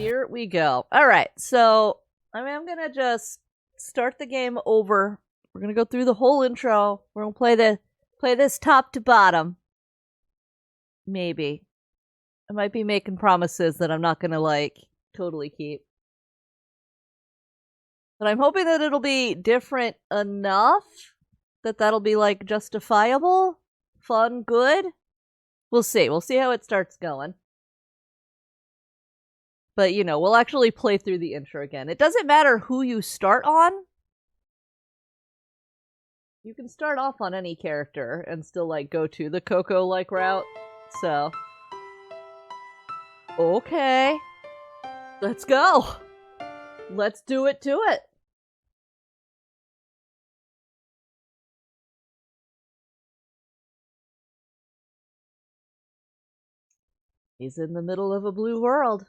Here we go. All right, so I'm gonna just start the game over. We're gonna go through the whole intro. We're gonna play this top to bottom. Maybe I might be making promises that I'm not gonna totally keep, but I'm hoping that it'll be different enough that that'll be justifiable, fun, good. We'll see. We'll see how it starts going. But, we'll actually play through the intro again. It doesn't matter who you start on. You can start off on any character and still, go to the Coco-like route. So. Okay. Let's go. Let's do it to it. He's in the middle of a blue world.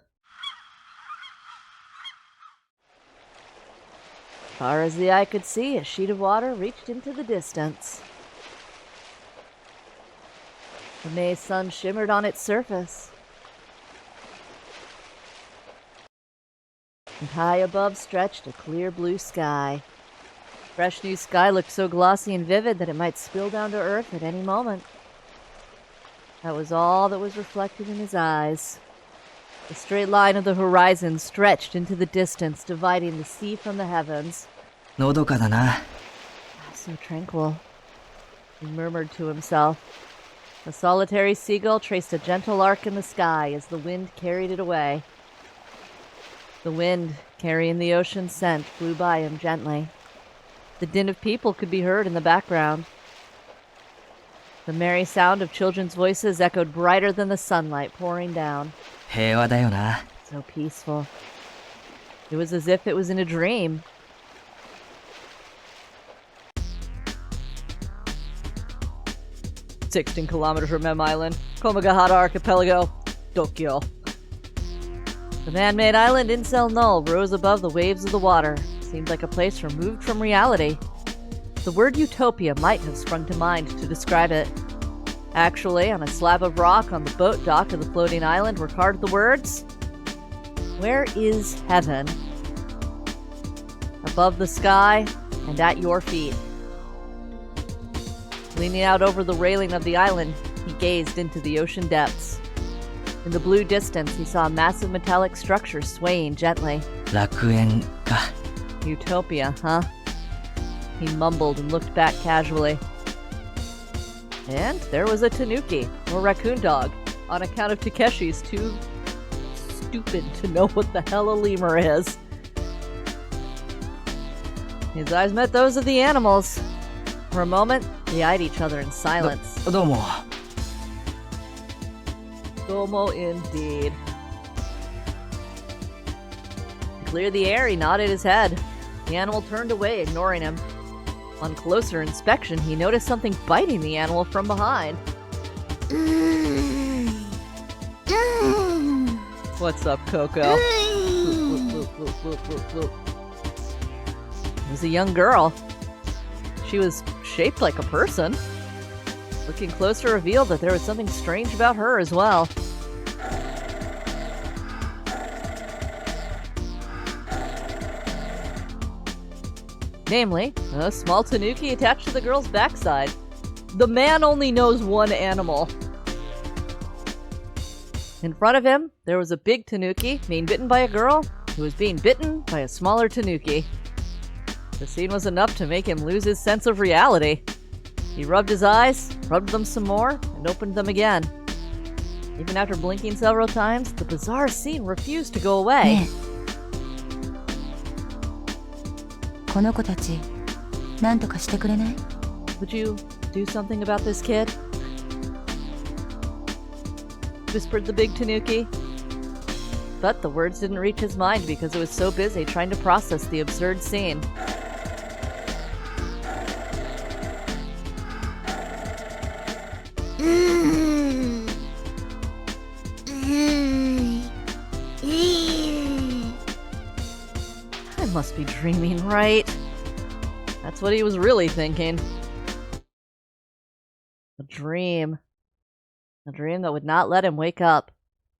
Far as the eye could see, a sheet of water reached into the distance. The May sun shimmered on its surface. And high above stretched a clear blue sky. Fresh new sky looked so glossy and vivid that it might spill down to earth at any moment. That was all that was reflected in his eyes. The straight line of the horizon stretched into the distance, dividing the sea from the heavens. のどかだな. So tranquil, he murmured to himself. A solitary seagull traced a gentle arc in the sky as the wind carried it away. The wind, carrying the ocean scent, flew by him gently. The din of people could be heard in the background. The merry sound of children's voices echoed brighter than the sunlight pouring down. 平和だよな. So peaceful. It was as if it was in a dream. "16 kilometers from Mem Island, Komagahara Archipelago, Tokyo." The man-made island Incel Null rose above the waves of the water. Seemed like a place removed from reality. The word utopia might have sprung to mind to describe it. Actually, on a slab of rock on the boat dock of the floating island were carved the words, "Where is heaven?" Above the sky and at your feet. Leaning out over the railing of the island, he gazed into the ocean depths. In the blue distance, he saw a massive metallic structure swaying gently. 楽園か. Utopia, huh? He mumbled and looked back casually. And there was a tanuki, or raccoon dog, on account of Takeshi's too stupid to know what the hell a lemur is. His eyes met those of the animals. For a moment, they eyed each other in silence. どうも. Domo indeed. To clear the air, he nodded his head. The animal turned away, ignoring him. On closer inspection, he noticed something biting the animal from behind. What's up, Coco? It was a young girl. She was shaped like a person. Looking closer revealed that there was something strange about her as well. Namely, a small tanuki attached to the girl's backside. The man only knows one animal. In front of him, there was a big tanuki being bitten by a girl who was being bitten by a smaller tanuki. The scene was enough to make him lose his sense of reality. He rubbed his eyes, rubbed them some more, and opened them again. Even after blinking several times, the bizarre scene refused to go away. ねえ。この子たち、何とかしてくれない? Would you do something about this kid? Whispered the big tanuki. But the words didn't reach his mind because it was so busy trying to process the absurd scene. I must be dreaming, right? That's what he was really thinking. A dream. A dream that would not let him wake up.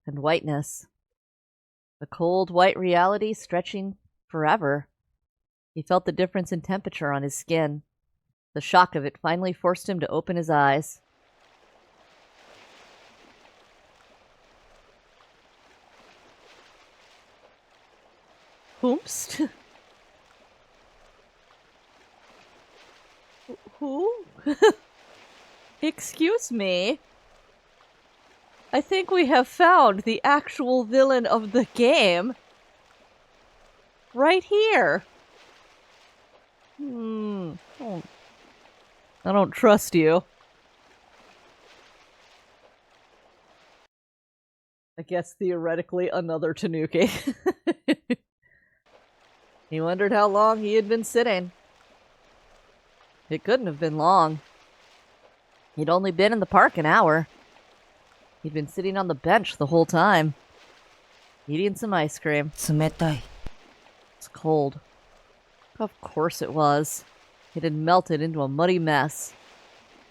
And whiteness. The cold, white reality stretching forever. He felt the difference in temperature on his skin. The shock of it finally forced him to open his eyes. Oops. Who? Excuse me. I think we have found the actual villain of the game. Right here. I don't trust you. I guess theoretically another Tanuki. He wondered how long he had been sitting. It couldn't have been long. He'd only been in the park an hour. He'd been sitting on the bench the whole time, eating some ice cream. 冷たい It's cold. Of course it was. It had melted into a muddy mess.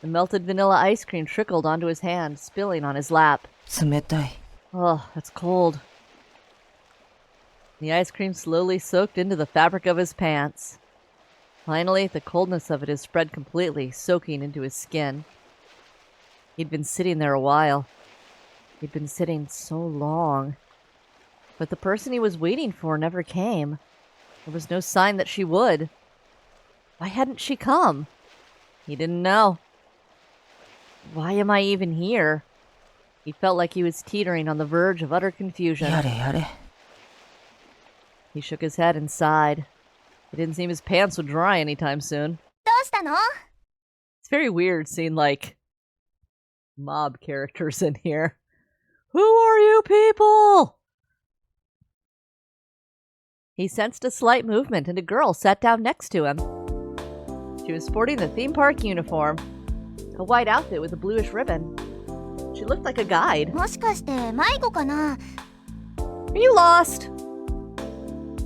The melted vanilla ice cream trickled onto his hand, spilling on his lap. 冷たい Oh, that's cold. The ice cream slowly soaked into the fabric of his pants. Finally, the coldness of it had spread completely, soaking into his skin. He'd been sitting there a while. He'd been sitting so long. But the person he was waiting for never came. There was no sign that she would. Why hadn't she come? He didn't know. Why am I even here? He felt like he was teetering on the verge of utter confusion. やれやれ He shook his head and sighed. It didn't seem his pants would dry anytime soon. どうしたの？ It's very weird seeing, like, mob characters in here. Who are you people? He sensed a slight movement and a girl sat down next to him. She was sporting the theme park uniform, a white outfit with a bluish ribbon. She looked like a guide. もしかして迷子かな？ Are you lost?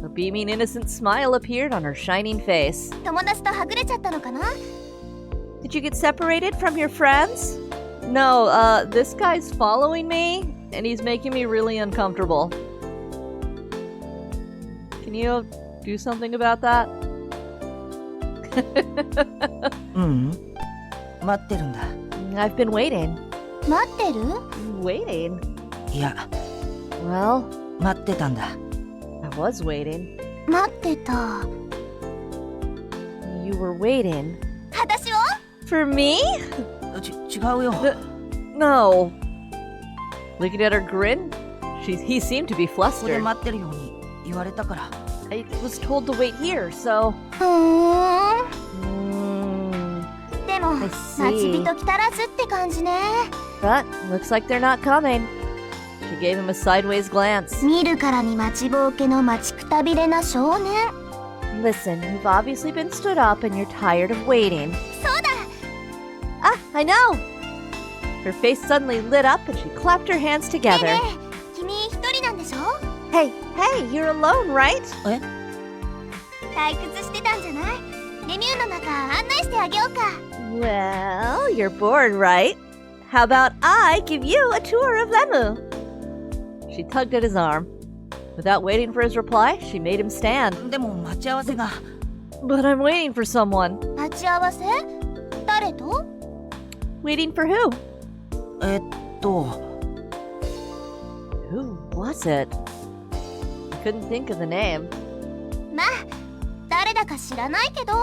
A beaming, innocent smile appeared on her shining face. 友達とはぐれちゃったのかな？ Did you get separated from your friends? No, this guy's following me, and he's making me really uncomfortable. Can you do something about that? 待ってるんだ I've been waiting. 待ってる？ Waiting? いや Well, 待ってたんだ I was waiting. 待ってた。 You were waiting. 私を？ For me? 違うよ No. Looking at her grin, he seemed to be ここで flustered. 待ってるように言われたから I was told to wait here, so... ふーん。 Mm, でも I 待ち see. 人来たらずって感じね。 But looks like they're not coming. She gave him a sideways glance. 見るからに待ちぼうけの待ちくたびれな少年。 Listen, you've obviously been stood up and you're tired of waiting. そうだ。 Ah, I know! Her face suddenly lit up and she clapped her hands ねえ together. ねえ、君一人なんでしょ？ Hey, you're alone, right? 退屈してたんじゃない？レミューの中案内してあげようか。 Well, you're bored, right? How about I give you a tour of Lemu? She tugged at his arm. Without waiting for his reply, she made him stand. でも待ち合わせが But I'm waiting for someone. 待ち合わせ？誰と？ Waiting for who? と Who was it? I couldn't think of the name. まあ、誰だか知らないけど。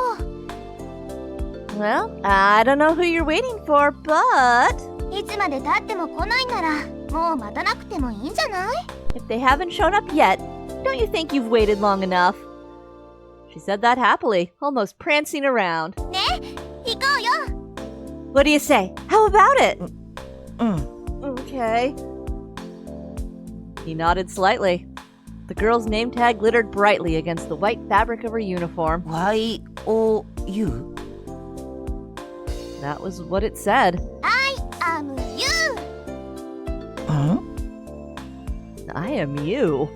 Well, I don't know who you're waiting for, but いつまで経っても来ないなら、もう待たなくてもいいんじゃない？ if they haven't shown up yet, don't you think you've waited long enough? She said that happily, almost prancing around. ねえ、行こうよ。 What do you say? How about it? うん Okay. He nodded slightly. The girl's name tag glittered brightly against the white fabric of her uniform. YOU That was what it said. I am you. うん I am you.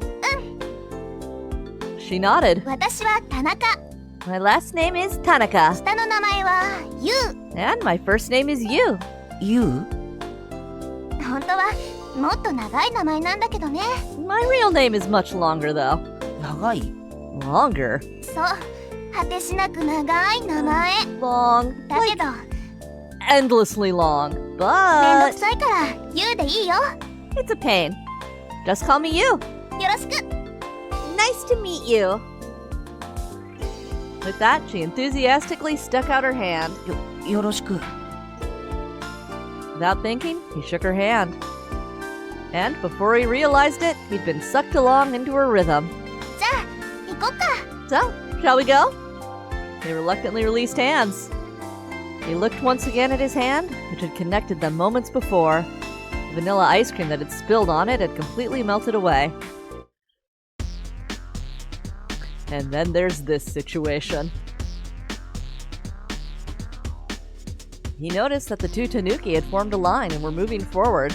She nodded. 私は田中。 My last name is Tanaka, 下の名前は You. and my first name is you. You? 本当はもっと長い名前なんだけどね。 My real name is much longer, though. 長い Longer? そう、果てしなく長い名前 Long. だけど、 Endlessly long. めんど But くさいから言うでいいよ。 it's a pain. Just call me you. よろしく。 Nice to meet you. With that, she enthusiastically stuck out her hand. よろしく Without thinking, he shook her hand. And before he realized it, he'd been sucked along into her rhythm. じゃあ行こっか。 So, shall we go? They reluctantly released hands. He looked once again at his hand, which had connected them moments before. The vanilla ice cream that had spilled on it had completely melted away. And then there's this situation. He noticed that the two Tanuki had formed a line and were moving forward.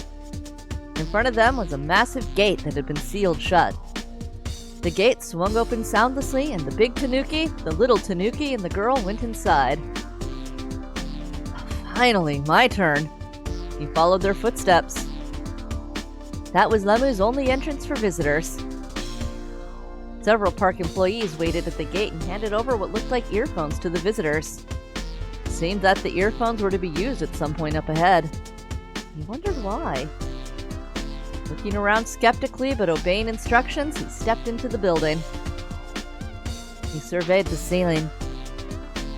In front of them was a massive gate that had been sealed shut. The gate swung open soundlessly, and the big Tanuki, the little Tanuki, and the girl went inside. Finally, my turn. He followed their footsteps. That was Lemu's only entrance for visitors. Several park employees waited at the gate and handed over what looked like earphones to the visitors. It seemed that the earphones were to be used at some point up ahead. He wondered why. Looking around skeptically but obeying instructions, he stepped into the building. He surveyed the ceiling.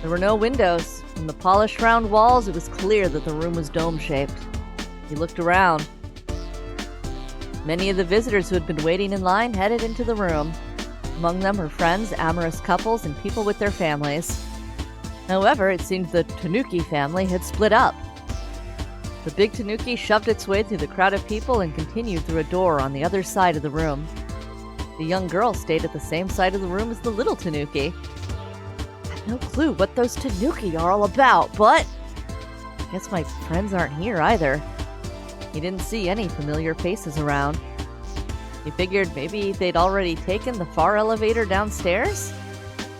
There were no windows. From the polished round walls, it was clear that the room was dome-shaped. He looked around. Many of the visitors who had been waiting in line headed into the room. Among them were friends, amorous couples, and people with their families. However, it seemed the Tanuki family had split up. The big Tanuki shoved its way through the crowd of people and continued through a door on the other side of the room. The young girl stayed at the same side of the room as the little Tanuki. I have no clue what those Tanuki are all about, but I guess my friends aren't here either. He didn't see any familiar faces around. He figured maybe they'd already taken the far elevator downstairs?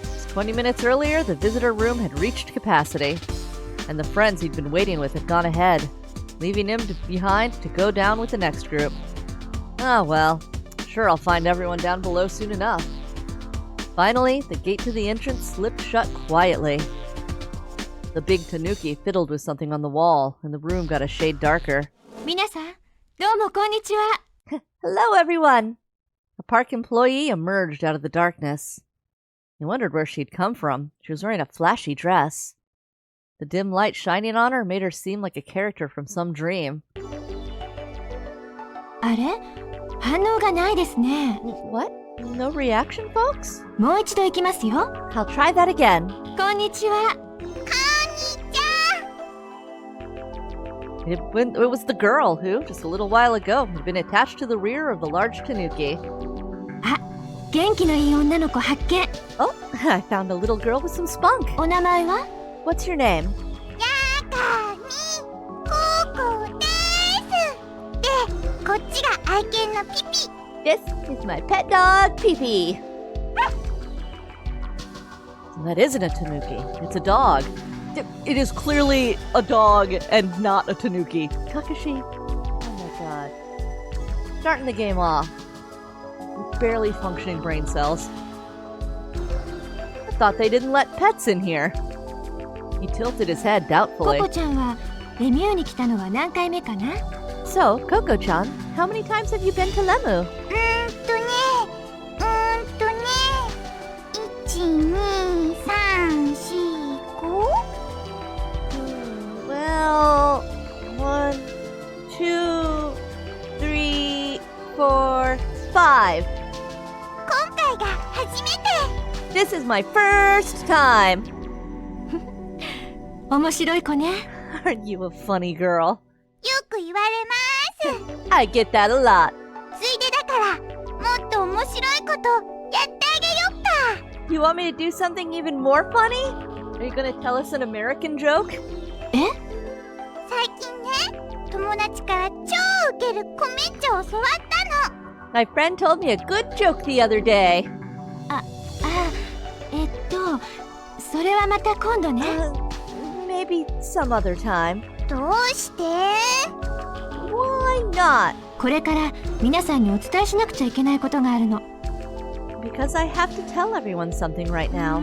Just 20 minutes earlier, the visitor room had reached capacity, and the friends he'd been waiting with had gone ahead, leaving him behind to go down with the next group. Ah, well, sure I'll find everyone down below soon enough. Finally, the gate to the entrance slipped shut quietly. The big Tanuki fiddled with something on the wall, and the room got a shade darker. 皆さん、どうもこんにちは。 Hello, everyone! A park employee emerged out of the darkness. He wondered where she'd come from. She was wearing a flashy dress. The dim light shining on her made her seem like a character from some dream. あれ？反応がないですね。 What? No reaction, folks? もう一度行きますよ。 I'll try that again. こんにちは。 It was the girl who, just a little while ago, had been attached to the rear of the large Tanuki. あ、元気のいい女の子発見。 Oh, I found a little girl with some spunk. お名前は？ What's your name? ココです。で、こっちが愛犬のピピ。 This is my pet dog, Pee-Pee. That isn't a Tanuki. It's a dog. It is clearly a dog and not a Tanuki. Kakashi. Oh my god. Starting the game off. With barely functioning brain cells. I thought they didn't let pets in here. He tilted his head コ doubtfully. コちゃんはレミューに来たのは何回目かな？ So, Coco-chan, how many times have you been to Lemu? 1,2,3,4,5? Well, 1, 2, 3, 4, 5. 今回が初めて。 This is my first time. 面白い子ね。 Aren't you a funny girl? よく言われます。 I get that a lot. ついでだからもっと面白いことやってあげよっか。 You want me to do something even more funny? Are you gonna tell us an American joke? え？最近ね、友達から超ウケるコメントを教わったの。 My friend told me a good joke the other day. それはまた今度ね。Maybe some other time. どうして？ Why not? これから皆さんにお伝えしなくちゃいけないことがあるの。Because I have to tell everyone something right now.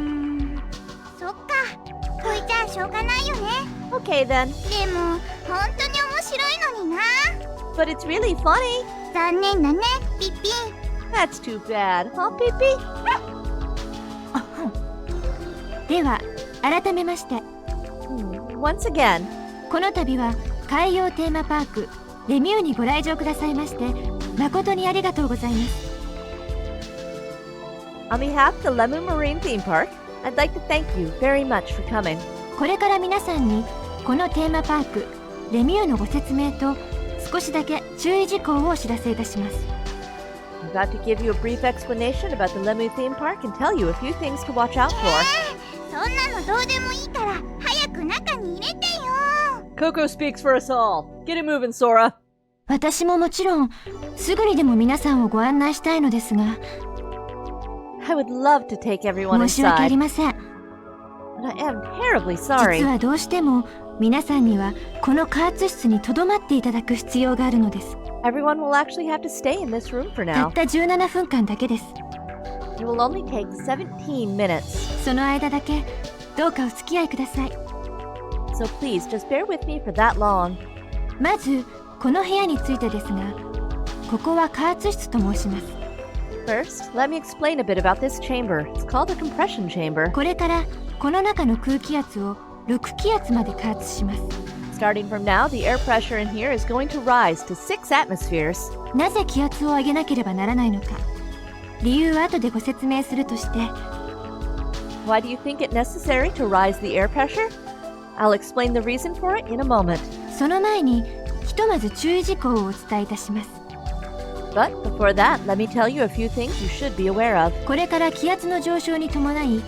そっか。これじゃあしょうがないよね。 Okay then. でも本当に面白いのにな。 But it's really funny. 残念だね、ピッピン。 That's too bad, huh, Pippi? では改めまして、Once again, この度は海洋テーマパークレミューにご来場くださいまして誠にありがとうございます。 on behalf of the Lemu Marine Theme Park, I'd like to thank you very much for coming. これから皆さんにこのテーマパークレミューのご説明と少しだけ注意事項をお知らせいたします。 I'm about to give you a brief explanation about the Lemu Theme Park and tell you a few things to watch out for. そんなのどうでもいいから早く中に入れてよ。 Coco speaks for us all. Get it moving, Sora. 私ももちろんすぐにでも皆さんをご案内したいのですが、 I would love to take everyone 申し訳あ inside, りません。 but I am terribly 実 sorry. はどうしても皆さんにはこの加圧室に留まっていただく必要があるのです。 Everyone will actually have to stay in this room for た now. った17分間だけです。 It will only take 17 minutes, その間だけどうかお付き合いください。 so please just bear with me for that long. まずこの部屋についてですが、ここは加圧室と申します。 First, let me explain a bit about this chamber. It's called a compression chamber. これからこの中の空気圧を6気圧まで加圧します。 Starting from now, the air pressure in here is going to rise to 6 atmospheres. なぜ気圧を上げなければならないのか、理由は後でご説明するとして、 Why do you think it necessary to rise the air pressure? I'll explain the reason for it in a moment. その前にひとまず注意事項をお伝えいたします。 But before that, let me tell you a few things you should be aware of. これから気圧の上昇に伴い、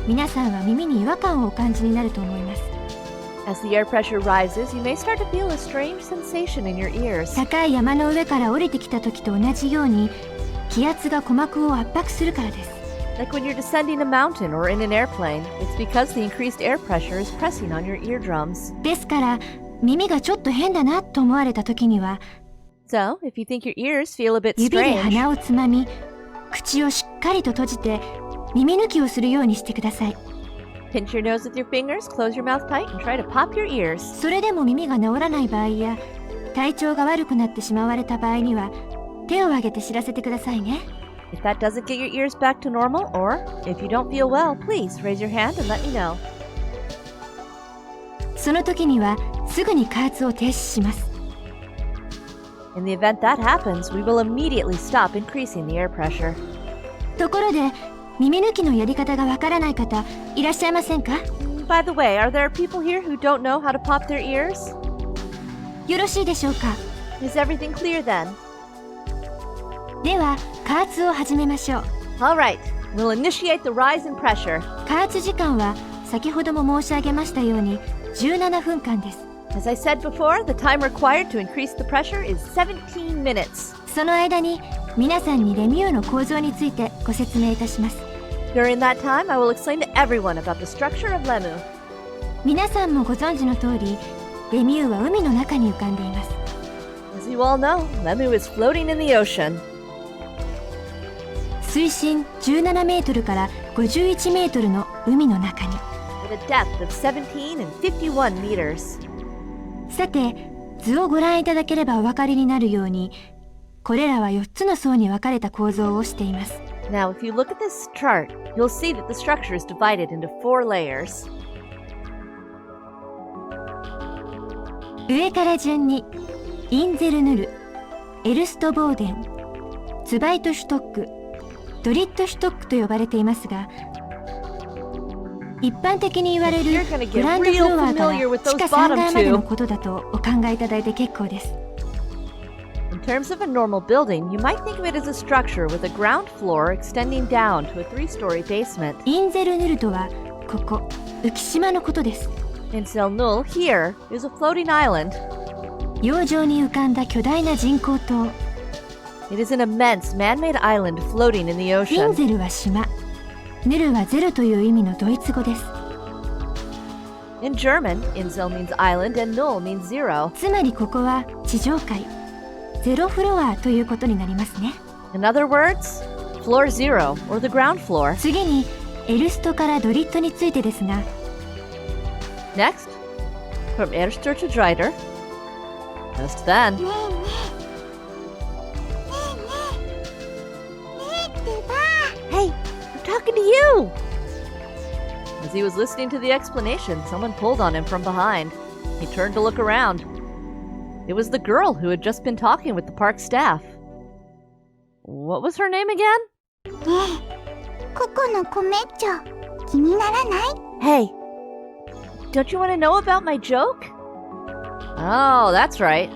皆さんは耳に違和感をお感じになると思います。 As the air pressure rises, you may start to feel a strange sensation in your ears. 高い山の上から降りてきた時と同じように、気圧が鼓膜を圧迫するからです。 Like when you're descending a mountain or in an airplane, it's because the increased air pressure is pressing on your eardrums. ですから耳がちょっと変だなと思われた時には、 So, if you think your ears feel a bit 指で strange, 鼻をつまみ、口をしっかりと閉じて耳抜きをするようにしてください。 pinch your nose with your fingers, close your mouth tight, and try to pop your ears. それでも耳が治らない場合や体調が悪くなってしまわれた場合には手を挙げて知らせてくださいね。 If that doesn't get your ears back to normal, or if you don't feel well, please raise your hand and let me know. その時にはすぐに加圧を停止します。 In the event that happens, we will immediately stop increasing the air pressure. ところで耳抜きのやり方がわからない方いらっしゃいませんか？ By the way, are there people here who don't know how to pop their ears? よろしいでしょうか？ Is everything clear then? では加圧を始めましょう。 Alright, we'll initiate the rise in pressure. 加圧時間は先ほども申し上げましたように17分間です。 As I said before, the time required to increase the pressure is 17 minutes. その間に皆さんにレミューの構造についてご説明いたします。 During that time, I will explain to everyone about the structure of Lemu. 皆さんもご存知の通り、レミューは海の中に浮かんでいます。 As you all know, Lemu is floating in the ocean. 水深17メートルから51メートルの海の中に。 With a depth of 17 and 51 meters. さて、図をご覧いただければお分かりになるように、これらは4つの層に分かれた構造をしています。 Now, if you look at this chart, you'll see that the structure is divided into 4 layers. 上から順にインゼルヌル、エルストボーデン、ツバイトシュトック、ドリットシュトックと呼ばれていますが、一般的に言われるグランドフロアから地下3階までのことだとお考えいただいて結構です。 In terms of a normal building, you might think of it as a structure with a ground floor extending down to a 3-story basement. インゼルヌルとはここ浮島のことです。 In Selnul, here, is a floating island. 洋上に浮かんだ巨大な人工島。 It is an immense man-made island floating in the イン ocean. ゼルは島、ヌルはゼロという意味のドイツ語です。 In German, Insel means island and Null means zero. つまりここは地上界、0フロアということになりますね。 In other words, floor 0 or the ground floor. 次にエルストからドリットについてですが、 Next, from Erster to Drider. Just then, ねえねえってば hey, I'm talking to you! As he was listening to the explanation, someone pulled on him from behind. He turned to look around. It was the girl who had just been talking with the park staff. What was her name again? ねえココのコメッチョ気にならない Hey, don't you want to know about my joke? Oh, that's right.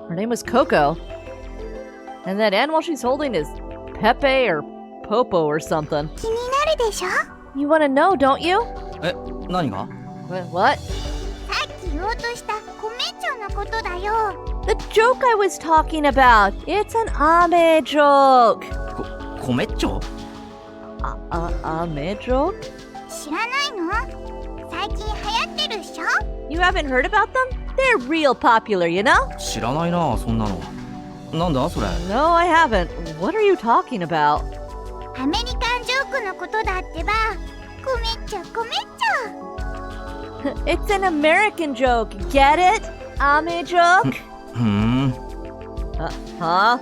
Her name was Coco. And that animal she's holding is Pepe or Popo or something. 気になるでしょ You want to know, don't you? え、何が？ What? さっき言おうとしたコメッチョのことだよ The joke I was talking about. It's an Ame joke. コメッチョ？ Ame joke? 知らないの最近流行ってるっしょ You haven't heard about them? They're real popular, you know? 知らないな、そんなの。なんだそれ？ No, I haven't. What are you talking about? アメリカンジョークのことだってばコメッチョコメッチョ It's an American joke. Get it? Ame joke? ふーん。Huh?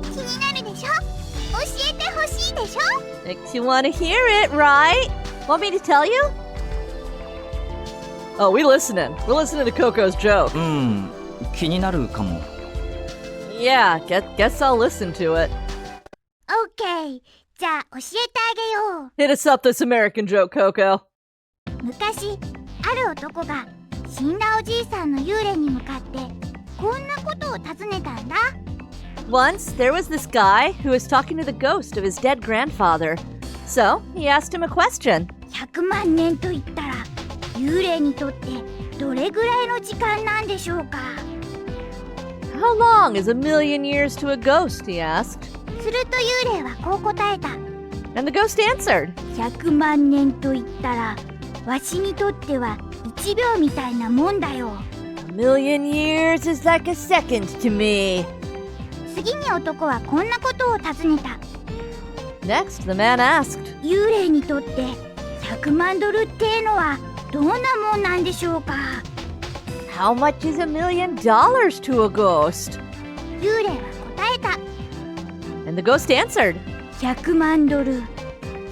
気になるでしょ教えてほしいでしょ Makes you want to hear it, right? Want me to tell you? Oh, we listening. We're listening to Coco's joke. うん、気になるかも。Yeah, guess I'll listen to it. オッケーじゃあ教えてあげよう Hit us up this American joke, Coco. 昔ある男が死んだおじいさんの幽霊に向かってこんなことを尋ねたんだ Once, there was this guy who was talking to the ghost of his dead grandfather. So, he asked him a question. 100万年と言ったら幽霊にとってどれぐらいの時間なんでしょうか How long is a million years to a ghost? He asked. すると幽霊はこう答えた And the ghost answered. 100万年と言ったらわしにとっては1秒みたいなもんだよ A million years is like a second to me. 次に男はこんなことを尋ねた Next, the man asked. 幽霊にとって100万ドルっていうのはどんなもんなんでしょうか How much is $1 million to a ghost? 幽霊は答えた And the ghost answered. 100万ドル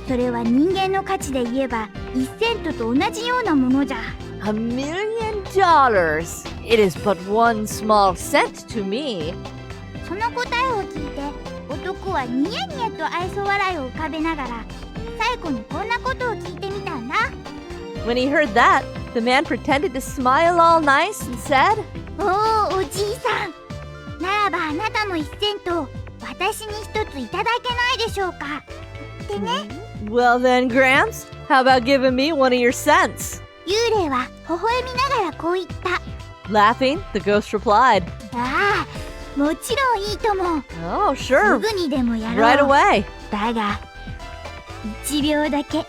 それは人間の価値で言えば1セントと同じようなものじゃ $1 million. It is but one small cent to me. その答えを聞いて男はニヤニヤと愛想笑いを浮かべながら最後にこんなことを聞いてみたんだ When he heard that, the man pretended to smile all nice and said, おーおじいさんならばあなたの1セントを私に1ついただけないでしょうかってね Well then, Gramps, how about giving me one of your cents? 幽霊は微笑みながらこう言った Laughing, the ghost replied, ああもちろんいいとも Oh, す sure, ぐにでもやろう right away. だが1秒だけ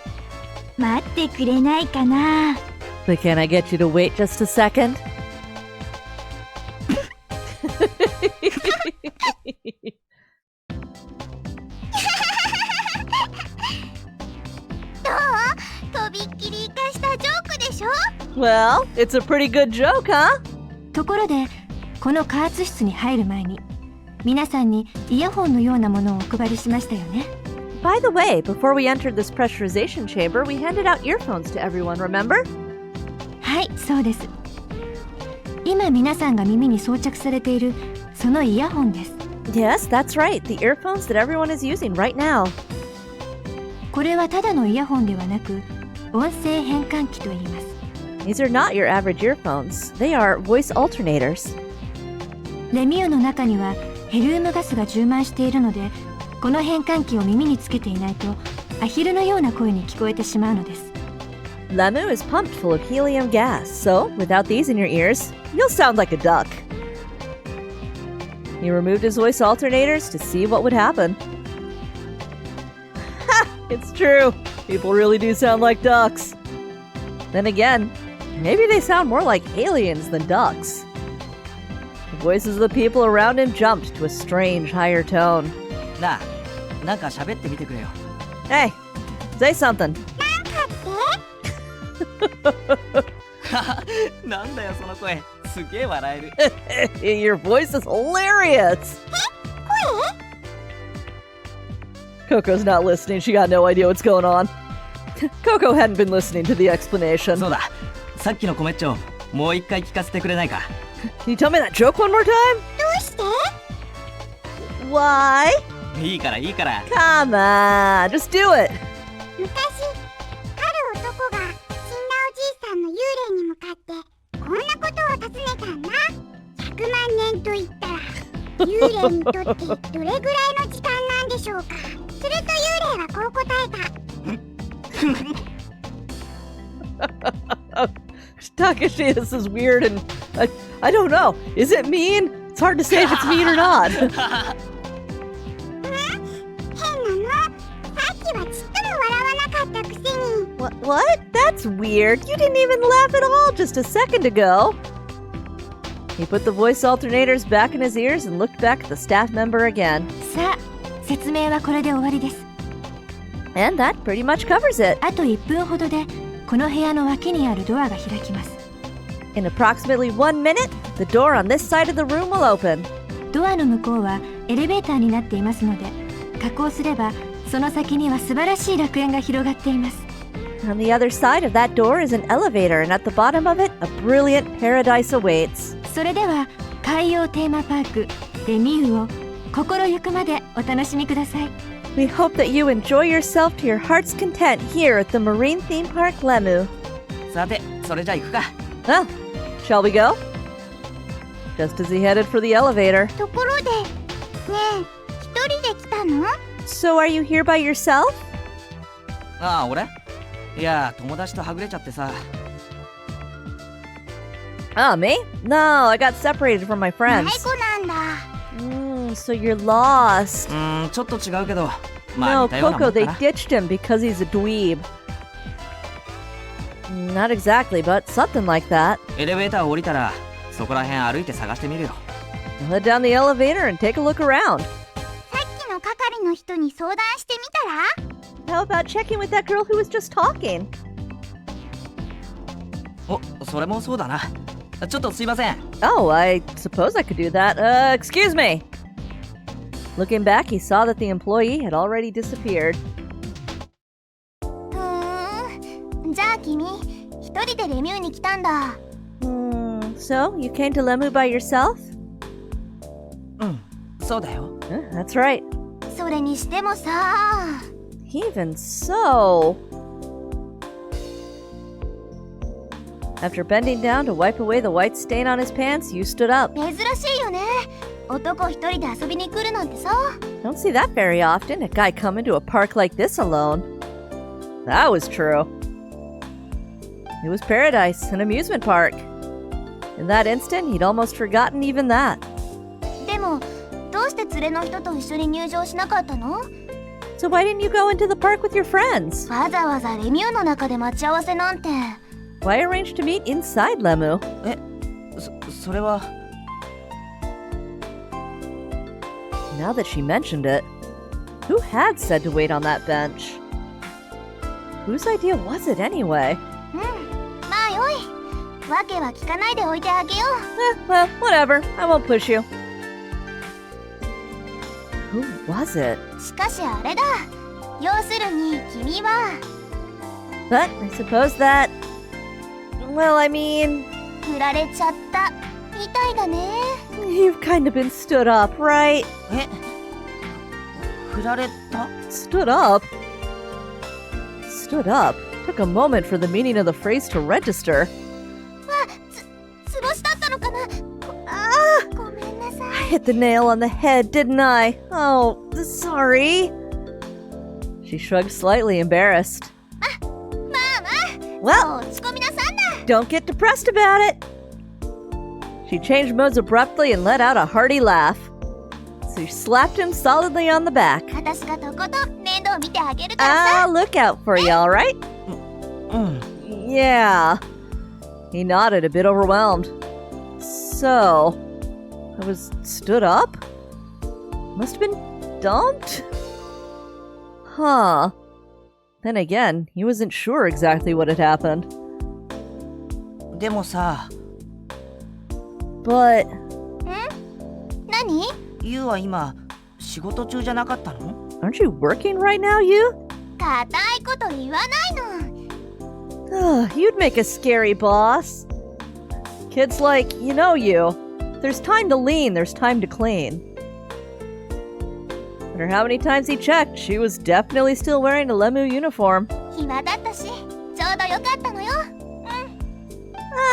待ってくれないかな But can I get you to wait just a second? どうとびっきり生かしたジョークでしょ Well, it's a pretty good joke, huh? ところでこの加圧室に入る前に皆さんにイヤホンのようなものをお配りしましたよね。 By the way, before we entered this pressurization chamber, we handed out earphones to everyone, remember? はい、そうです。今皆さんが耳に装着されているそのイヤホンです。 Yes, that's right. The earphones that everyone is using right now. これはただのイヤホンではなく音声変換器と言います。 These are not your average earphones. They are voice alternators. レミューの中にはヘリウムガスが充満しているのでこの変換器を耳につけていないとアヒルのような声に聞こえてしまうのです。 Lemu is pumped full of helium gas, so without these in your ears, you'll sound like a duck. He removed his voice alternators to see what would happen. Ha! It's true. People really do sound like ducks. Then again, Maybe they sound more like aliens than ducks. The voices of the people around him jumped to a strange higher tone. なあ、なんか喋ってみてくれよ。 Hey, say something. なんだよその声。すげえ笑える。Your voice is hilarious. Coco's not listening. She got no idea what's going on. Coco hadn't been listening to the explanation. そうだ。さっきのコメッチョ、もう一回聞かせてくれないか。 Can you tell me that joke one more time? どうして？ Why? いいからいいから。 Come on, just do it. 昔、ある男が死んだおじいさんの幽霊に向かってこんなことを尋ねたんだ。100万年と言ったら幽霊にとってどれぐらいの時間なんでしょうか。すると幽霊はこう答えた。Takeshi, this is weird and I don't know. Is it mean? It's hard to say if it's mean or not. 変なの？さっきはちっとも笑わなかったくせに。 What? That's weird. You didn't even laugh at all just a second ago. He put the voice alternators back in his ears and looked back at the staff member again. さあ、説明はこれで終わりです。 And that pretty much covers it. あと1分ほどでこの部屋の脇にあるドアが開きます。 In approximately 1 minute, the door on this side of the room will open. ドアの向こうはエレベーターになっていますので、下降すればその先には素晴らしい楽園が広がっています。 On the other side of that door is an elevator, and at the bottom of it, a brilliant paradise awaits. それでは海洋テーマパークレミューを心ゆくまでお楽しみください。 We hope that you enjoy yourself to your heart's content here at the Marine Theme Park Lemu. さて、それじゃ行くか。 Well, shall we go? Just as he headed for the elevator. ところで、ねえ、一人で来たの？ So are you here by yourself? ああ、俺？いや、友達とはぐれちゃってさ。 Oh, me? No, I got separated from my 迷 friends. 子なんだ。 So you're lost. ちょっと違うけど。まあ No, 似たようなも Coco, んか they な。 ditched him because he's a dweeb. Not exactly, but something like that. エレベーター降りたら、そこら辺歩いて探してみるよ。 Head down the elevator and take a look around. さっきの係の人に相談してみたら？ How about checking with that girl who was just talking? お、それもそうだな。ちょっとすいません。 Oh, I suppose I could do that. Excuse me. Looking back, he saw that the employee had already disappeared. じゃあ君、一人でレミューに来たんだ。So, you came to Lemu by yourself? そうだよ。 That's right. それにしてもさ。 Even so. After bending down to wipe away the white stain on his pants, you stood up. 珍しいよね。男一人で遊びに来るなんてさ。 Don't see that very often, a guy coming to a park like this alone. That was true. It was paradise, an amusement park. In that instant, he'd almost forgotten even that. でも、どうして連れの人と一緒に入場しなかったの？ So why didn't you go into the park with your friends? わざわざレミューの中で待ち合わせなんて。Why arrange to meet inside Lemu? それは。 Now that she mentioned it, who had said to wait on that bench? Whose idea was it anyway? まあよい。わけは聞かないでおいてあげよう。Well, whatever. I won't push you. Who was it? しかしあれだ。要するに君は。 But I suppose that... Well, I mean... 振られちゃった。みたいだね。 You've kind of been stood up, right? 振られた？ Stood up? Stood up? Took a moment for the meaning of the phrase to register. つぼしだったのかな。 Ah! ごめんなさ I い。 hit the nail on the head, didn't I? Oh, sorry. She shrugged slightly, embarrassed. まあまあ。 Well, 落ち込みなさんだ。 don't get depressed about it. She changed modes abruptly and let out a hearty laugh. So she slapped him solidly on the back. 私がとことん面倒見てあげるからさ。 Look out for you, all right? Yeah. He nodded, a bit overwhelmed. So, I was stood up? Must have been dumped? Huh. Then again, he wasn't sure exactly what had happened. でもさ、 But, 何？ユウは今仕事中じゃなかったの？ aren't you working right now, you? 固いこと言わないの。You'd make a scary boss. Kids like, you know you. There's time to lean, there's time to clean. No matter how many times he checked, she was definitely still wearing a Lemu uniform. 暇だったし、ちょうどよかったのよ。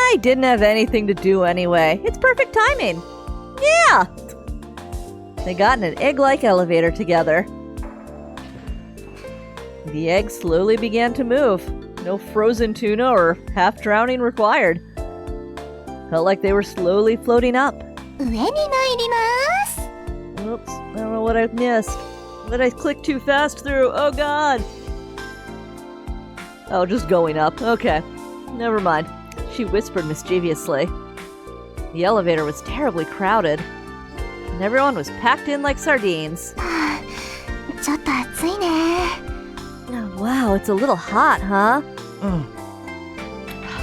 I didn't have anything to do anyway. It's perfect timing. Yeah! They got in an egg-like elevator together. The egg slowly began to move. No frozen tuna or half-drowning required. Felt like they were slowly floating up. 上に参ります。 Oops, I don't know what I missed. What did I click too fast through? Oh god! Oh, just going up. Okay. Never mind. She whispered mischievously. The elevator was terribly crowded, and everyone was packed in like sardines. ちょっと暑いね。 Oh, wow, it's a little hot, huh? うん。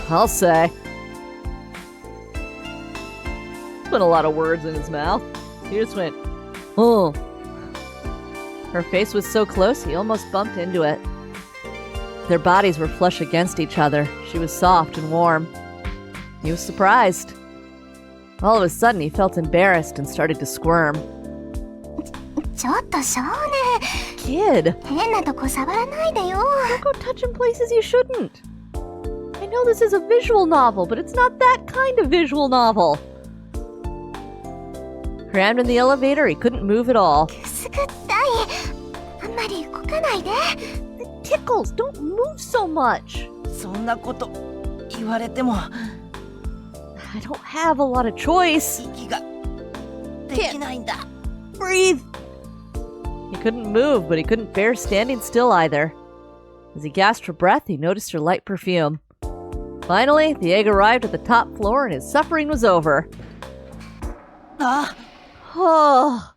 I'll say. Put a lot of words in his mouth. He just went, oh. Her face was so close, he almost bumped into it. Their bodies were flush against each other. She was soft and warm. He was surprised. All of a sudden, he felt embarrassed and started to squirm. ちょっと少年。 Kid, 変なとこ触らないでよ。 don't go touching places you shouldn't. I know this is a visual novel, but it's not that kind of visual novel. Crammed in the elevator, he couldn't move at all. くすぐったい。あんまり動かないで。 It tickles, don't move so much. そんなこと言われても I don't have a lot of choice. 息ができないんだ。 Breathe. He couldn't move, but he couldn't bear standing still either. As he gasped for breath, he noticed her light perfume. Finally, the egg arrived at the top floor and his suffering was over. あ、 Oh.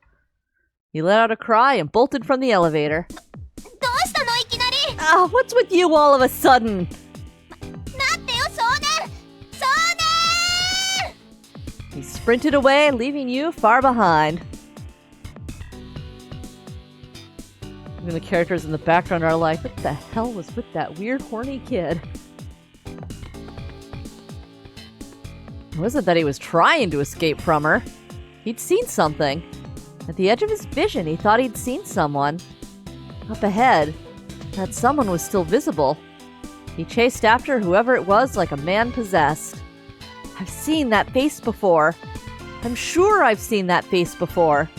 He let out a cry and bolted from the elevator. どうしたのいきなり。 Ah, what's with you all of a sudden? 待ってよ少年。少年。 He sprinted away, leaving you far behind. Even the characters in the background are like, what the hell was with that weird horny kid? It wasn't that he was trying to escape from her. He'd seen something. At the edge of his vision, he thought he'd seen someone. Up ahead, that someone was still visible. He chased after whoever it was like a man possessed. I've seen that face before. I'm sure I've seen that face before.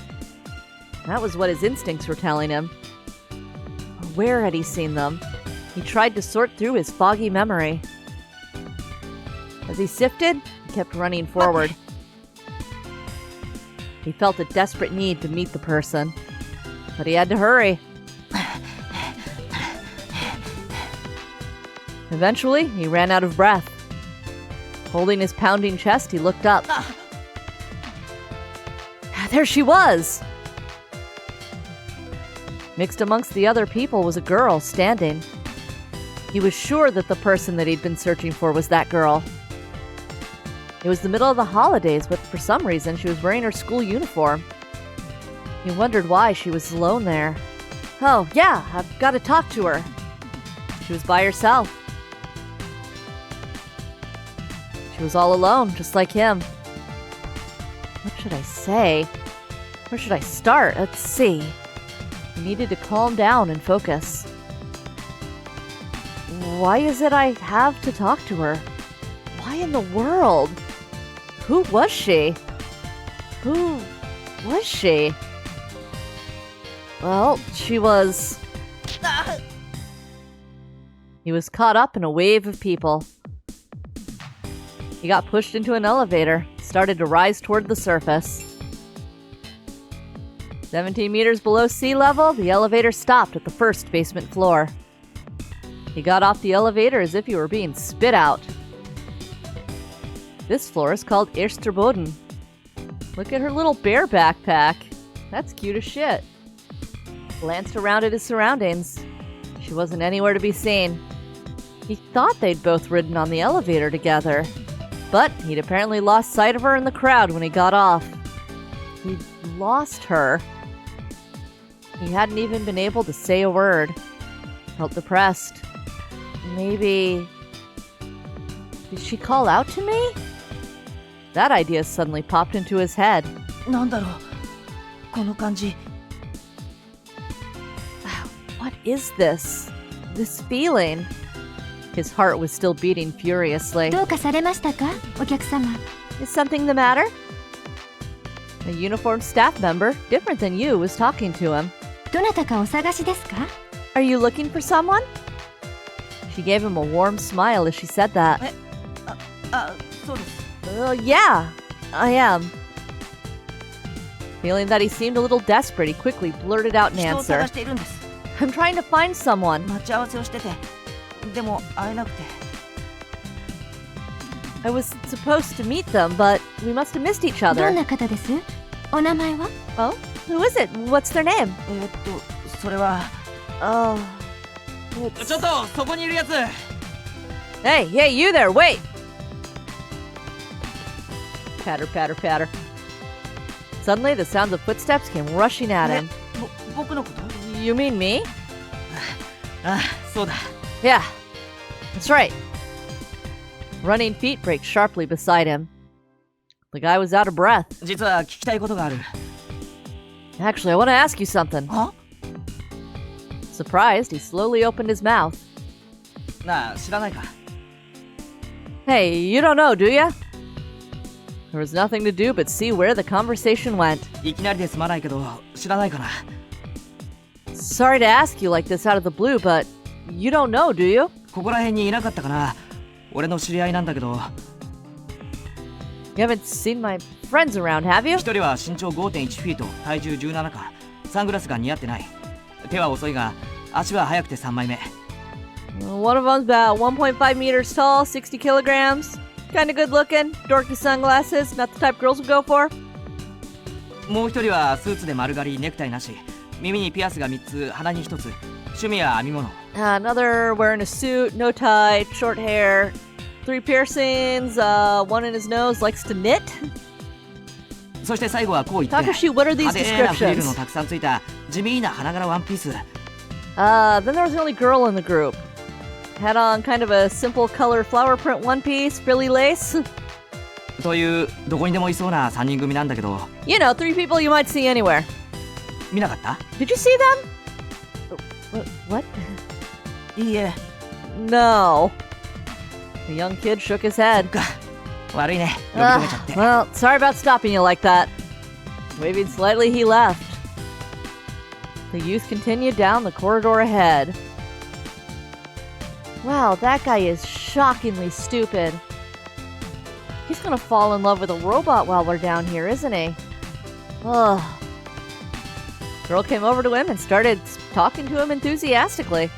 That was what his instincts were telling him. Where had he seen them? He tried to sort through his foggy memory. As he sifted, he kept running forward. He felt a desperate need to meet the person, but he had to hurry. Eventually, he ran out of breath. Holding his pounding chest, he looked up. There she was! Mixed amongst the other people was a girl standing. He was sure that the person that he'd been searching for was that girl. It was the middle of the holidays, but for some reason she was wearing her school uniform. He wondered why she was alone there. Oh, yeah, I've got to talk to her. She was by herself. She was all alone, just like him. What should I say? Where should I start? Let's see. He needed to calm down and focus. Why is it I have to talk to her? Why in the world? Who was she? Who was she? Well, she was... He was caught up in a wave of people. He got pushed into an elevator, started to rise toward the surface. 17 meters below sea level, the elevator stopped at the first basement floor. He got off the elevator as if he were being spit out. This floor is called Ersterboden. Look at her little bear backpack. That's cute as shit. Glanced around at his surroundings. She wasn't anywhere to be seen. He thought they'd both ridden on the elevator together, but he'd apparently lost sight of her in the crowd when he got off. He'd lost her. He hadn't even been able to say a word. Felt depressed. Maybe... Did she call out to me? That idea suddenly popped into his head. なんだろうこの感じ What is this? This feeling? His heart was still beating furiously. どうかされましたか、お客様。 Is something the matter? A uniformed staff member, different than you, was talking to him. どなたかお探しですか？ Are you looking for someone? She gave him a warm smile as she said that. あ、そうです Yeah, I am. Feeling that he seemed a little desperate, he quickly blurted out an 人を answer. 探しているんです I'm trying to find someone. 待ち合わせをしててでも会えなくて I was supposed to meet them, but we must have missed each どん other. な方です？お名前は？ Oh? Who is it? What's their name? それは Oh. ちょっとそこにいるやつ Hey, you there, wait! Patter, patter, patter. Suddenly, the sounds of footsteps came rushing at him. 僕のこと You mean me? あ、そうだ Yeah, that's right. Running feet braked sharply beside him. The guy was out of breath. 実は聞きたいことがある Actually, I want to ask you something. は Surprised, he slowly opened his mouth. なあ知らないか Hey, you don't know, do ya? There was nothing to do but see where the conversation went. いきなりで済まないけど知らないかな Sorry to ask you like this out of the blue, but you don't know, do you? ここら辺にいなかったかな俺の知り合いなんだけど You haven't seen my friends around, have you? 一人は身長 5.1 フィート体重17かサングラスが似合ってない手は遅いが足は速くて3枚目 One of them's about 1.5 meters tall, 60 kilograms. Kinda good looking, dorky sunglasses, not the type girls would go for. もう一人はスーツで丸刈りネクタイなし耳にピアスが3つ鼻に1つ趣味は編み物 Another wearing a suit, no tie, short hair, 3 piercings, one in his nose, likes to knit. そして最後はこう言って Takashi, what are these 派手なフリルの descriptions? たくさんついた地味な花柄ワンピース Then there was the only girl in the group. Had on kind of a simple color flower print one piece, frilly lace. というどこにでもいそうな3人組なんだけど You know, 3 people you might see anywhere. 見なかった Did you see them? What? いいえ No. The young kid shook his そっ head. か悪いね呼び止めちゃって Well, sorry about stopping you like that. Waving slightly, he left. The youth continued down the corridor ahead. Wow, that guy is shockingly stupid. He's gonna fall in love with a robot while we're down here, isn't he? Ugh. Girl came over to him and started talking to him enthusiastically.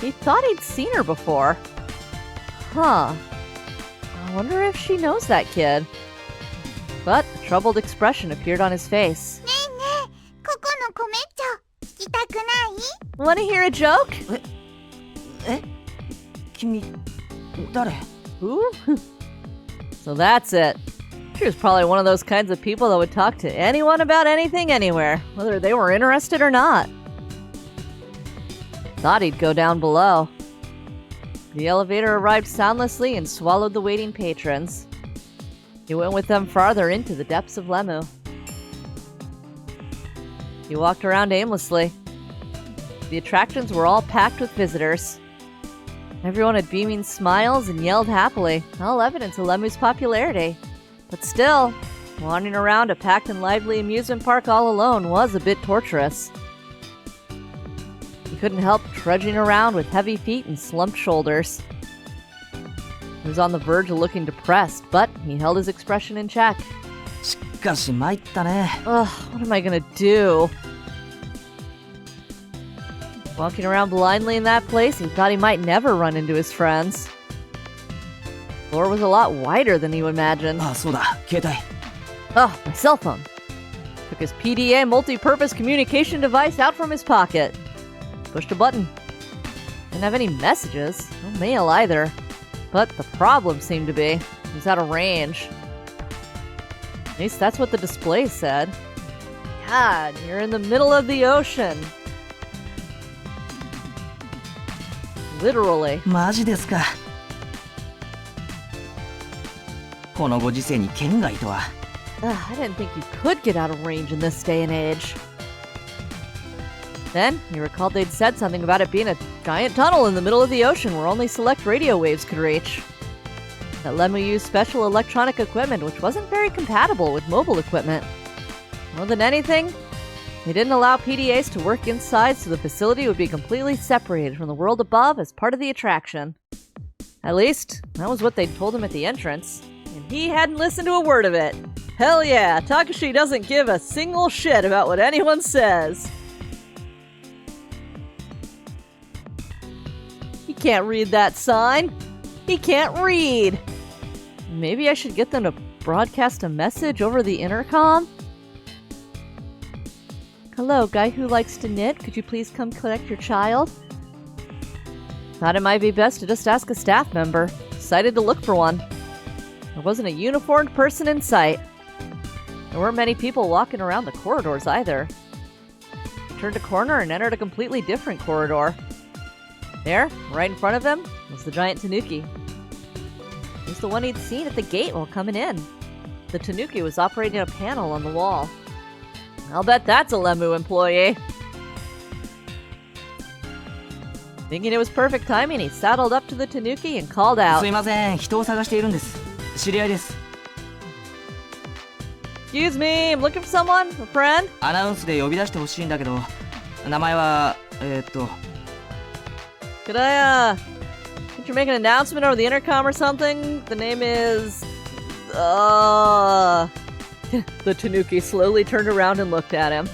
He thought he'd seen her before. Huh. I wonder if she knows that kid. But a troubled expression appeared on his face. ねえねえここのコメッチョ聞きたくない Want to hear a joke? え君誰 Who? So that's it. She was probably one of those kinds of people that would talk to anyone about anything anywhere, whether they were interested or not. Thought he'd go down below. The elevator arrived soundlessly and swallowed the waiting patrons. He went with them farther into the depths of Lemu. He walked around aimlessly. The attractions were all packed with visitors. Everyone had beaming smiles and yelled happily, all evidence of Lemu's popularity. But still, wandering around a packed and lively amusement park all alone was a bit torturous. He couldn't help trudging around with heavy feet and slumped shoulders. He was on the verge of looking depressed, but he held his expression in check. しかし参ったね Ugh, what am I gonna do? Walking around blindly in that place, he thought he might never run into his friends. Floor was a lot wider than you imagined. あ、そうだ、携帯。 Oh, my cell phone. Took his PDA multi-purpose communication device out from his pocket. Pushed a button. Didn't have any messages. No mail either. But the problem seemed to be he was out of range. At least that's what the display said. God, you're in the middle of the ocean. Literally. マジですか。このご時世に県外とは。Ugh, I didn't think you could get out of range in this day and age. Then, he recalled they'd said something about it being a giant tunnel in the middle of the ocean where only select radio waves could reach. That Lemu used special electronic equipment which wasn't very compatible with mobile equipment. More than anything, they didn't allow PDAs to work inside so the facility would be completely separated from the world above as part of the attraction. At least, that was what they'd told him at the entrance, and he hadn't listened to a word of it. Hell yeah, Takashi doesn't give a single shit about what anyone says. He can't read that sign. He can't read. Maybe I should get them to broadcast a message over the intercom? Hello, guy who likes to knit. Could you please come collect your child? Thought it might be best to just ask a staff member. Decided to look for one. There wasn't a uniformed person in sight. There weren't many people walking around the corridors either. Turned a corner and entered a completely different corridor. There, right in front of him, was the giant tanuki. It was the one he'd seen at the gate while coming in. The tanuki was operating a panel on the wall. I'll bet that's a Lemu employee. Thinking it was perfect timing, he saddled up to the tanuki and called out. すいません、人を探しているんです。知り合いです。 Excuse me, I'm looking for someone? A friend? アナウンスで呼び出してほしいんだけど、名前は、Could I, could you make an announcement over the intercom or something? The name is... The tanuki slowly turned around and looked at him.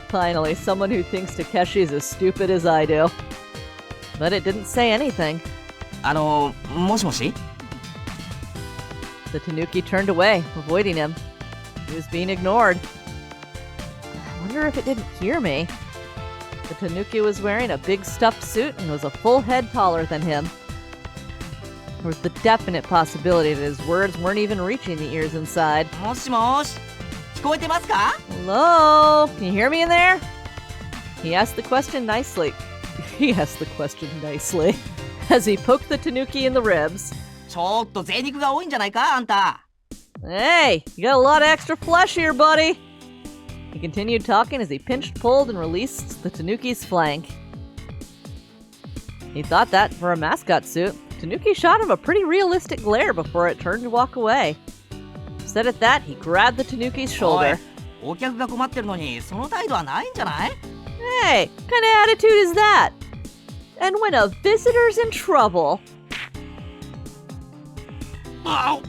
Finally, someone who thinks Takeshi is as stupid as I do. But it didn't say anything. もしもし The tanuki turned away, avoiding him. He was being ignored. I wonder if it didn't hear me. The tanuki was wearing a big stuffed suit and was a full head taller than him. There was the definite possibility that his words weren't even reaching the ears inside. もしもし聞こえてますか Hello? Can you hear me in there? He asked the question nicely. As he poked the tanuki in the ribs. ちょっと贅肉が多いんじゃないかあんた Hey, you got a lot of extra flesh here, buddy. He continued talking as he pinched, pulled, and released the tanuki's flank. He thought that, for a mascot suit, Tanuki shot him a pretty realistic glare before it turned to walk away. Instead at that, he grabbed the tanuki's shoulder. おい、お客が困ってるのにその態度はないんじゃない Hey, what kind of attitude is that? And when a visitor's in trouble... Ow.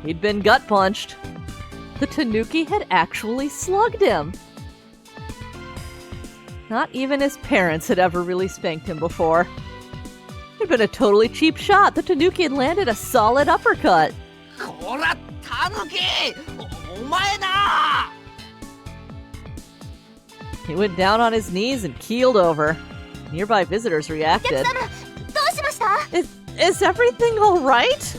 He'd been gut punched. The tanuki had actually slugged him. Not even his parents had ever really spanked him before. It'd been a totally cheap shot. The tanuki had landed a solid uppercut. こらタヌキお前な He went down on his knees and keeled over. Nearby visitors reacted. Is everything all right?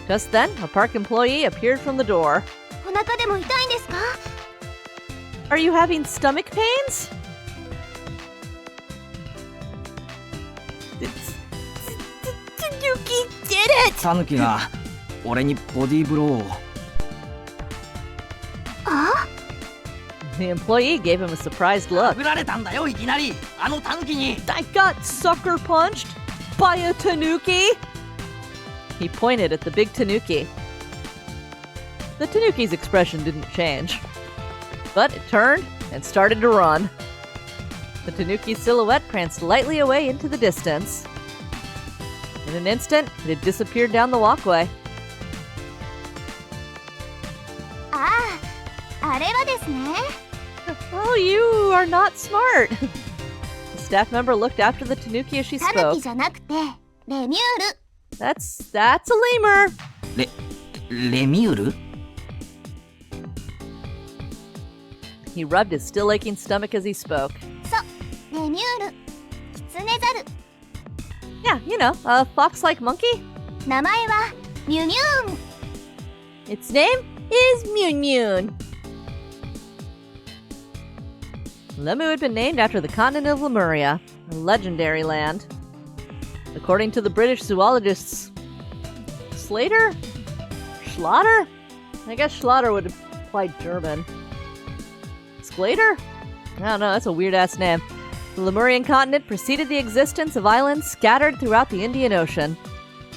Just then, a park employee appeared from the door. お腹でも痛いんですか Are you having stomach pains? Tanuki did it! タヌキが俺にボディーブローを The employee gave him a surprised look. 殴られたんだよいきなりあのタヌキに I got sucker punched by a tanuki? He pointed at the big tanuki. The tanuki's expression didn't change, but it turned and started to run. The tanuki's silhouette pranced lightly away into the distance. In an instant, it had disappeared down the walkway. ああ、あれはですね Oh, you are not smart. The staff member looked after the tanuki as she タヌキ spoke. じゃなくてレミュール。 That's a lemur. レミュール He rubbed his still aching stomach as he spoke. レミュール。キツネザル。 Yeah, you know, a fox-like monkey. 名前はミュミューン。 Its name is Moon Moon. Lemu had been named after the continent of Lemuria, a legendary land. According to the British zoologists, Schlatter? I guess Schlatter would imply German. Schlatter? I don't know, that's a weird-ass name. The Lemurian continent preceded the existence of islands scattered throughout the Indian Ocean.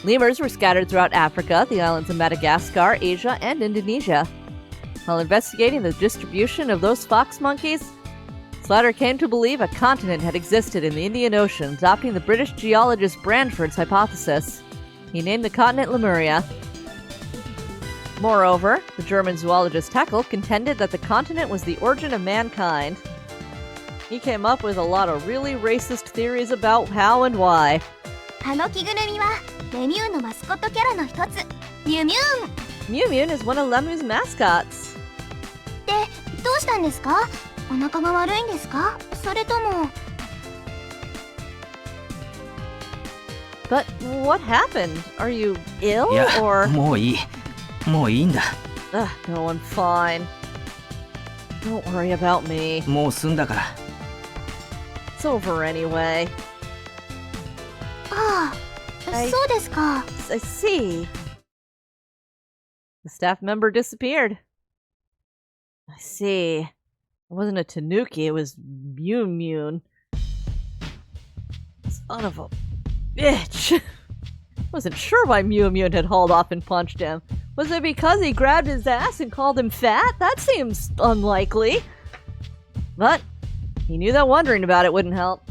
Lemurs were scattered throughout Africa, the islands of Madagascar, Asia, and Indonesia. While investigating the distribution of those fox monkeys, Slater came to believe a continent had existed in the Indian Ocean, adopting the British geologist Branford's hypothesis. He named the continent Lemuria. Moreover, the German zoologist Haeckel contended that the continent was the origin of mankind. He came up with a lot of really racist theories about how and why. あの着ぐるみはレミューンのマスコットキャラの一つミュミューン。 Mew Mew is one of Lemu's mascots. でどうしたんですか？お腹が悪いんですか？それとも。 But what happened? Are you ill いや or... もういいんだ Ugh, going fine. Don't worry about me. もう済んだから It's over anyway. ああ、そうですか。 I see. The staff member disappeared. I see. It wasn't a tanuki, it was Mew Mew. Son of a bitch. Wasn't sure why Mew Mew had hauled off and punched him. Was it because he grabbed his ass and called him fat? That seems unlikely. But he knew that wondering about it wouldn't help.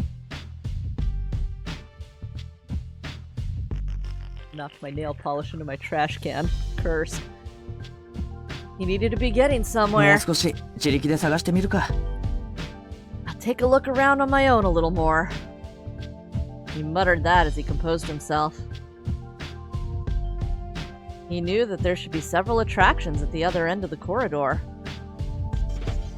Knocked my nail polish into my trash can. Cursed. He needed to be getting も somewhere. う少し自力で探してみるか I'll take a look around on my own a little more. He muttered that as he composed himself. He knew that there should be several attractions at the other end of the corridor.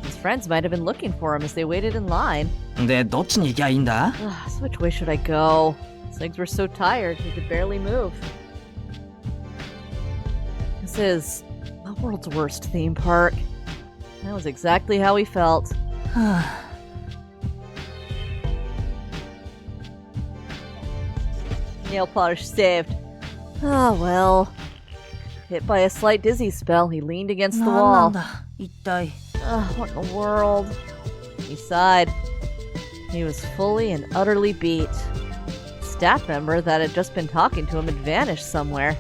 His friends might have been looking for him as they waited in line. でどっちに行きゃいいんだ So which way should I go? His legs were so tired he could barely move. This is the world's worst theme park. That was exactly how he felt. はあ Nail polish saved. Ah, well. Hit by a slight dizzy spell, he leaned against the なんな wall. んだ一体 What in the world? He sighed. He was fully and utterly beat. Staff member that had just been talking to him had vanished somewhere.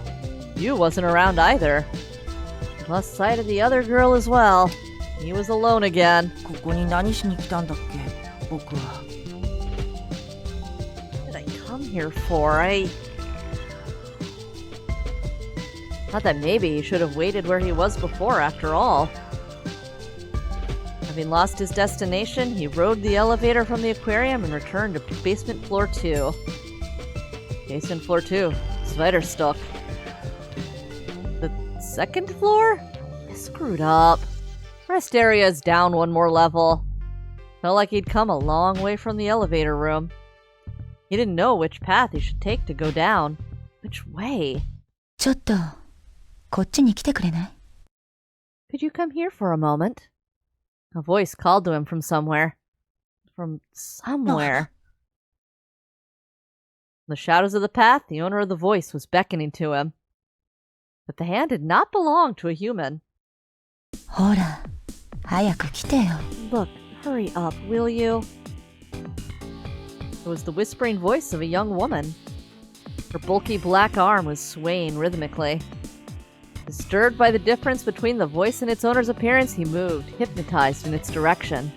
Yu wasn't around either. Lost sight of the other girl as well. He was alone again. ここに何しに来たんだっけ僕は What did I come here for? I thought that maybe he should have waited where he was before, after all. Having lost his destination, he rode the elevator from the aquarium and returned to basement floor 2. Basement floor 2. Spiderstock. The second floor? I screwed up. Rest area is down one more level. Felt like he'd come a long way from the elevator room. He didn't know which path he should take to go down. Which way? ちょっとこっちに来てくれない？ Could you come here for a moment? A voice called to him from somewhere. From somewhere. In the shadows of the path, the owner of the voice was beckoning to him. But the hand did not belong to a human. ほら早く来てよ。 Look, hurry up, will you? It was the whispering voice of a young woman. Her bulky black arm was swaying rhythmically. Disturbed by the difference between the voice and its owner's appearance, he moved, hypnotized in its direction.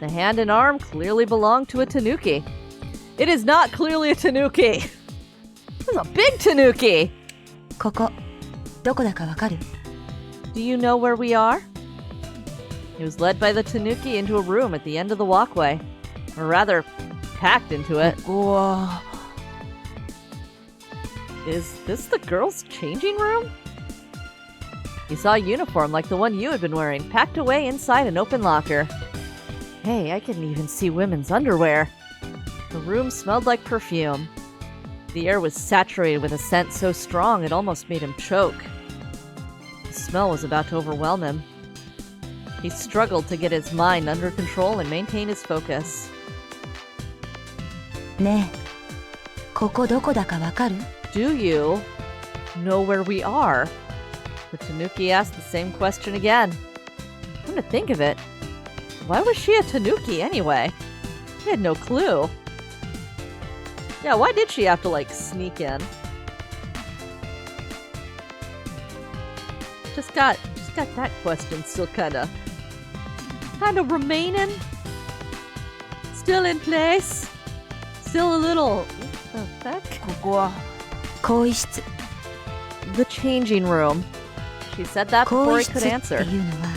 The hand and arm clearly belonged to a tanuki. It is not clearly a tanuki! This is a big tanuki! ここどこだかわかる？ Do you know where we are? He was led by the tanuki into a room at the end of the walkway. Or rather, packed into it. ここは Is this the girls' changing room? He saw a uniform like the one you had been wearing, packed away inside an open locker. Hey, I can even see women's underwear. The room smelled like perfume. The air was saturated with a scent so strong it almost made him choke. The smell was about to overwhelm him. He struggled to get his mind under control and maintain his focus. ねえ、ここどこだかわかる？ Do you know where we are? The tanuki asked the same question again. Come to think of it, why was she a tanuki anyway? He had no clue. Yeah, why did she have to, like, sneak in? Just got that question still kinda remaining. Still in place. Still a little... What the heck? ここは 更衣室。 The changing room. She said that 更 before 衣 he 室 could って answer. いうのは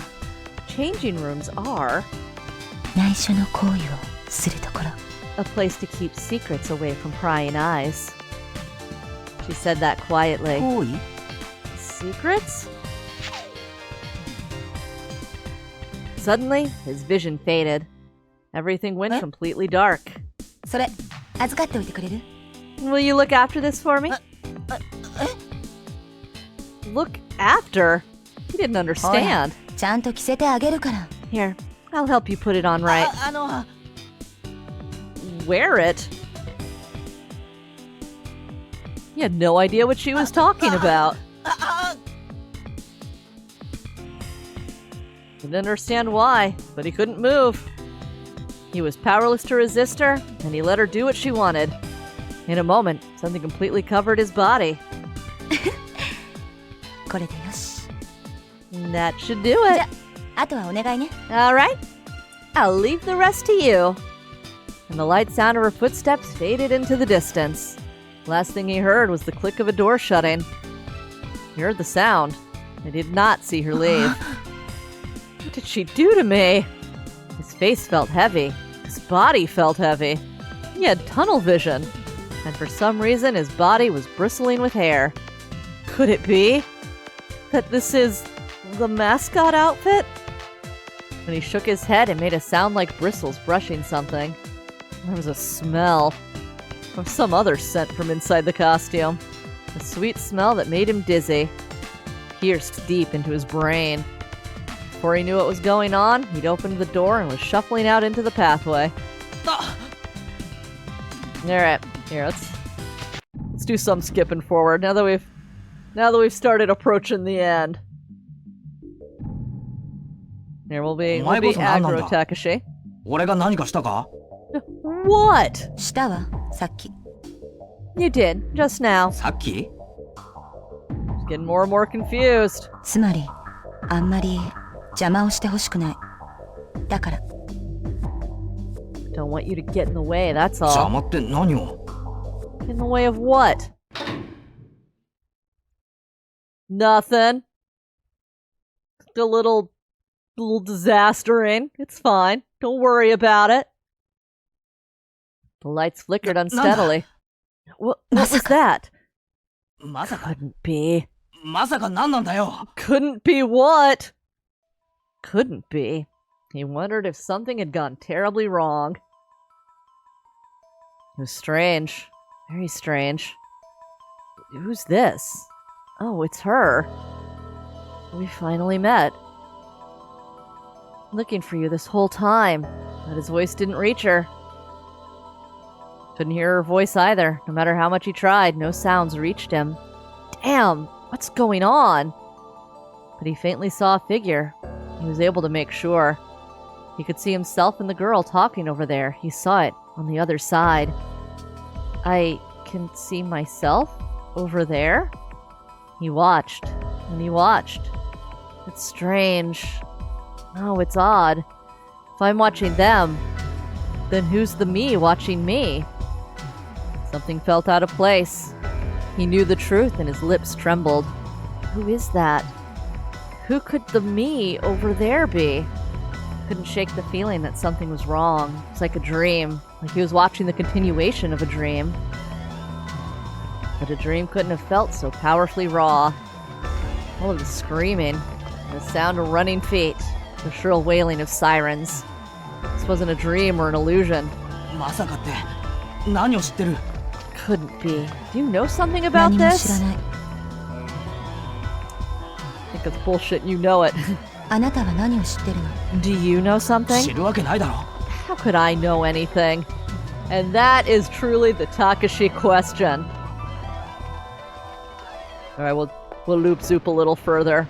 Changing rooms are 内緒の行為をするところ。 a place to keep secrets away from prying eyes. She said that quietly. 行為 Secrets? Suddenly, his vision faded. Everything went completely dark. それ預かっておいてくれる？ Will you look after this for me? Look after? He didn't understand. ちゃんと着せてあげるから。 Here, I'll help you put it on right. あの Wear it? He had no idea what she was talking about. He didn't understand why, but he couldn't move. He was powerless to resist her, and he let her do what she wanted. In a moment, something completely covered his body. これでよし。 That should do it. あとはお願いね。 All right, I'll leave the rest to you. And the light sound of her footsteps faded into the distance. Last thing he heard was the click of a door shutting. He heard the sound. He did not see her leave. What did she do to me? His face felt heavy. His body felt heavy. He had tunnel vision. And for some reason, his body was bristling with hair. Could it be that this is the mascot outfit? When he shook his head, it made a sound like bristles brushing something. There was a smell of some other scent from inside the costume. A sweet smell that made him dizzy. Pierced deep into his brain. Before he knew what was going on, he'd opened the door and was shuffling out into the pathway. Alright, here, let's do some skipping forward now that we've started approaching the end. Here we'll be aggro Takashi. 俺が何かしたか What? したわ、さっき。 You did, just now. さっき Getting more and more confused. つまり、あんまり邪魔をしてほしくない。だから。 Don't want you to get in the way, that's 邪 all. 魔って何を In the way of what? Nothing. Just a little disastering. It's fine. Don't worry about it. The lights flickered unsteadily. What was that? まさか Couldn't be. まさか何なんだよ Couldn't be what? Couldn't be. He wondered if something had gone terribly wrong. It was strange. Very strange. Who's this? Oh, it's her. We finally met. Looking for you this whole time, but his voice didn't reach her. Couldn't hear her voice either. No matter how much he tried, no sounds reached him. Damn, what's going on? But he faintly saw a figure. He was able to make sure. He could see himself and the girl talking over there. He saw it on the other side. I can see myself over there? He watched, and he watched. It's strange. Oh, it's odd. If I'm watching them, then who's the me watching me? Something felt out of place. He knew the truth and his lips trembled. Who is that? Who could the me over there be? couldn't shake the feeling that something was wrong. It was like a dream, like he was watching the continuation of a dream. But a dream couldn't have felt so powerfully raw. All of the screaming, the sound of running feet, the shrill wailing of sirens. This wasn't a dream or an illusion. まさかって何を知ってる Couldn't be. Do you know something about 何も知 this? らない。 I think it's bullshit. You know it. あなたは何を知ってるの？ Do you know 知 something? るわけないだろ How could I know anything? And that is truly the Takashi question. All right, we'll loop zoop a little further.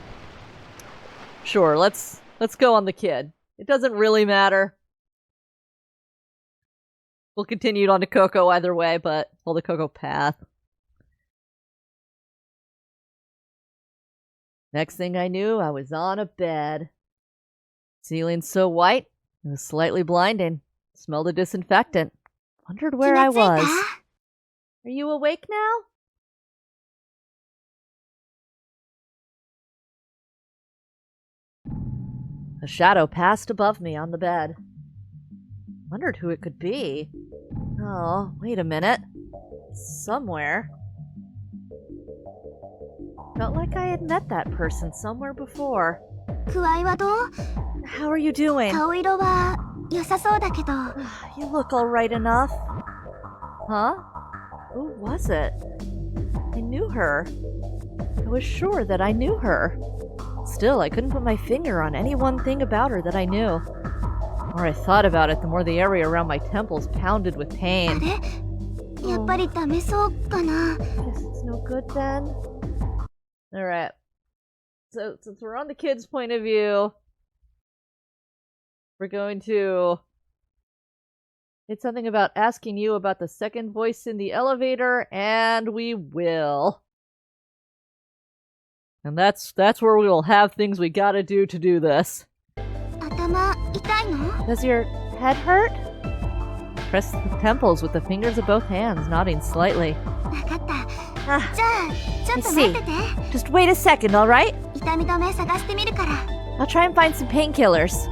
Sure, let's go on the kid. It doesn't really matter. We'll continue on to Coco either way, but the Coco path. Next thing I knew, I was on a bed. Ceiling so white, it was slightly blinding. Smelled of disinfectant. Wondered where I 気がついた？ was. Are you awake now? A shadow passed above me on the bed. Wondered who it could be. Oh, wait a minute. Somewhere. Felt like I had met that person somewhere before. 具合はどう？ How are you doing? 顔色は良さそうだけど。 You look alright enough. Huh? Who was it? I knew her. I was sure that I knew her. Still, I couldn't put my finger on any one thing about her that I knew. The more I thought about it, the more the area around my temples pounded with あ pain. れ？やっぱりダメそうかな。 Guess it's no good then. Alright. So, since we're on the kid's point of view, we're going to... It's something about asking you about the second voice in the elevator, and we will. And that's where we will have things we gotta do to do this. 頭痛いの？ Does your head hurt? Press the temples with the fingers of both hands, nodding slightly. わかった。 Ah, じゃあ、ちょっと I 待ってて。 just wait a second, alright? 痛み止め探してみるから。 I'll try and find some painkillers.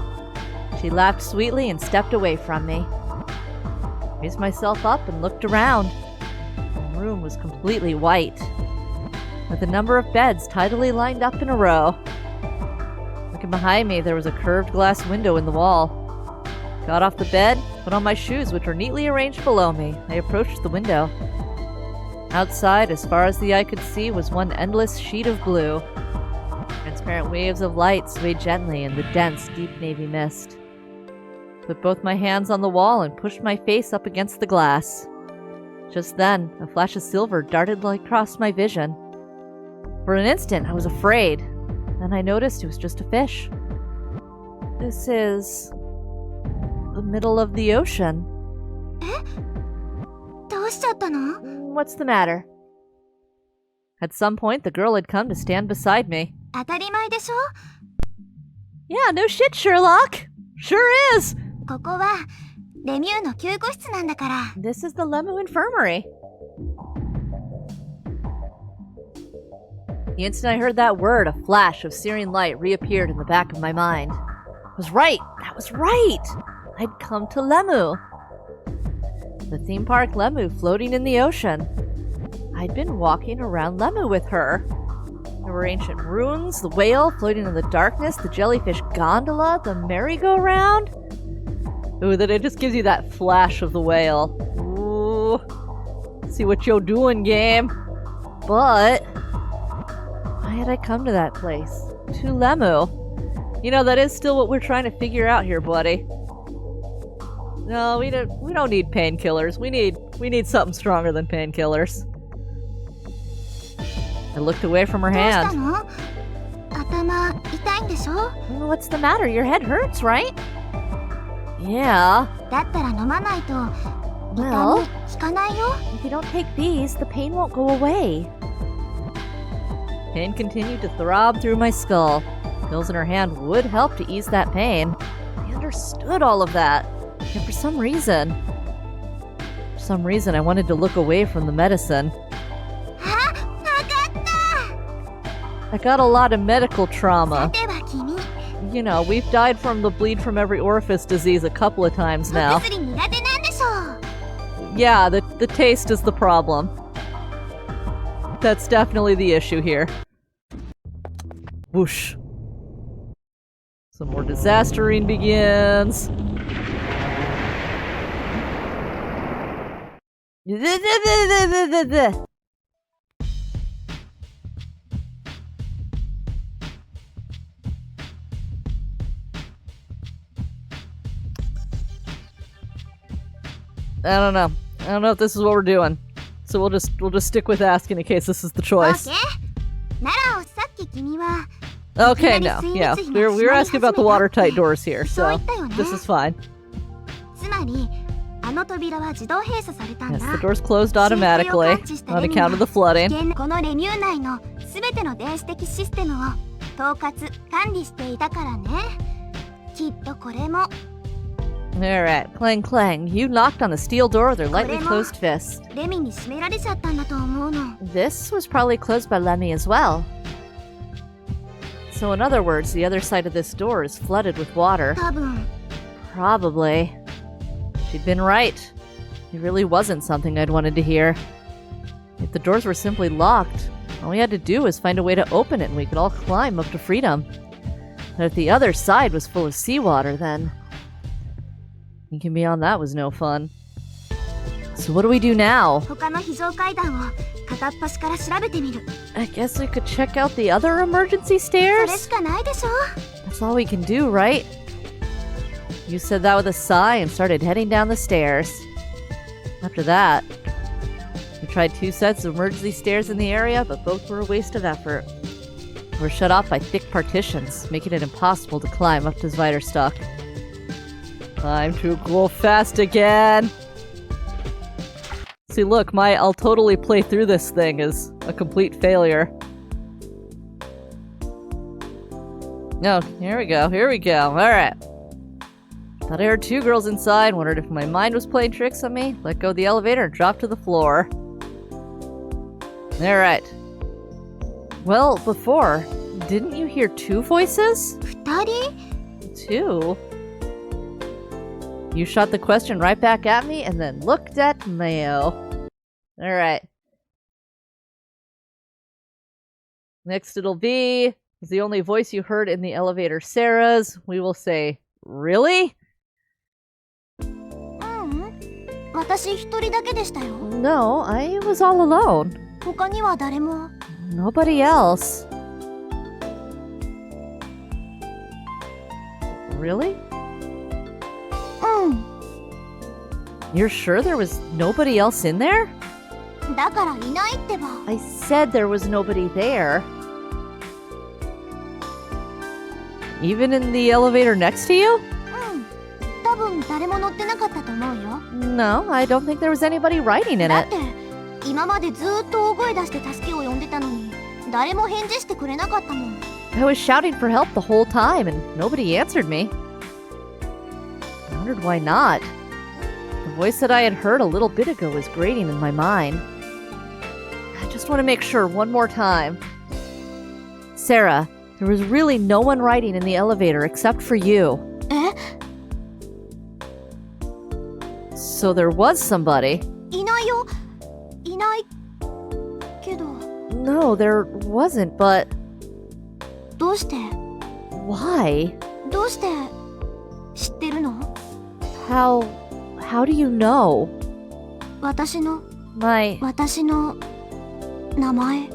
She laughed sweetly and stepped away from me. I raised myself up and looked around. The room was completely white, with a number of beds tidily lined up in a row. Looking behind me, there was a curved glass window in the wall. Got off the bed, put on my shoes, which were neatly arranged below me. I approached the window. Outside, as far as the eye could see, was one endless sheet of blue. Transparent waves of light swayed gently in the dense, deep navy mist. Put both my hands on the wall and pushed my face up against the glass. Just then, a flash of silver darted across my vision. For an instant, I was afraid. Then I noticed it was just a fish. This is... the middle of the ocean. どうしちゃったの？ What's the matter? At some point, the girl had come to stand beside me. 当たり前でしょ？ Yeah, no shit, Sherlock! Sure is! ここはレミューの救護室なんだから。 This is the Lemu Infirmary. The instant I heard that word, a flash of searing light reappeared in the back of my mind. I was right! That was right! I'd come to Lemu. The theme park Lemu floating in the ocean. I'd been walking around Lemu with her. There were ancient ruins, the whale floating in the darkness, the jellyfish gondola, the merry-go-round. Ooh, then it just gives you that flash of the whale. Ooh. See what you're doing, game. But why had I come to that place? To Lemu. You know, that is still what we're trying to figure out here, buddy. No, we don't need painkillers. We need something stronger than painkillers. I looked away from her どうした hand. の？頭痛いんでしょ？ What's the matter? Your head hurts, right? Yeah. だったら飲まないと Well, 痛み引かないよ。 if you don't take these, the pain won't go away. Pain continued to throb through my skull. Pills in her hand would help to ease that pain. I understood all of that. And for some reason, I wanted to look away from the medicine. あ、わかった。 I got a lot of medical さ trauma. ては君、you know, we've died from the bleed from every orifice disease a couple of times now. お薬苦手なんでしょう。 Yeah, the taste is the problem. That's definitely the issue here. Whoosh. Some more disastering begins. I don't know. I don't know if this is what we're doing. So we'll just stick with asking in case this is the choice. ならさっき君は Okay, no. Yeah, we were asking about the watertight doors here, so this is fine. つまりあの扉は自動閉鎖されたん Yes, だ。 the doors closed automatically on account of the flooding. このレミュー内のすべての電子的システムを統括管理していたからね。きっとこれも Alright, clang clang. You knocked on the steel door with her lightly closed fist. レミに閉められちゃったんだと思うの。 This was probably closed by Lemmy as well. So in other words, the other side of this door is flooded with water. 多分 Probably. She'd been right. It really wasn't something I'd wanted to hear. If the doors were simply locked, all we had to do was find a way to open it and we could all climb up to freedom. But if the other side was full of seawater, then thinking beyond that was no fun. So what do we do now? 他の非常階段を片っ端から調べてみる。 I guess we could check out the other emergency それ stairs? しかないでしょ。 That's all we can do, right? You said that with a sigh and started heading down the stairs. After that, we tried 2 sets of emergency stairs in the area, but both were a waste of effort. We're shut off by thick partitions, making it impossible to climb up to Zweiterstock. Time to go fast again! See, look, my I'll totally play through this thing is a complete failure. No, here we go, alright. Thought I heard 2 girls inside, wondered if my mind was playing tricks on me, let go of the elevator and dropped to the floor. Alright. Well, before, didn't you hear 2 voices? 2人 2? You shot the question right back at me and then looked at Mayo. Alright. Next it'll be, is the only voice you heard in the elevator Sarah's? We will say, really? 私一人だけでしたよ。 No, I was all alone. 他には誰も。 Nobody else. Really? うん。 You're sure there was nobody else in there? だからいないってば。 I said there was nobody there. Even in the elevator next to you? 多分誰も乗ってなかったと思うよ。 No, I don't think there was anybody riding in だっ it. て今までずーっと大声出して助けを呼んでたのに誰も返事してくれなかったもん。 I was shouting for help the whole time and nobody answered me. I wondered why not. The voice that I had heard a little bit ago was grating in my mind. I just want to make sure one more time. Sarah, there was really no one riding in the elevator except for you. え So there was somebody. いないよ。いないけど No, there wasn't, but どうして why? どうして知ってるの How do you know? 私の My 名前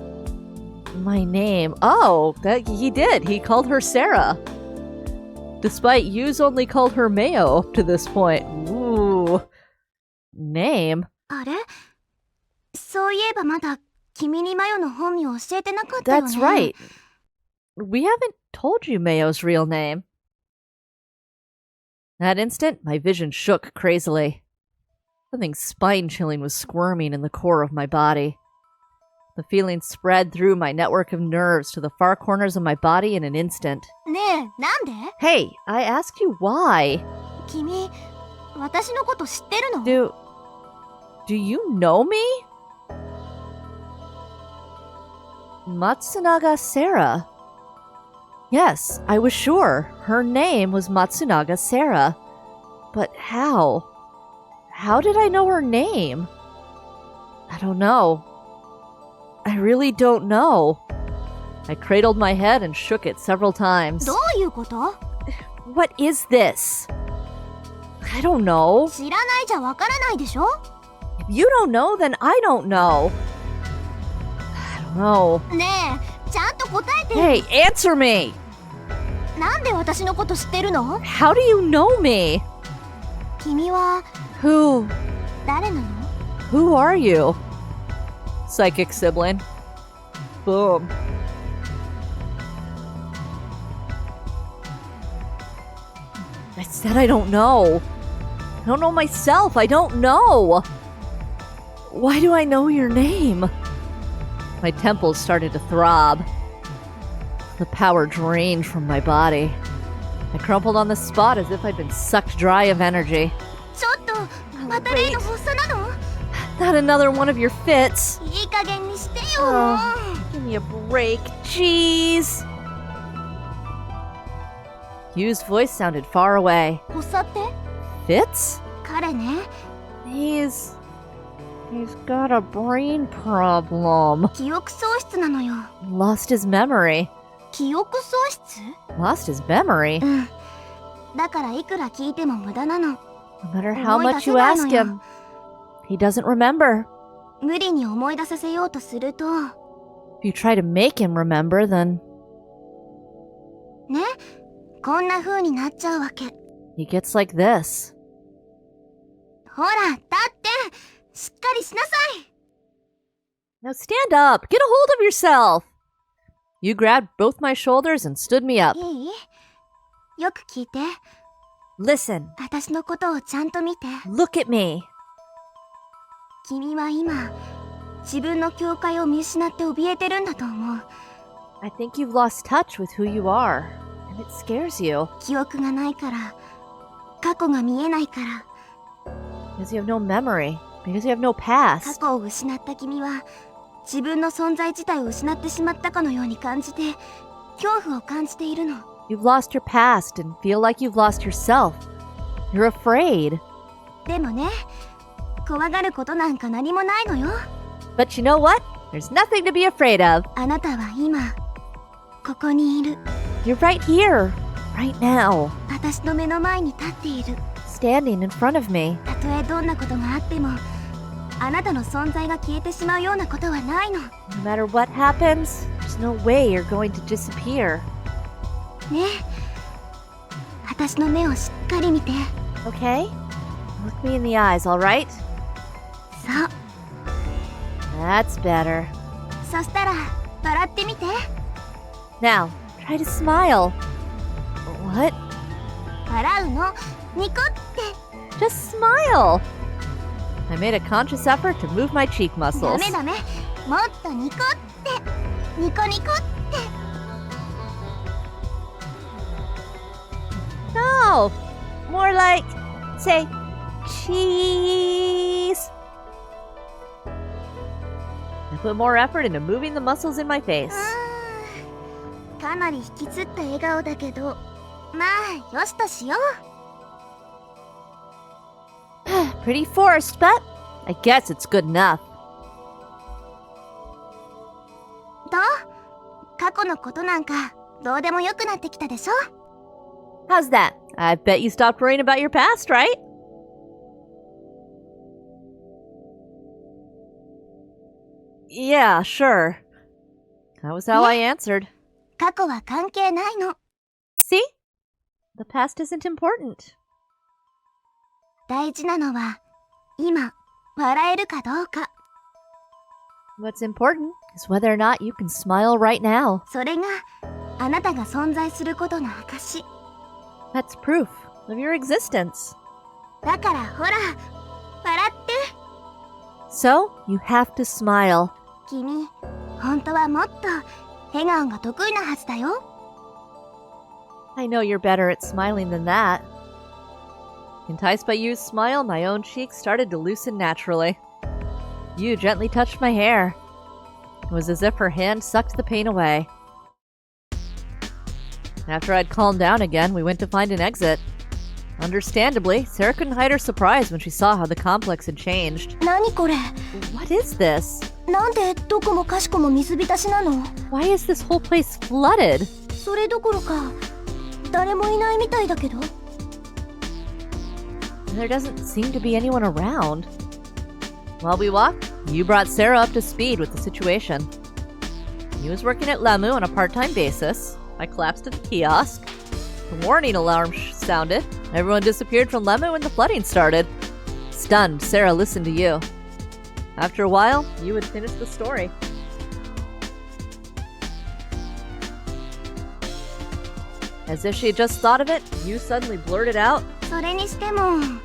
name. Oh, that he did. He called her Sarah. Despite you's only called her Mayo up to this point. Ooh. Name? あれそういえばまだ君にマヨの本名教えてなかったよね。 That's right. We haven't told you Mayo's real name. That instant, my vision shook crazily. Something spine-chilling was squirming in the core of my body. The feeling spread through my network of nerves to the far corners of my body in an instant. ねえ、なんで Hey, I asked you why. 君、私のこと知ってるの Do you know me? Matsunaga Sarah. Yes, I was sure. Her name was Matsunaga Sarah. But how? How did I know her name? I don't know. I really don't know. I cradled my head and shook it several times. どういうこと？ What is this? I don't know. 知らないじゃわからないでしょ？ If you don't know, then I don't know. I don't know. ねえ、ちゃんと答えて。 Hey, answer me! なんで私のこと知ってるの？ How do you know me? 君は Who? 誰なの？ Who are you? Psychic sibling. Boom. I said I don't know. I don't know myself. I don't know. Why do I know your name? My temples started to throb. The power drained from my body. I crumpled on the spot as if I'd been sucked dry of energy. ちょっと、また例の発作なの？ Not another one of your fits. いい加減にしてよ。 Oh, give me a break. Jeez. Yu's voice sounded far away. 発作って？ Fits? 彼ね、 He's got a brain problem. 記憶喪失なのよ。 Lost his memory. 記憶喪失？ Lost his memory? うん。だからいくら聞いても無駄なの。 No matter how much you ask him, he doesn't remember. 無理に思い出させようとすると、 If you try to make him remember, then ね、こんな風になっちゃうわけ。 he gets like this. ほら、立って、しっかりしなさい。 Now stand up. Get a hold of yourself. You grabbed both my shoulders and stood me up. いい？よく聞いて。 Listen. 私のことをちゃんと見て。 Look at me. 君は今、自分の境界を見失って怯えてるんだと思う。 I think you've lost touch with who you are, and it scares you. 記憶がないから、過去が見えないから。 Because you have no memory. Because you have no 過 past. 去を失った君は、自分の存在自体を失ってしまったかのように感じて、恐怖を感じているの。 You've lost your past and feel like you've lost yourself. You're afraid. でもね、怖がることなんか何もないのよ。 But you know what? There's nothing to be afraid of. あなたは今、ここにいる。 You're right here, right now, 私の目の前に立っている。 standing in front of me. たとえどんなことがあっても、あなたの存在が消えてしまうようなことはないの。 No matter what happens, there's no way you're going to disappear. ね、私の目をしっかり見て。 Okay? Look me in the eyes, alright? そう。 That's better. そしたら、笑ってみて。 Now, try to smile. What? 笑うの。ニコって。 Just smile. I made a conscious effort to move my cheek ダ muscles. メダメ。もっとニコって。ニコニコって。 No! More like, say, cheese. I put more effort into moving the muscles in my face. かなり引きつった笑顔だけど、まあ、よしとしよう。 Pretty forced, but I guess it's good enough. どう？過去のことなんかどうでもよくなってきたでしょ？ How's that? I bet you stopped worrying about your past, right? Yeah, sure. That was how I answered. 過去は関係ないの。 See? The past isn't important. 大事なのは、今、笑えるかどうか。 What's important is whether or not you can smile right now. それが、あなたが存在することの証。 That's proof of your existence. だからほら、笑って。 So, you have to smile. 君、本当はもっと笑顔が得意なはずだよ。 I know you're better at smiling than that. Enticed by Yu's smile, my own cheeks started to loosen naturally. Yu gently touched my hair. It was as if her hand sucked the pain away. After I'd calmed down again, we went to find an exit. Understandably, Sarah couldn't hide her surprise when she saw how the complex had changed. 何これ What is this? なんでどこもかしこも水浸しなの Why is this whole place flooded? それどころか誰もいないみたいだけど There doesn't seem to be anyone around. While we walked, you brought Sarah up to speed with the situation. He was working at Lamu on a part-time basis. I collapsed at the kiosk. The warning alarm sounded. Everyone disappeared from Lamu when the flooding started. Stunned, Sarah listened to you. After a while, you had finished the story. As if she had just thought of it, you suddenly blurted out, それにしても不思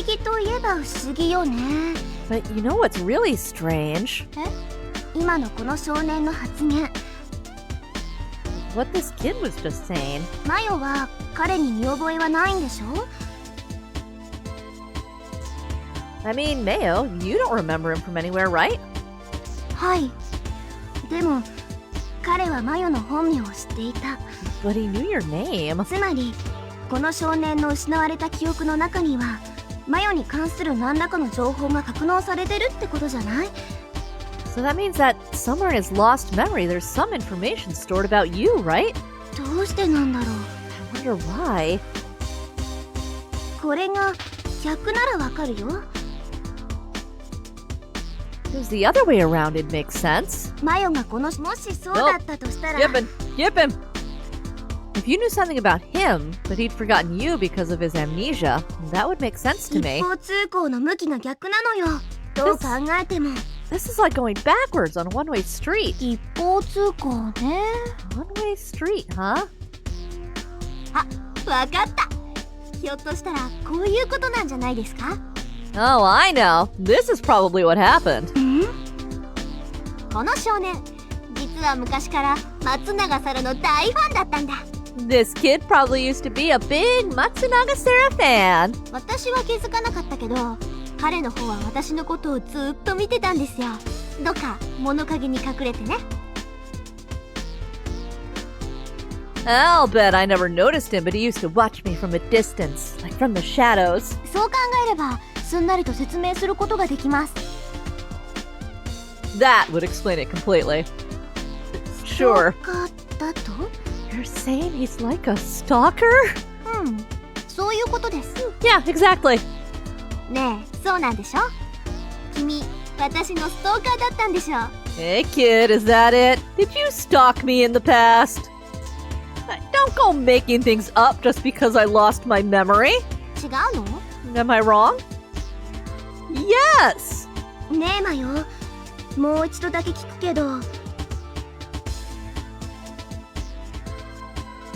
議といえば不思議よね But you know what's really strange? 今のこの少年の発言 What this kid was just saying. マヨは彼に見覚えはないんでしょ I mean, Mayo, you don't remember him from anywhere, right? はいでも彼はマヨの本名を知っていた But he knew your name. つまりこの少年の失われた記憶の中にはマヨに関する何らかの情報が格納されてるってことじゃない So that means that somewhere in his lost memory, there's some information stored about you, right? どうしてなんだろう I wonder why. これが逆ならわかるよ If it was the other way around, it'd make sense. マヨがこのもしそうだったとしたら Yip him! If you knew something about him, but he'd forgotten you because of his amnesia, that would make sense to 一 me. 方通行の向きが逆なのよどう考えても This is like going backwards on a one-way street. 一方通行ね One-way street, huh? わかったひょっとしたらこういうことなんじゃないですか Oh, I know. This is probably what happened. この少年実は昔から松永沙羅の大ファンだったんだ This kid probably used to be a big Matsunaga Sarah fan. 私は気づかなかったけど彼の方は私のことをずっと見てたんですよどっか物陰に隠れてね I'll bet I never noticed him, but he used to watch me from a distance, like from the shadows. そう考えればすんなりと説明することができます That would explain it completely. Sure. ストーカーだと You're saying he's like a stalker? うんそういうことです Yeah, exactly. ねえそうなんでしょ君私のストーカーだったんでしょ Hey kid, is that it? Did you stalk me in the past? Don't go making things up just because I lost my memory. 違うの Am I wrong? Yes! ねえマヨもう一度だけ聞くけど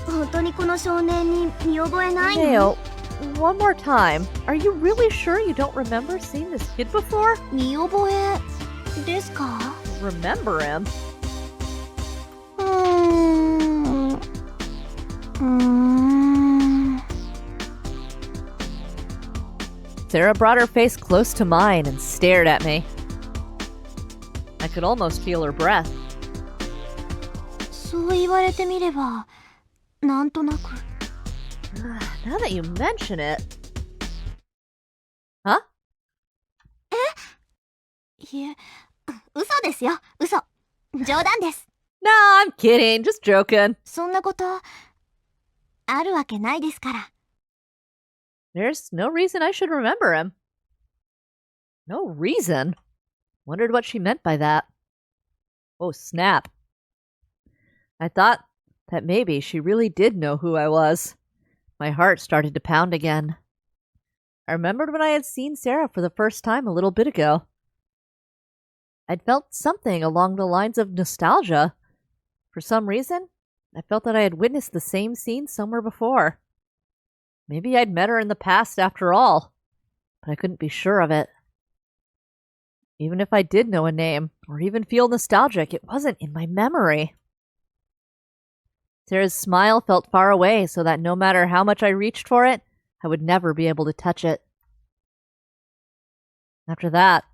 本当にこの少年に見覚えないの Mayo, one more time. Are you really sure you don't remember seeing this kid before? 見覚えですか Remember him? うーん Sarah brought her face close to mine and stared at me. I could almost feel her breath. そう言われてみればなんとなく Now that you mention it. Huh? いえ嘘ですよ嘘冗談です No, I'm kidding. Just joking. そんなことあるわけないですから There's no reason I should remember him. No reason? Wondered what she meant by that. Oh, snap. I thought that maybe she really did know who I was. My heart started to pound again. I remembered when I had seen Sarah for the first time a little bit ago. I'd felt something along the lines of nostalgia. For some reason, I felt that I had witnessed the same scene somewhere before. Maybe I'd met her in the past after all, but I couldn't be sure of it. Even if I did know a name, or even feel nostalgic, it wasn't in my memory. Sarah's smile felt far away, so that no matter how much I reached for it, I would never be able to touch it. After that,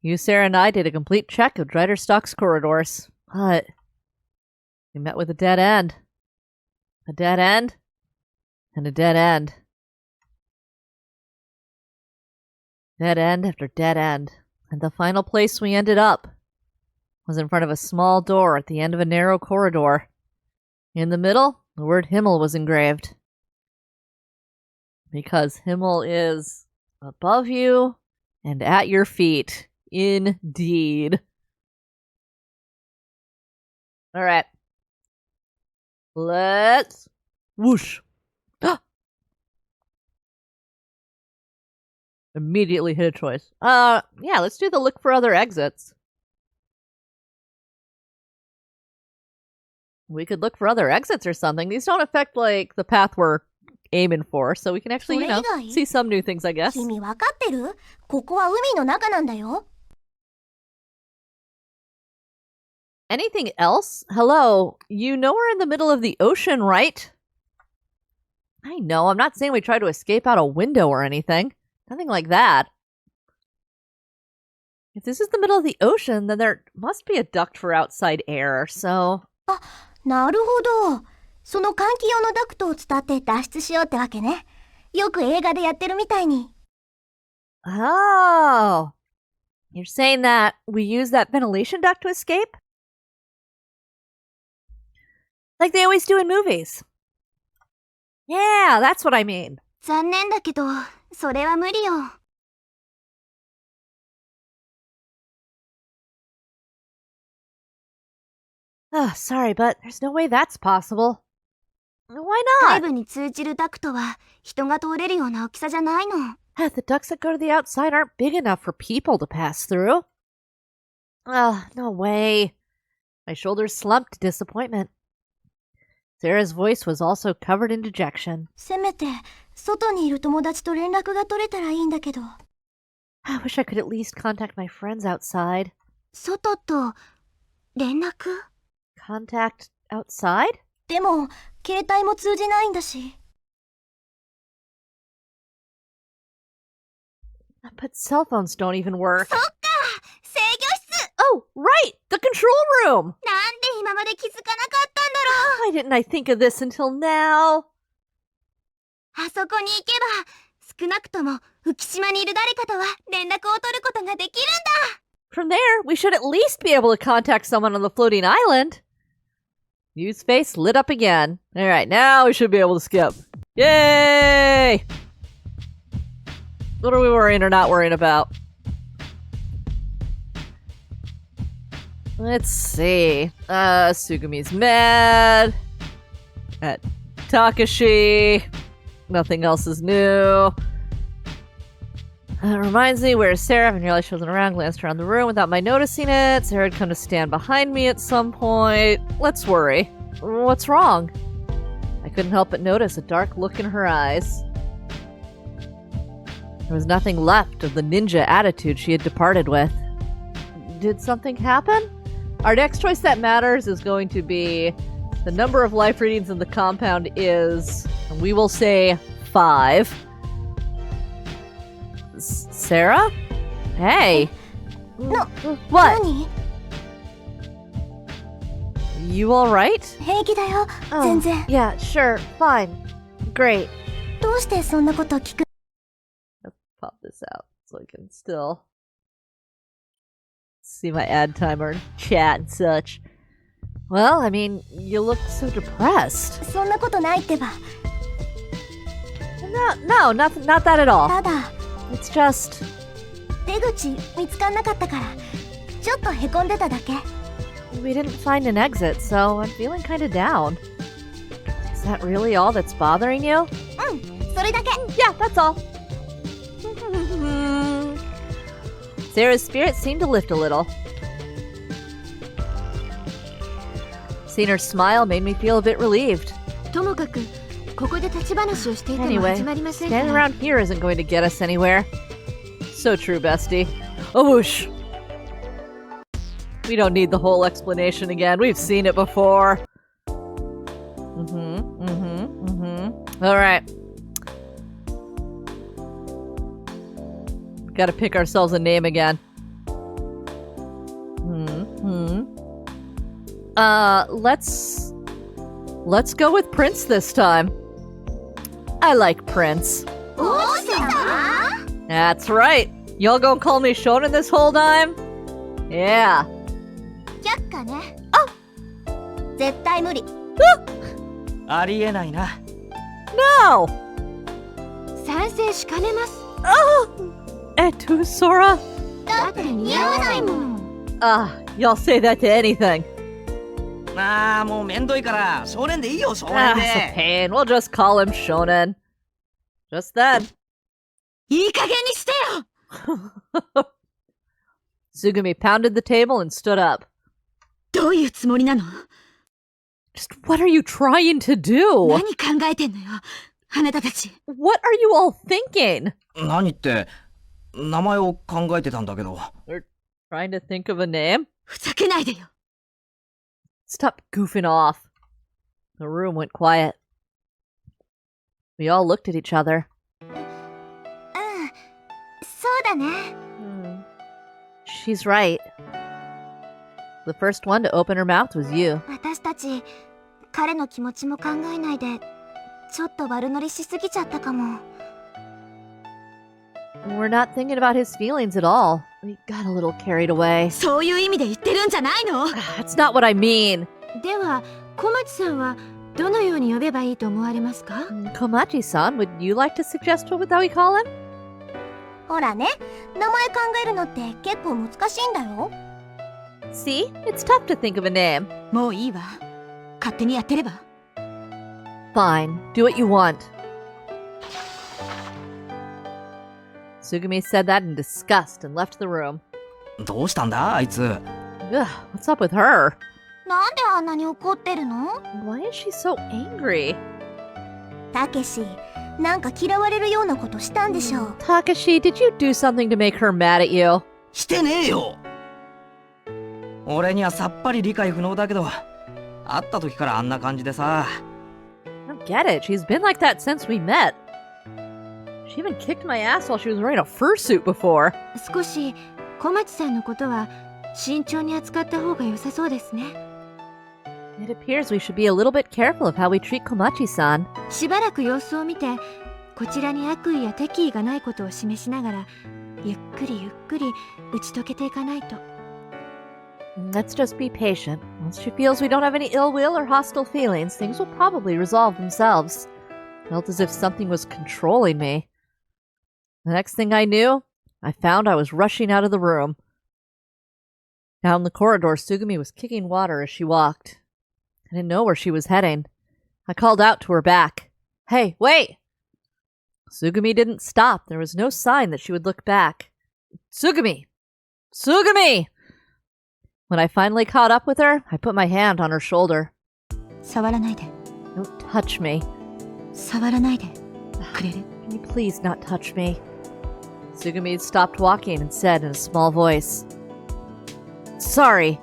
you, Sarah, and I did a complete check of Dreiderstock's corridors, but we met with a dead end. A dead end and a dead end. Dead end after dead end. And the final place we ended up was in front of a small door at the end of a narrow corridor. In the middle, the word Himmel was engraved. Because Himmel is above you and at your feet. Indeed. Alright. Let's whoosh. Immediately hit a choice. Yeah, let's do the look for other exits. We could look for other exits or something. These don't affect, like, the path we're aiming for, so we can actually, see some new things, I guess. 君わかってる？ここは海の中なんだよ。 Anything else? Hello, you know we're in the middle of the ocean, right? I know, I'm not saying we try to escape out a window or anything. Nothing like that. If this is the middle of the ocean, then there must be a duct for outside air, so... なるほど。その換気用のダクトを伝って脱出しようってわけね。よく映画でやってるみたいに。Oh! You're saying that we use that ventilation duct to escape? Like they always do in movies. Yeah, that's what I mean. 残念だけど、それは無理よ。Oh, sorry, but there's no way that's possible. Why 外 not? 部に通じるダクトは人が通れるような大きさじゃないの。The ducts that go to the outside aren't big enough for people to pass through. No way. My shoulders slumped in disappointment. Sarah's voice was also covered in dejection. せめて外にいる友達と連絡が取れたらいいんだけど。I wish I could at least contact my friends outside. 外と連絡？ Contact outside? でも携帯も通じないんだし。But cell phones don't even work. そっか、制御室。 Oh, right! The control room! なんで今まで気づかなかったんだろう。 Why didn't I think of this until now? あそこに行けば、少なくとも浮島にいる誰かとは連絡を取ることができるんだ。 From there, we should at least be able to contact someone on the floating island. Yu's face lit up again. Alright, now we should be able to skip. Yay! What are we worrying or not worrying about? Let's see. Sugumi's mad. At Takashi. Nothing else is new. Reminds me, where's Sarah? I realized she wasn't around. Glanced around the room without my noticing it. Sarah had come to stand behind me at some point. Let's worry. What's wrong? I couldn't help but notice a dark look in her eyes. There was nothing left of the ninja attitude she had departed with. Did something happen? Our next choice that matters is going to be the number of life readings in the compound is, we will say, 5. Sarah? Hey. No. What? 何？ You alright? 平気だよ。 Oh, 全然。 yeah, sure, fine. Great. どうしてそんなこと聞く？ Let's pop this out so I can still see my ad timer and chat and such. Well, I mean, you look so depressed. そんなことないってば。 No, not that at all. ただ It's just... 出口見つかんなかったからちょっとへこんでただけ。 we didn't find an exit, so I'm feeling kinda down. Is that really all that's bothering you? うん、それだけ。 Yeah, that's all. Sarah's spirit seemed to lift a little. Seeing her smile made me feel a bit relieved. ともかくここで立ち話をしていても Anyway, 始まりませんか standing ら。 around here isn't going to get us anywhere. So true, bestie. Oh, whoosh. We don't need the whole explanation again. We've seen it before. Alright. Gotta pick ourselves a name again. let's go with Prince this time. I like Prince. 王子様 That's right. Y'all gonna call me Shonen this whole time? Yeah. 却下ね絶対無理ありえないな。 No! 賛成しかねます。 Etu Sora? だって似合わないもん Y'all say that to anything. ああ、もうめんどいから少年でいいよ、少 Ah, 年 it's a で。 pain. We'll just call him Shonen. Just then. いい加減にしてよ。 Tsugumi pounded the table and stood up. どういうつもりなの？ Just what are you trying to do? 何考えてんのよ、あなたたち。 What are you all thinking? 何って名前を考えてたんだけど。 We're trying to think of a name? ふざけないでよ。 Stop goofing off. The room went quiet. We all looked at each other. うんそうだね She's right. The first one to open her mouth was you. 私たち彼の気持ちも考えないでちょっと悪乗りしすぎちゃったかも We're not thinking about his feelings at all. We got a little carried away. そういう意味で言ってるんじゃないの？ That's not what I mean. では、小町さんはどのように呼べばいいと思われますか？ Komachi-san, would you like to suggest what we call him? ほらね名前考えるのって結構難しいんだよ See? It's tough to think of a name. もういいわ。勝手にやってれば。 Fine. Do what you want. Tsugumi said that in disgust and left the room. どうしたんだあいつ。 Ugh, what's up with her? なんであんなに怒ってるの Why is she so angry? たけしなんか嫌われるようなことしたんでしょ Takashi, did you do something to make her mad at you? してねえよ。俺にはさっぱり理解不能だけど、会った時からあんな感じでさ。 I don't get it. She's been like that since we met. She even kicked my ass while she was wearing a fursuit before. 少し小町さんのことは慎重に扱った方が良さそうですね。 It appears we should be a little bit careful of how we treat Komachi-san. しばらく様子を見て、こちらに悪意や敵意がないことを示しながら、ゆっくりゆっくり打ち解けていかないと。 Let's just be patient. Once she feels we don't have any ill will or hostile feelings, things will probably resolve themselves. Felt as if something was controlling me. The next thing I knew, I found I was rushing out of the room. Down the corridor, Tsugumi was kicking water as she walked. I didn't know where she was heading. I called out to her back. Hey, wait! Tsugumi didn't stop. There was no sign that she would look back. Tsugumi! Tsugumi! When I finally caught up with her, I put my hand on her shoulder. 触らないで。 Don't touch me. 触らないで。くれる？ Can you please not touch me? Tsugumi had stopped walking and said in a small voice, Sorry.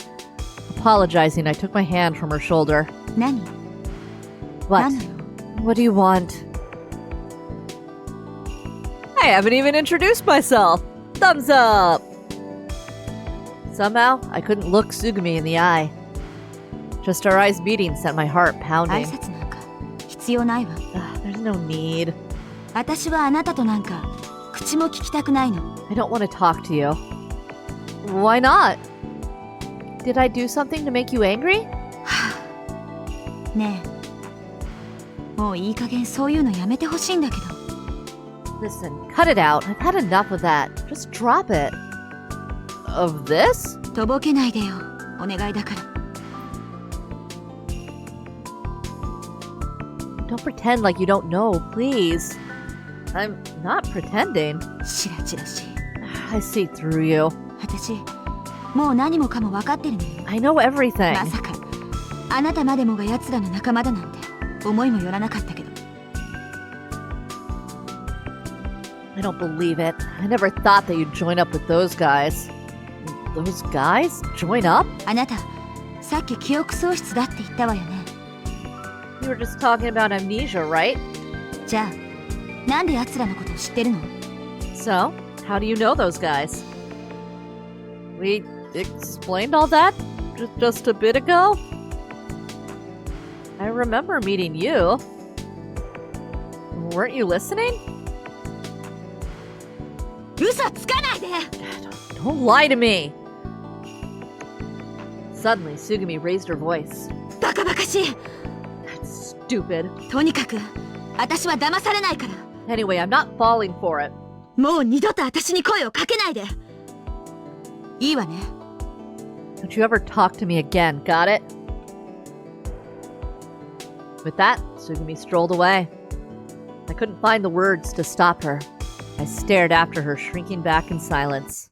Apologizing, I took my hand from her shoulder. 何？ What? 何よ？ What do you want? I haven't even introduced myself. Thumbs up. Somehow, I couldn't look Tsugumi in the eye. Just our eyes meeting sent my heart 挨 pounding. 拶なんか必要ないわ。 There's no need. 私はあなたとなんか口も聞きたくないの。 I don't want to talk to you. Why not? Did I do something to make you angry? ねえ、もういい加減そういうのやめてほしいんだけど。 Listen, cut it out. I've had enough of that. Just drop it. Of this? とぼけないでよ。お願いだから。 Don't pretend like you don't know, please. I'm not pretending. しらちらしい。 I see through you. 私、もう何もかも分かってるのよ。 I know everything. まさか、あなたまでもが奴らの仲間だなんて思いもよらなかったけど。 I don't believe it. I never thought that you'd join up with those guys. Those guys? Join up? あなた、さっき記憶喪失だって言ったわよね。 You were just talking about amnesia, right? じゃあ、なんで奴らのことを知ってるの？ So, how do you know those guys? We explained all that just a bit ago? I remember meeting you. Weren't you listening? 嘘つかないで Don't lie to me! Suddenly, Sugumi raised her voice. バカバカしい That's stupid. とにかく私は騙されないから Anyway, I'm not falling for it. もう二度と私に声をかけないでいいわね Don't you ever talk to me again, got it? With that, Sugumi strolled away. I couldn't find the words to stop her. I stared after her, shrinking back in silence.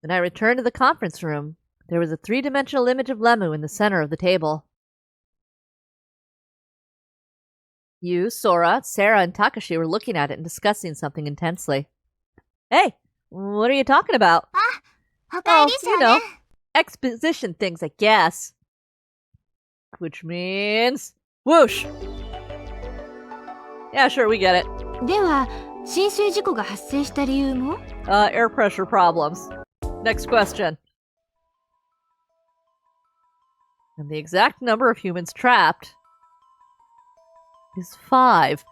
When I returned to the conference room, there was a three-dimensional image of Lemu in the center of the table. You, Sora, Sarah, and Takashi were looking at it and discussing something intensely. Hey, what are you talking about? おかえり you 少年 know, exposition things, I guess. Which means... whoosh! Yeah, sure, we get it. では浸水事故が発生した理由も Air pressure problems. Next question. And the exact number of humans trapped is 5.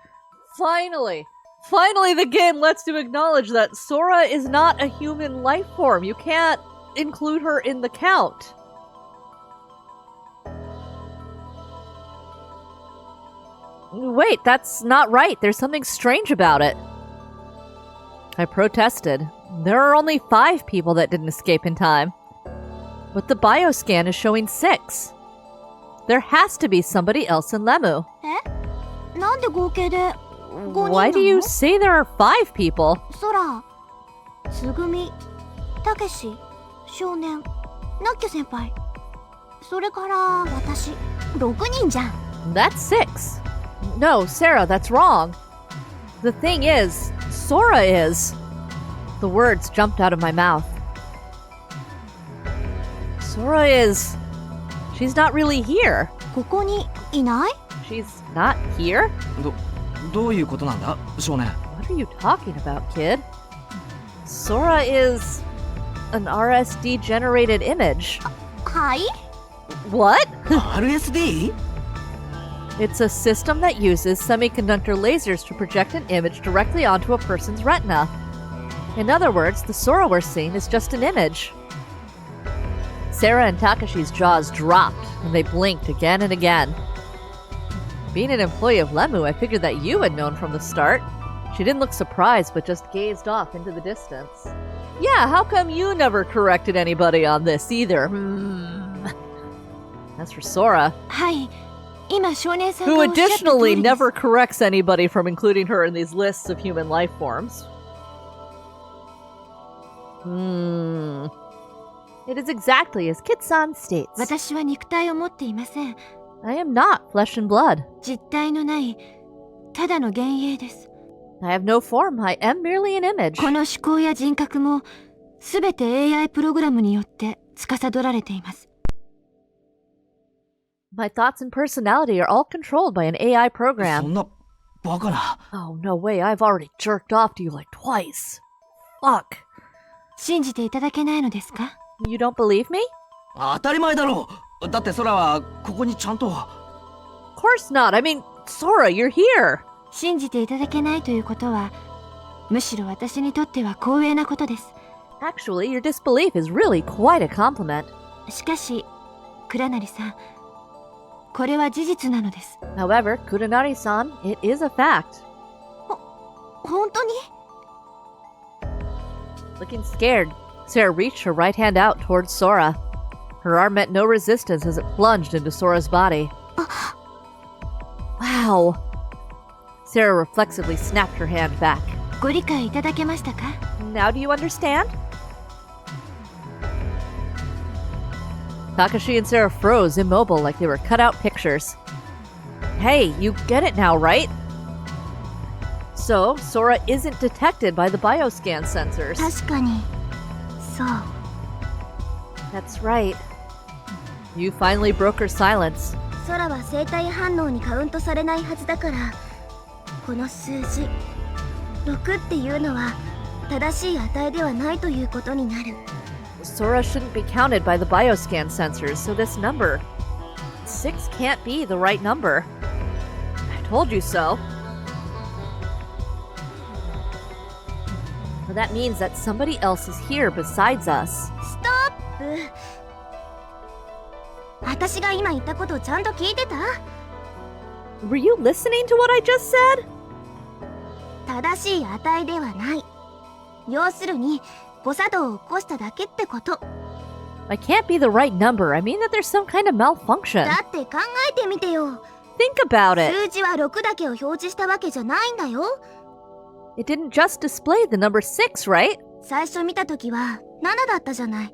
Finally! Finally, the game lets you acknowledge that Sora is not a human life form. You can't include her in the count. Wait, that's not right. There's something strange about it. I protested. There are only 5 people that didn't escape in time. But the bioscan is showing 6. There has to be somebody else in Lemu. なんで合計で5人 Why do you say there are 5 people? ソラつぐみたけし少年ナッキョ先輩それから私6人じゃん That's 6. No, Sarah, that's wrong. The thing is, Sora is. The words jumped out of my mouth. Sora is... She's not really here. ここにいない She's not here? どういうことなんだ少年 What are you talking about, kid? Sora is... an RSD-generated image. はい What? RSD? It's a system that uses semiconductor lasers to project an image directly onto a person's retina. In other words, the Sora we're seeing is just an image. Sarah and Takashi's jaws dropped, and they blinked again and again. Being an employee of Lemu, I figured that you had known from the start. She didn't look surprised, but just gazed off into the distance. Yeah, how come you never corrected anybody on this either? As for Sora, はい今少年さんが who おっしゃった通 additionally りです never corrects anybody from including her in these lists of human life forms. It is exactly as Kitsan states. 私は肉体を持っていません I am not flesh and blood. 実体のないただの幻影です I have no form. I am merely an image. この思考や人格もすべて AI プログラムによって司られています My thoughts and personality are all controlled by an AI そ program. んなバカな Oh, no way. I've already jerked off to you like twice. Fuck. 信じていただけないのですか You don't believe me? 当たり前だろだって空はここにちゃんと Of course not. I mean, Sora, you're here. 信じていただけないということはむしろ私にとっては光栄なことです Actually, your disbelief is really quite a compliment. しかし倉成さんこれは事実なのです However, Kuranari-san, it is a fact. 本当に Looking scared, Sarah reached her right hand out towards Sora. Her arm met no resistance as it plunged into Sora's body. Wow. Sarah reflexively snapped her hand back. ご理解いただけましたか Now do you understand? Takashi and Sarah froze, immobile, like they were cut-out pictures. Hey, you get it now, right? So, Sora isn't detected by the bioscan sensors. 確かにそう That's right. You finally broke her silence. 空は生体反応にカウントされないはずだからこの数字6っていうのは正しい値ではないということになる Sora shouldn't be counted by the bioscan sensors, so this number 6 can't be the right number. I told you so. Well, that means that somebody else is here besides us. ストップ。私が今言ったことちゃんと聞いてた？ Were you listening to what I just said? 正しい値ではない。要するに誤作動を起こしただけってこと。 I can't be the right number. I mean that there's some kind of malfunction. だって考えてみてよ。 Think about it. 数字は6だけを表示したわけじゃないんだよ。 It didn't just display the number 6, right? 最初見たときは7だったじゃない。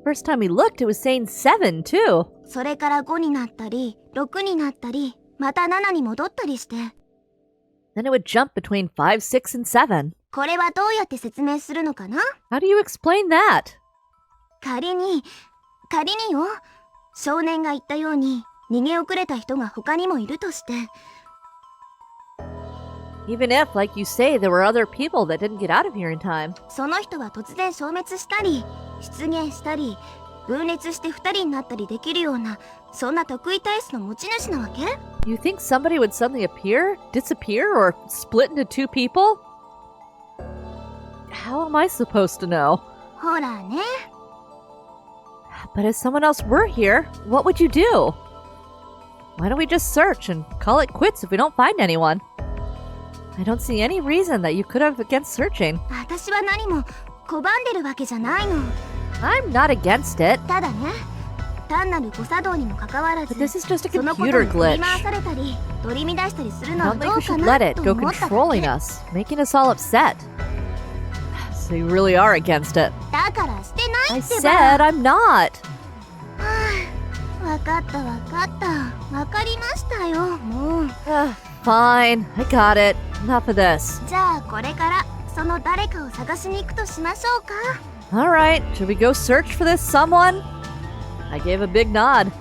First time we looked, it was saying 7, too. それから5になったり、6になったり、また7に戻ったりして。 Then it would jump between 5, 6, and 7. これはどうやって説明するのかな？ How do you explain that? 仮によ、少年が言ったように逃げ遅れた人が他にもいるとして。 Even if, like you say, there were other people that didn't get out of here in time. その人は突然消滅したり、出現したり、分裂して2人になったりできるような、そんな特異体質の持ち主なわけ？ You think somebody would suddenly appear, disappear, or split into 2 people? How am I supposed to know? ほらね。 But if someone else were here, what would you do? Why don't we just search and call it quits if we don't find anyone? I don't see any reason that you could have against searching. 私は何も拒んでるわけじゃないの。 I'm not against it. ただね、単なる誤作動にもかかわらず、 But this is just a そのこと computer に振り glitch. 回されたり、取り乱したりする I のは don't ど think う we か should な let it と go 思っただ controlling け。 us, making us all upset. So you really are against it. だからしてない I ってば。 said I'm not. わかったわかった。わかりましたよ、もう。 Fine, I got it. Enough of this. じゃあこれからその誰かを探しに行くとしましょうか。 Alright, should we go search for this someone? I gave a big nod.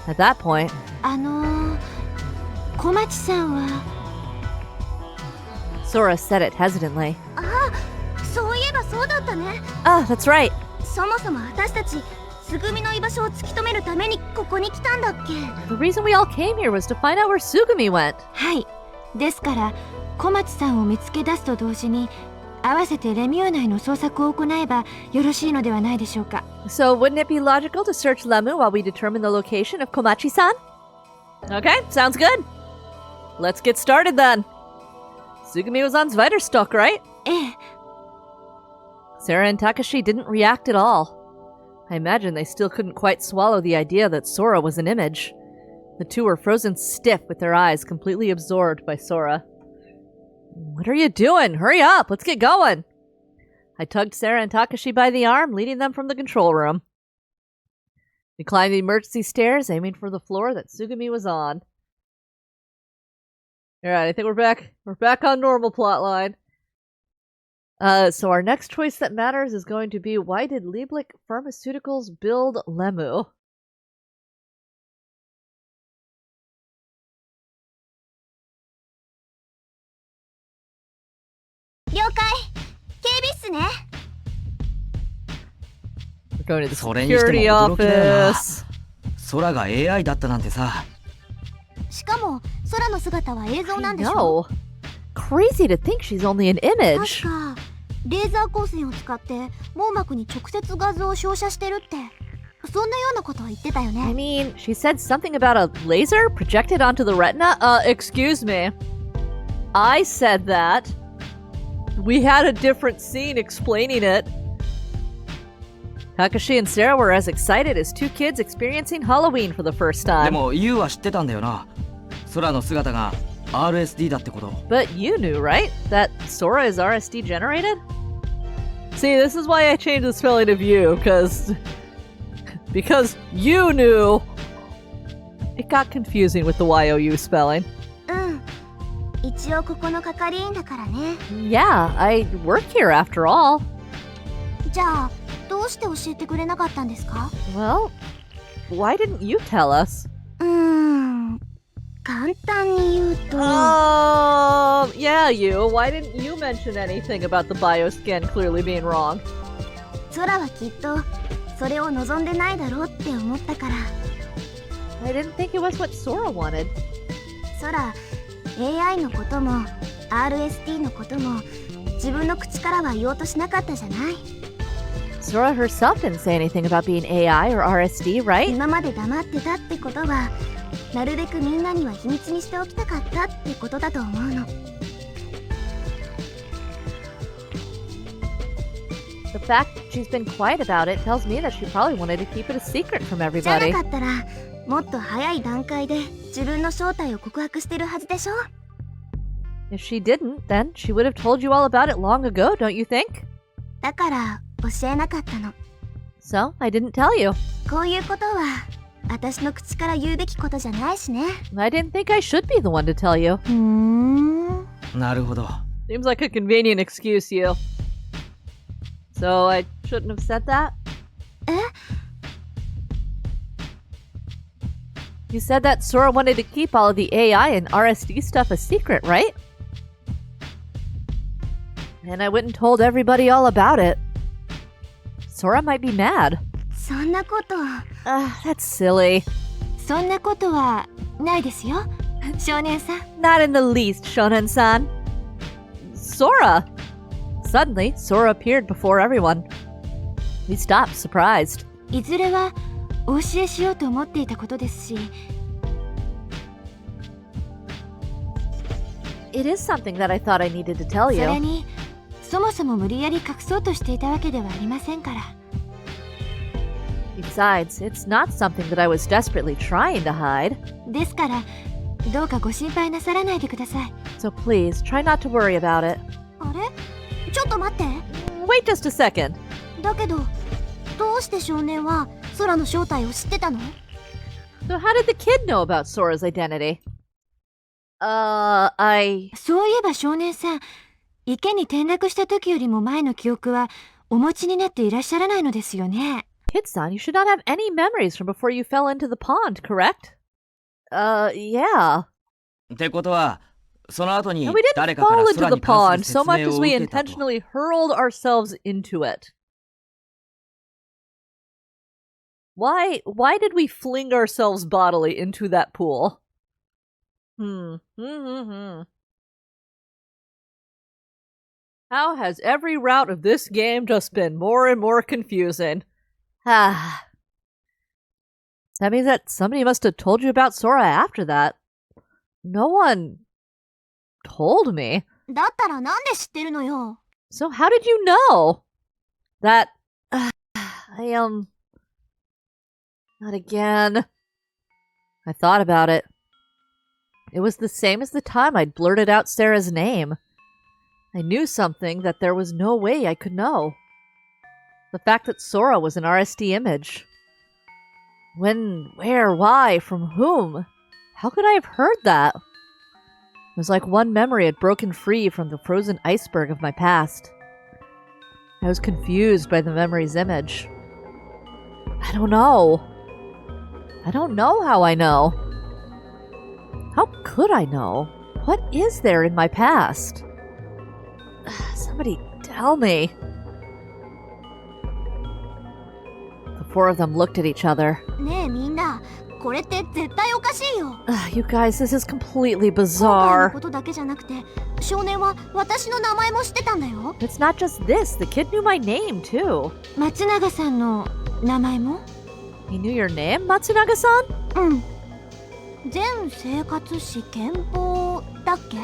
At that point, 小町さんは Sora said it hesitantly. そういえばそうだったね。 Ah, that's right. そもそも私たちつぐみの居場所を突き止めるためにここに来たんだっけ？ The reason we all came here was to find out where Sugumi went. はいですから小町さんを見つけ出すと同時に合わせてレミュー内の捜索を行えばよろしいのではないでしょうか。 So wouldn't it be logical to search Lemu while we determine the location of Komachi-san? Okay, sounds good. Let's get started then. Sugumi was on Zweiterstock, right? ええ Sarah and Takashi didn't react at all. I imagine they still couldn't quite swallow the idea that Sora was an image. The two were frozen stiff with their eyes completely absorbed by Sora. What are you doing? Hurry up! Let's get going! I tugged Sarah and Takashi by the arm, leading them from the control room. We climbed the emergency stairs, aiming for the floor that Sugumi was on. Alright, I think we're back. We're back on normal plotline. So our next choice that matters is going to be, why did Lieblich Pharmaceuticals build Lemu? 了解。警備室ね。 We're going to the それにしても security 驚きだよな。 office. 空が AI だったなんてさ。しかも空の姿は映像なんでしょ？ No. Crazy to think she's only an 確 image. かレーザー光線を使って網膜に直接画像を照射してるってそんなようなことを言ってたよ I ね。 mean, she said something about a laser projected onto the retina. Excuse me. I said that. We had a different scene explaining it. Takashi and Sarah were as excited as two kids experiencing Halloween for the first で time. も YOU は知ってたんだよな。空の姿が RSD だってこと。 But you knew, right? That Sora is RSD generated? See, this is why I changed the spelling of you, because you knew. It got confusing with the YOU spelling. うん。一応ここの係員だからね。 Yeah, I work here after all. じゃあどうして教えてくれなかったんですか？ Well, why didn't you tell us? 簡単に言うと、 Yeah, you. Why didn't you mention anything about the bioscan clearly being wrong? 空はきっとそれを望んでないだろうって思ったから。 I didn't think it was what Sora wanted. 空、AI のことも RST のことも自分の口からは言おうとしなかったじゃない。 Sora herself didn't say anything about being AI or RSD, right? 今まで黙ってたってことはなるべくみんなには秘密にしておきたかったってことだと思うの。 The fact she's been quiet about it tells me that she probably wanted to keep it a secret from じゃな everybody. かったらもっと早い段階で自分の正体を告白してるはずでしょ。 If she didn't, then she would have told you all about it long ago, don't you think? だから教えなかったの。 So, I didn't tell you. こういうことは私の口から言うべきことじゃないしね。 I didn't think I should be the one to tell you. なるほど。 Seems like a convenient excuse, you. So, I shouldn't have said that? え？ You said that Sora wanted to keep all of the AI and RSD stuff a secret, right? And I went and told everybody all about it. Sora might be mad. そんなこと。 That's silly. そんなことはないですよ、少年さん。 Not in the least, Shonen-san. Sora! Suddenly, Sora appeared before everyone. We stopped, surprised. いずれはお教えしようと思っていたことですし、 It is something that I thought I needed to tell それ you. にそもそも無理やり隠そうとしていたわけではありませんから。 Besides, it's not something that I was desperately trying to hide. ですからどうかご心配なさらないでください。 So please, try not to worry about it. あれ？ちょっと待って。 Wait just a second. だけどどうして少年は空の正体を知ってたの？ So how did the kid know about Sora's identity? I... そういえば少年さん、池に転落した時よりも前の記憶はお持ちになっていらっしゃらないのですよね。 Kid-san, you should not have any memories from before you fell into the pond, correct? Yeah. ってことは、その後に And we 誰 didn't かから fall into 空 the に関 pond する so 説 much 明 as を we 受けたと。 intentionally hurled ourselves into it. Why did we fling ourselves bodily into that pool? How has every route of this game just been more and more confusing? That means that somebody must have told you about Sora after that. No one told me. だったらなんで知ってるのよ。 So how did you know? That... Not again. I thought about it. It was the same as the time I'd blurted out Sarah's name. I knew something that there was no way I could know. The fact that Sora was an RSD image. When, where, why, from whom? How could I have heard that? It was like one memory had broken free from the frozen iceberg of my past. I was confused by the memory's image. I don't know. I don't know how I know. How could I know? What is there in my past? Somebody tell me. The four of them looked at each other. ねえみんな、これって絶対おかしいよ。 You guys, this is completely 今回の bizarre. ことだけじゃなくて、少年は私の名前も知ってたんだよ。 It's not just this. The kid knew my name, too. 松永さんの名前も？ He knew your name, Matsunaga-san? うん。全生活史健忘だっけ？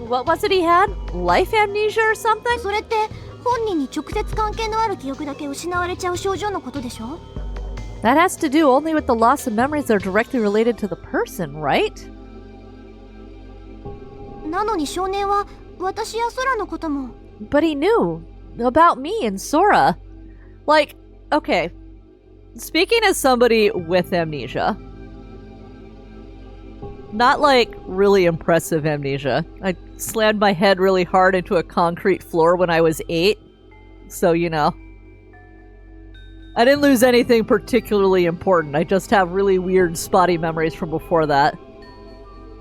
What was it he had? Life amnesia or something? それって本人に直接関係のある記憶だけ失われちゃう症状のことでしょ？ That has to do only with the loss of memories that are directly related to the person, right? なのに少年は私や空のことも。 But he knew about me and Sora. Like, okay, speaking as somebody with amnesia, not like really impressive amnesia. I slammed my head really hard into a concrete floor when I was 8, so you know. I didn't lose anything particularly important. I just have really weird, spotty memories from before that.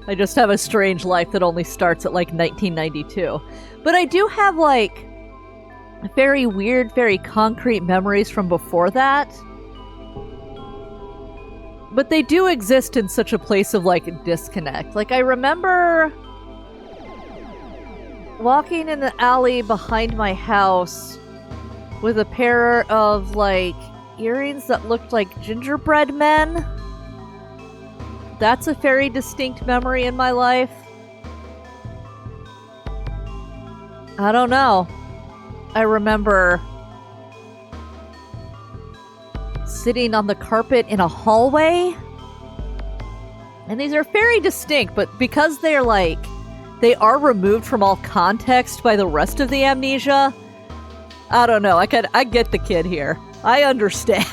I just have a strange life that only starts at like 1992. But I do have like very weird, very concrete memories from before that. But they do exist in such a place of, like, disconnect. Like, I remember walking in the alley behind my house with a pair of, like, earrings that looked like gingerbread men. That's a very distinct memory in my life. I don't know. I remember sitting on the carpet in a hallway. And these are very distinct, but because they're like, they are removed from all context by the rest of the amnesia, I don't know. I get the kid here. I understand.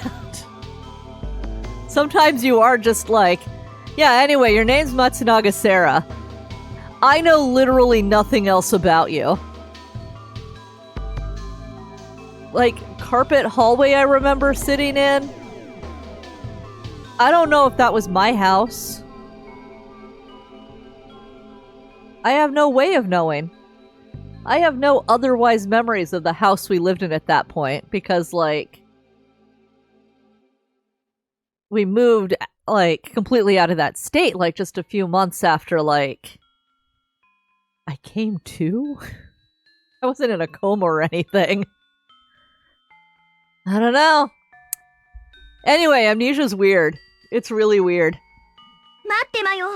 Sometimes you are just like, yeah, anyway, your name's Matsunaga Sarah. I know literally nothing else about you. Like, carpet hallway I remember sitting in. I don't know if that was my house. I have no way of knowing. I have no otherwise memories of the house we lived in at that point, because, like, we moved, like, completely out of that state, like, just a few months after, like, I came to? I wasn't in a coma or anything. I don't know. Anyway, amnesia's weird. It's really weird. 待ってまよ。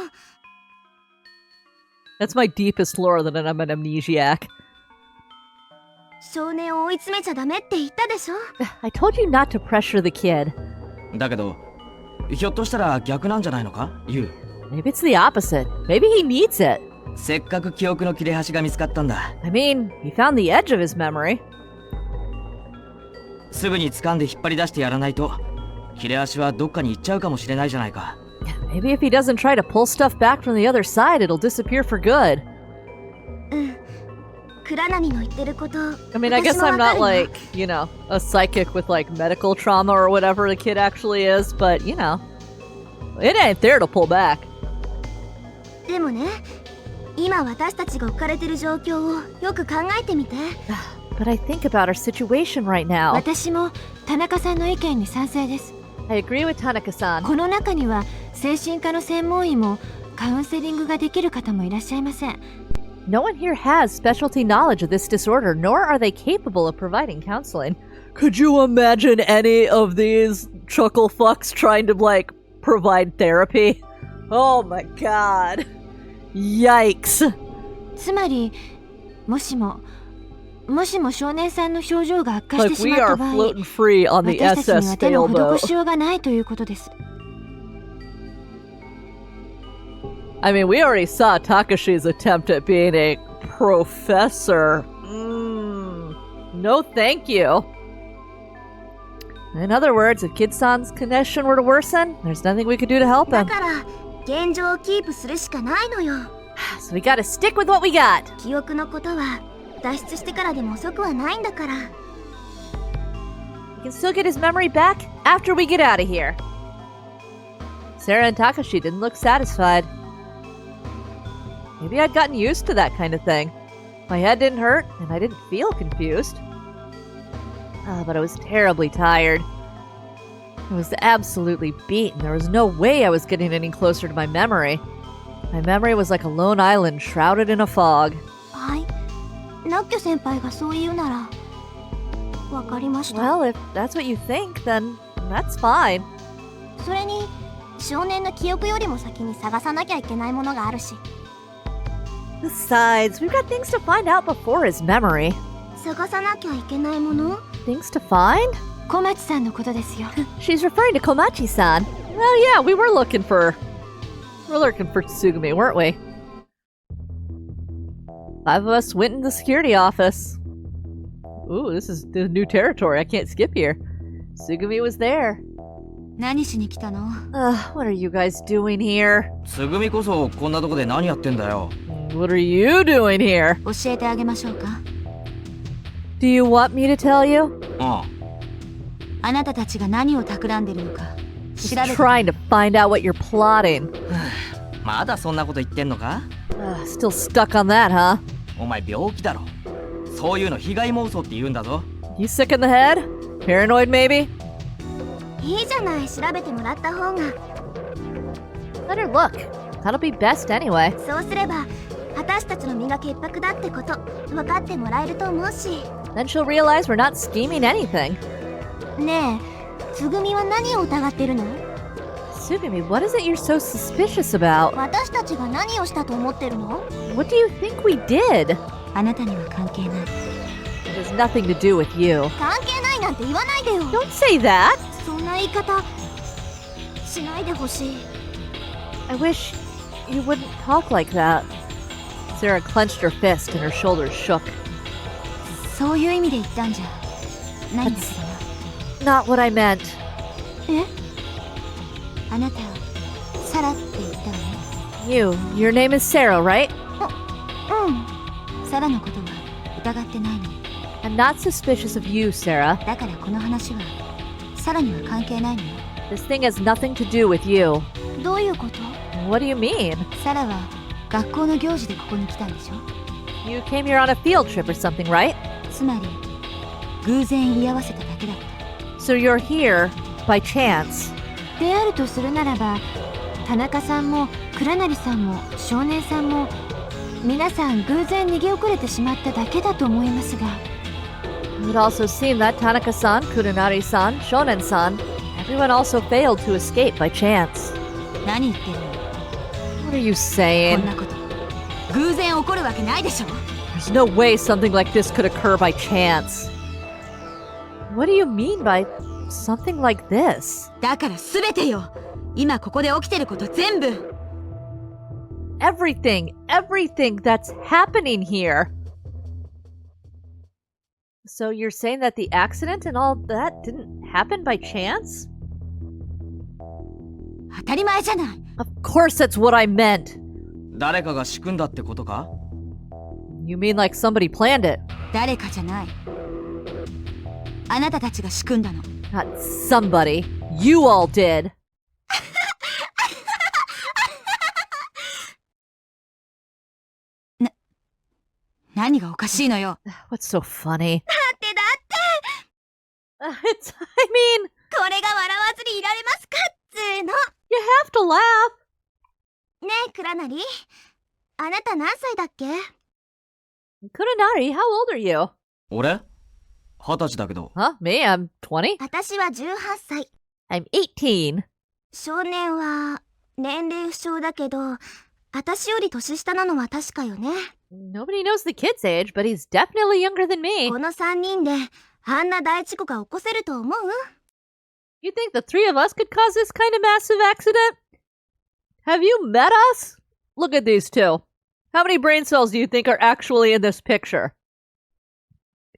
That's my deepest lore that I'm an amnesiac. 少年を追い詰めちゃダメって言ったでしょ。 I told you not to pressure the kid. だけど、ひょっとしたら逆なんじゃないのか、ユウ。 Maybe it's the opposite. Maybe he needs it. せっかく記憶の切れ端が見つかったんだ。I mean, he found the edge of his memory. すぐに掴んで引っ張り出してやらないと、切れ端はどっかに行っちゃうかもしれないじゃないか。 Maybe if he doesn't try to pull stuff back from the other side, it'll disappear for good. うん。クラナミの言ってること。 I mean, I guess I'm not like, you know, a psychic with like medical trauma or whatever the kid actually is, but you know, it ain't there to pull back. でもね、今私たちが置かれてる状況をよく考えてみて。 But I think about our situation right now. 私も田中さんの意見に賛成です。 I agree with Tanaka-san. この中には精神科の専門医もカウンセリングができる方もいらっしゃいません。 No one here has specialty knowledge of this disorder, nor are they capable of providing counseling. Could you imagine any of these chuckle fucks trying to, like, provide therapy? Oh my god. Yikes. つまり、もしも少年さんの症状が悪化してし Like ま we った are 場合、 floating free on the 私たちに SS は手の sailboat. 施しようがないということです。 I mean, we already saw Takashi's attempt at being a professor. No thank you. In other words, if Kid-san's condition were to worsen, there's nothing we could do to help だ him. から現状をキープするしかないのよ。 So we gotta stick with what we got. 記憶のことは脱出してからでも遅くはないんだから。 He can still get his memory back after we get out of here. Sarah and Takashi didn't look satisfied. Maybe I'd gotten used to that kind of thing. My head didn't hurt, and I didn't feel confused. But I was terribly tired. I was absolutely beaten. There was no way I was getting any closer to my memory. My memory was like a lone island shrouded in a fog. はい。ナッキョ先輩がそう言うならわかりました。 Well, if that's what you think, then that's fine. それに少年の記憶よりも先に探さなきゃいけないものがあるし。 Besides, we've got things to find out before his memory. 探さなきゃいけないもの？ Things to find? 小町さんのことですよ。 She's referring to Komachi-san. Oh yeah, we were looking for Tsugumi, weren't we? 5 of us went in the security office. Ooh, this is the new territory. I can't skip here. Tsugumi was there. 何しに来たの？ What are you guys doing here? つぐみこそこんなとこで何やってんだよ。 What are you doing here? 教えてあげましょうか。 Do you want me to tell you? ああなたたちが何を企んでるのか調 Just べて。 trying to find out what you're plotting. まだそんなこと言ってんのか？ Still stuck on that, huh? お前病気だろ。そういうの被害妄想って言うんだぞ。 You sick in the head? Paranoid, maybe? いいじゃない、調べてもらった方が。 Let her look. That'll be best anyway. そうすれば私たちの身が潔白だってこと分かってもらえると思うし。 Then she'll realize we're not scheming anything. ねえ、つぐみは何を疑ってるの？ Tsugumi, what is it you're so suspicious about? 私たちが何をしたと思ってるの？ What do you think we did? あなたには関係ない。 It has nothing to do with you. 関係ないなんて言わないでよ。 Don't say that! そんな言い方しないでほしい。 I wish you wouldn't talk like that. Sarah clenched her fist and her shoulders shook. そういう意味で言ったんじゃないんだけどな。 Not what I meant. え？あなたサラって言ったわね。 Your name is Sarah, right? うん。サラのことは疑ってないの。 I'm not suspicious of you, Sarah. だからこの話はサラには関係ないのよ。 This thing has nothing to do with you. どういうこと？ What do you mean? サラは学校の行事でここに来たんでしょ。 You came here on a field trip or something, right? つまり偶然居合わせただけだった。 So you're here by chance. であるとするならば、田中さんも倉成さんも少年さんも皆さん偶然逃げ遅れてしまっただけだと思いますが。 It would also seem that Tanaka-san, Kurenari-san, Shonen-san, everyone also failed to escape by chance. 何言ってるの？ What are you こ saying? んなこと偶然起こるわけないでしょ。 There's no way something like this could occur by chance. What do you mean by something like this? だから全てよ。今ここで起きてること全部。 Everything that's happening here. So you're saying that the accident and all that didn't happen by chance? 当たり前じゃない。 Of course that's what I meant. 誰かが仕組んだってことか？ You mean like somebody planned it? 誰かじゃない。あなたたちが仕組んだの。 Not somebody. You all did. 何がおかしいのよ。 What's so funny? だって I mean, これが笑わずにいられますかっつーの。 you have to laugh. ねえ、倉成。あなた何歳だっけ？ Kurenari, how old are you? 俺20歳だけど。 Huh? Me? I'm 20? 私は18歳。 I'm 18. 少年は年齢不詳だけど、私より年下なのは確かよね。 Nobody knows the kid's age, but he's definitely younger than me. この3人であんな大事故が起こせると思う？ You think the three of us could cause this kind of massive accident? Have you met us? Look at these two. How many brain cells do you think are actually in this picture?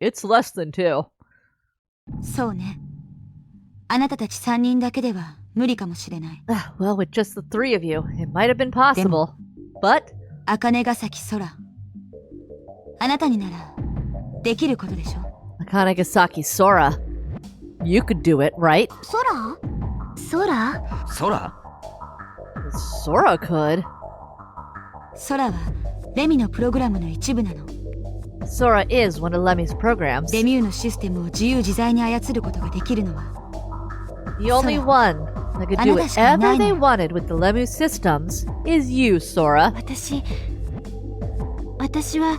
It's less than 2. そうね。あなたたち3人だけでは無理かもしれない。 Well, with just the 3 of you, it might have been possible. But 茜ヶ崎空。あなたにならできることでしょ。 Akanagasaki Sora, you could do it, right? 空？空？ Sora could. 空はレミのプログラムの一部なの。 Sora is one of Lemmy's programs. レミューのシステムを自由自在に操ることができるのは The only Sora. one that could do whatever they wanted with the Lemmu systems is you, Sora. 私は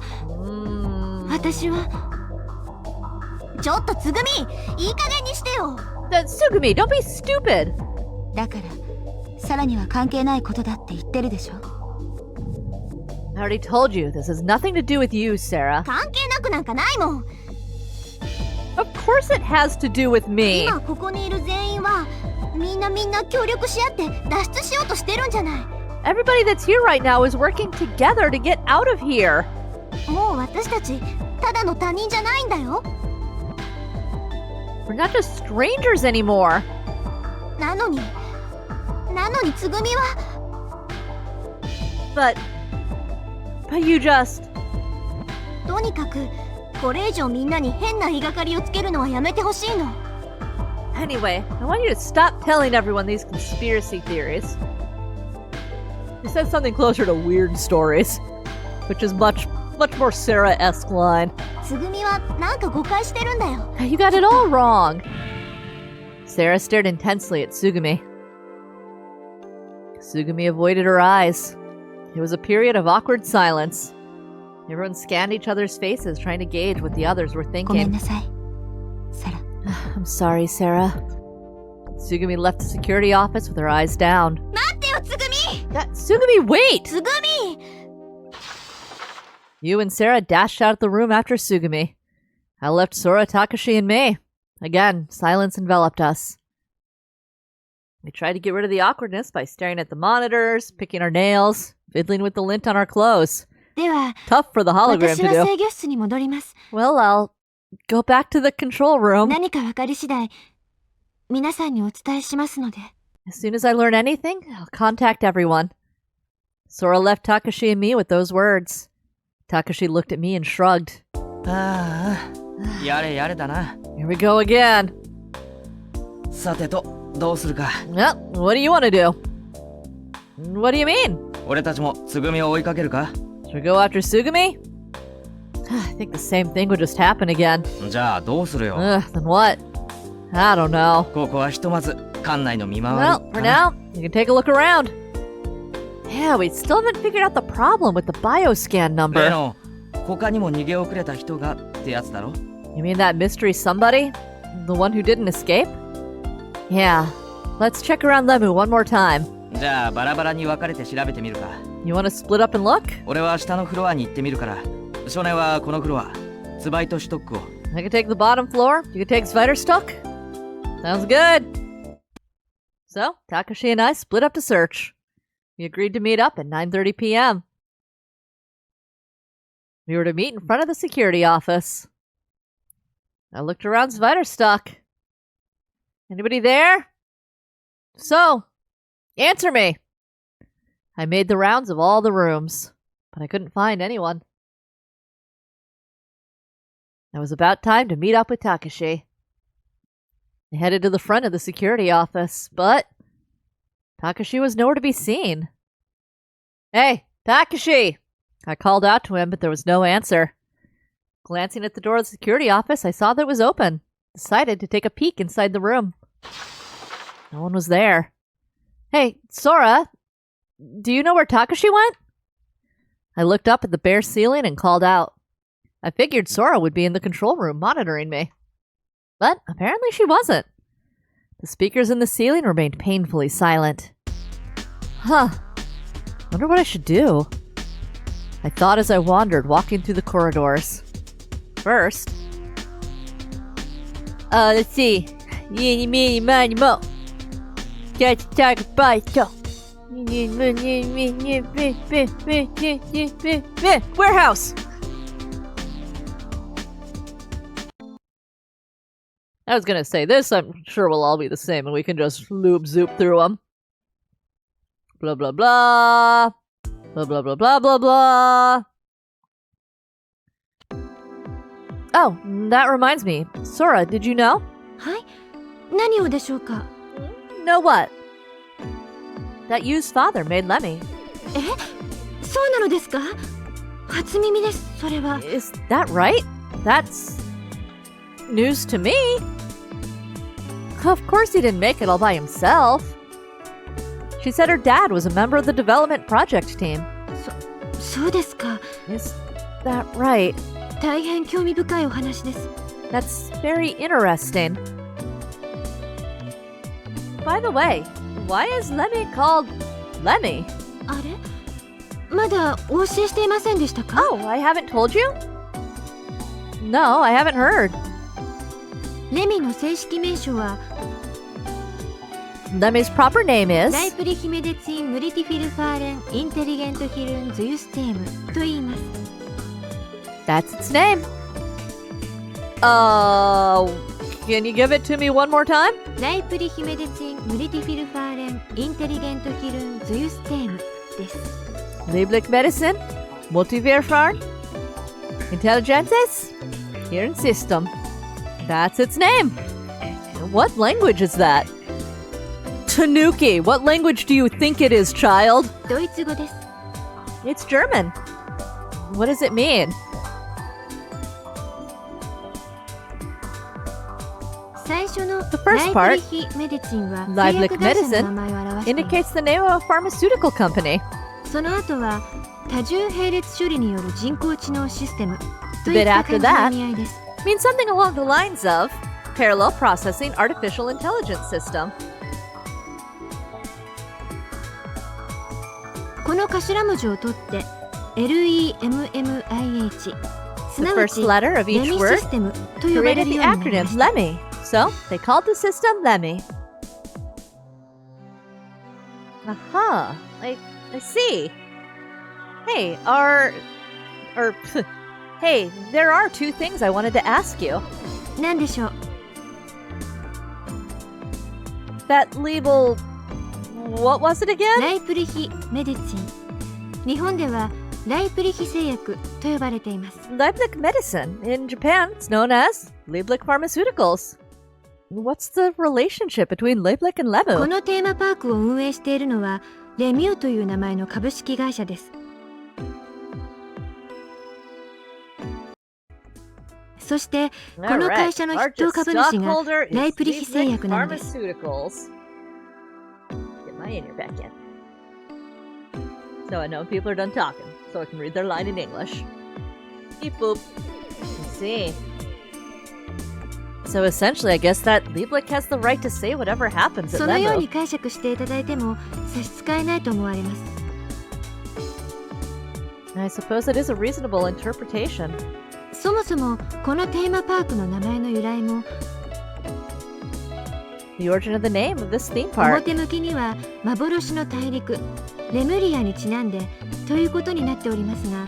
ちょっとつぐみ、いい加減にしてよ。 Tsugumi, don't be stupid. だからサラには関係ないことだって言ってるでしょ。 I already told you, this has nothing to do with you, Sarah. 関係なくなんかないもん。 Of course it has to do with me. 今ここにいる全員はみんな協力し合って脱出しようとしてるんじゃない。 Everybody that's here right now is working together to get out of here. もう私たちただの他人じゃないんだよ。 We're not just strangers anymore. なのにつぐみは But you just... とにかくこれ以上みんなに変な言いがかりをつけるのはやめてほしいの。 Anyway, I want you to stop telling everyone these conspiracy theories. You said something closer to weird stories, which is much Much more Sarah-esque line. つぐみはなんか誤解してるんだよ。 You got it all wrong. Sarah stared intensely at Tsugumi. Tsugumi avoided her eyes. It was a period of awkward silence. Everyone scanned each other's faces, trying to gauge what the others were ごめん thinking. なさい。サラ。 I'm sorry, Sarah. Tsugumi left the security office with her eyes down. 待ってよ、つぐみ！ Tsugumi, wait! つぐみ！ You and Sarah dashed out of the room after Tsugumi. I left Sora, Takashi, and me. Again, silence enveloped us. We tried to get rid of the awkwardness by staring at the monitors, picking our nails, fiddling with the lint on our clothes. では、 Tough for the hologram 私 to は do. 制御室に戻ります。 Well, I'll go back to the control room. 何か分かり次第、皆さんにお伝えしますので。 As soon as I learn anything, I'll contact everyone. Sora left Takashi and me with those words. Takashi looked at me and shrugged. ああ、やれやれだな。 Here we go again. さてと、どうするか。 Well, what do you want to do? What do you mean? 俺たちもつぐみを追いかけるか。 Should we go after Tsugumi? I think the same thing would just happen again. じゃあどうするよ。 Then what? I don't know. ここはひとまず館内の見回り Well, for かな。 now, you can take a look around. Yeah, we still haven't figured out the problem with the bioscan 例 number. の他にも逃げ遅れた人がってやつだろ。 You mean that mystery somebody? The one who didn't escape? Yeah. Let's check around Lemu one more time. じゃあバラバラに分かれて調べてみるか。 You want to split up and look? 俺は下のフロアに行ってみるから、少年はこのフロア、ツバイとシュトックを。 I can take the bottom floor. You can take Spiderstock. Sounds good. So, Takashi and I split up to search. We agreed to meet up at 9:30 p.m. We were to meet in front of the security office. I looked around Spiderstock. Anybody there? So, answer me. I made the rounds of all the rooms, but I couldn't find anyone. It was about time to meet up with Takashi. I headed to the front of the security office, but Takashi was nowhere to be seen. Hey, Takashi! I called out to him, but there was no answer. Glancing at the door of the security office, I saw that it was open. Decided to take a peek inside the room. No one was there. Hey, Sora, do you know where Takashi went? I looked up at the bare ceiling and called out. I figured Sora would be in the control room monitoring me. But apparently she wasn't. The speakers in the ceiling remained painfully silent. Huh. Wonder what I should do. I thought as I wandered, walking through the corridors. First... let's see. Yini, mini, mani, mo. Catch, tag, bite, go. Warehouse! I was gonna say this, I'm sure will all be the same and we can just zoop through them. Blah blah blah. Blah blah blah blah blah blah. Oh, that reminds me. Sora, did you know? はい。何をでしょうか？ Know what? That Yu's father made Lemmy. そうなのですか？初耳です、それは。 Is that right? That's news to me. Of course he didn't make it all by himself. She said her dad was a member of the development project team. そうですか。 Is that right? 大変興味深いお話です。 That's very interesting. By the way, why is Lemmy called Lemmy? あれ？まだお教えしていませんでしたか？ Oh, I haven't told you? No, I haven't heard. レミの正式名称は Lemmy's proper name is... ライプリヒメデツインムリティフィルファーレンインテリゲントヒルンズユステームと言います。 That's its name. Can you give it to me one more time? ライプリヒメデツインムリティフィルファーレンインテリゲントヒルンズユステームです。 Lieblich Medicine, Multiverfahren, Intelligentes, here in System. That's its name. What language is that? Tanuki, what language do you think it is, child? ドイツ語です。 It's German. What does it mean? 最初の The first ラ part, イプリヒメディチンは Live 製薬 Lick 会社 Medicine の名前を表しています。 indicates the name of a pharmaceutical company. その後は多重並列処理による人工知能システムと The い bit った after 感 that じの意味合いです。 means something along the lines of parallel processing artificial intelligence system. この頭文字を取って LEMMIH す The なわ first ち letter of レ each ミシ word ステムと呼ばれ created る the ようになりま acronym した。 LEMMI. So they called the system LEMMI. Aha, I see. Hey, hey, there are two things I wanted to ask you. 何でしょう。 That label, what was it again? ライプリヒメディチン、日本ではライプリヒ製薬と呼ばれています。 Lieblich Medicine. In Japan, it's known as Lieblich Pharmaceuticals. What's the relationship between Lieblich and こ Lemu? のテーマパークを運営しているのはレミューという名前の株式会社です。そしてこの会社の筆頭株主がライプリヒ製薬なのです。 Get my in here back in. So I know people are done talking, so I can read their line in English. Beep boop. Let's see. So essentially, I guess that Lieblich has the right to say whatever happens at そのように Lemu. 解釈していただいても差し支えないと思われます。 I suppose it is a reasonable interpretation. そもそもこのテーマパークの名前の由来も The origin of the name of this theme park. 表向きには幻の大陸レムリアにちなんでということになっておりますが、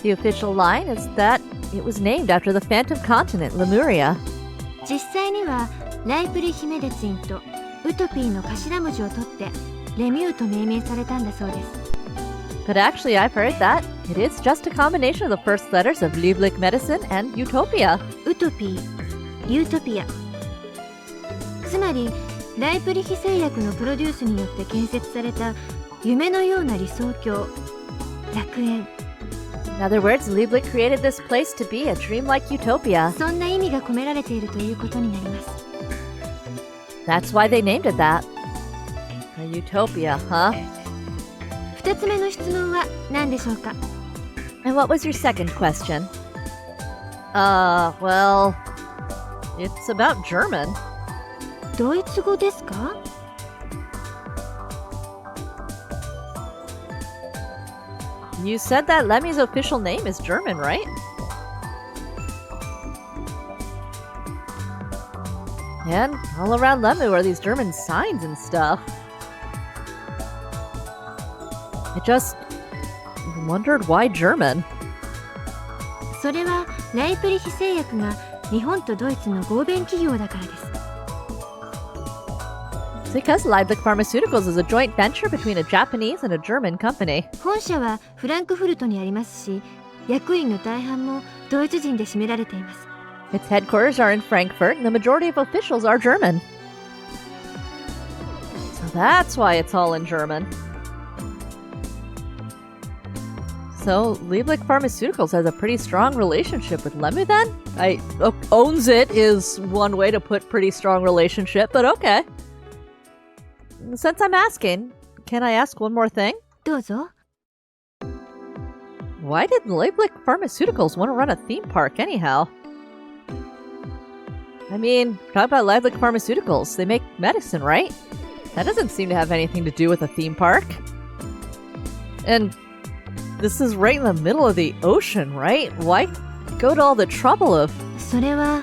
The official line is that it was named after the phantom continent, Lemuria. 実際にはライプリヒメデチンとウトピーの頭文字を取ってレミューと命名されたんだそうです。 But actually, I've heard that it is just a combination of the first letters of Lieblich Medicine and Utopia. ウトピー、ユートピア、つまりライプリヒ製薬のプロデュースによって建設された夢のような理想郷、楽園、 In other words, Lieblich created this place to be a dreamlike utopia. そんな意味が込められているということになります。 That's why they named it that. A utopia, huh? 2つ目の質問は何でしょうか。 And what was your second question? Well, it's about German. ドイツ語ですか。 You said that Lemmy's official name is German, right? And all around Lemu are these German signs and stuff. I just wondered why German. それはライプリヒ製薬が日本とドイツの合弁企業だからです。 It's because Lieblich Pharmaceuticals is a joint venture between a Japanese and a German company. 本社はフランクフルトにありますし、役員の大半もドイツ人で占められています。 Its headquarters are in Frankfurt, and the majority of officials are German. So that's why it's all in German. So Lieblich Pharmaceuticals has a pretty strong relationship with Lemu then? Owns it is one way to put pretty strong relationship, but okay. Since I'm asking, can I ask one more thing? どうぞ。 Why did Lieblich Pharmaceuticals want to run a theme park anyhow? I mean, talk about Lieblich Pharmaceuticals. They make medicine, right? That doesn't seem to have anything to do with a theme park. And this is right in the middle of the ocean, right? Why go to all the trouble of... それは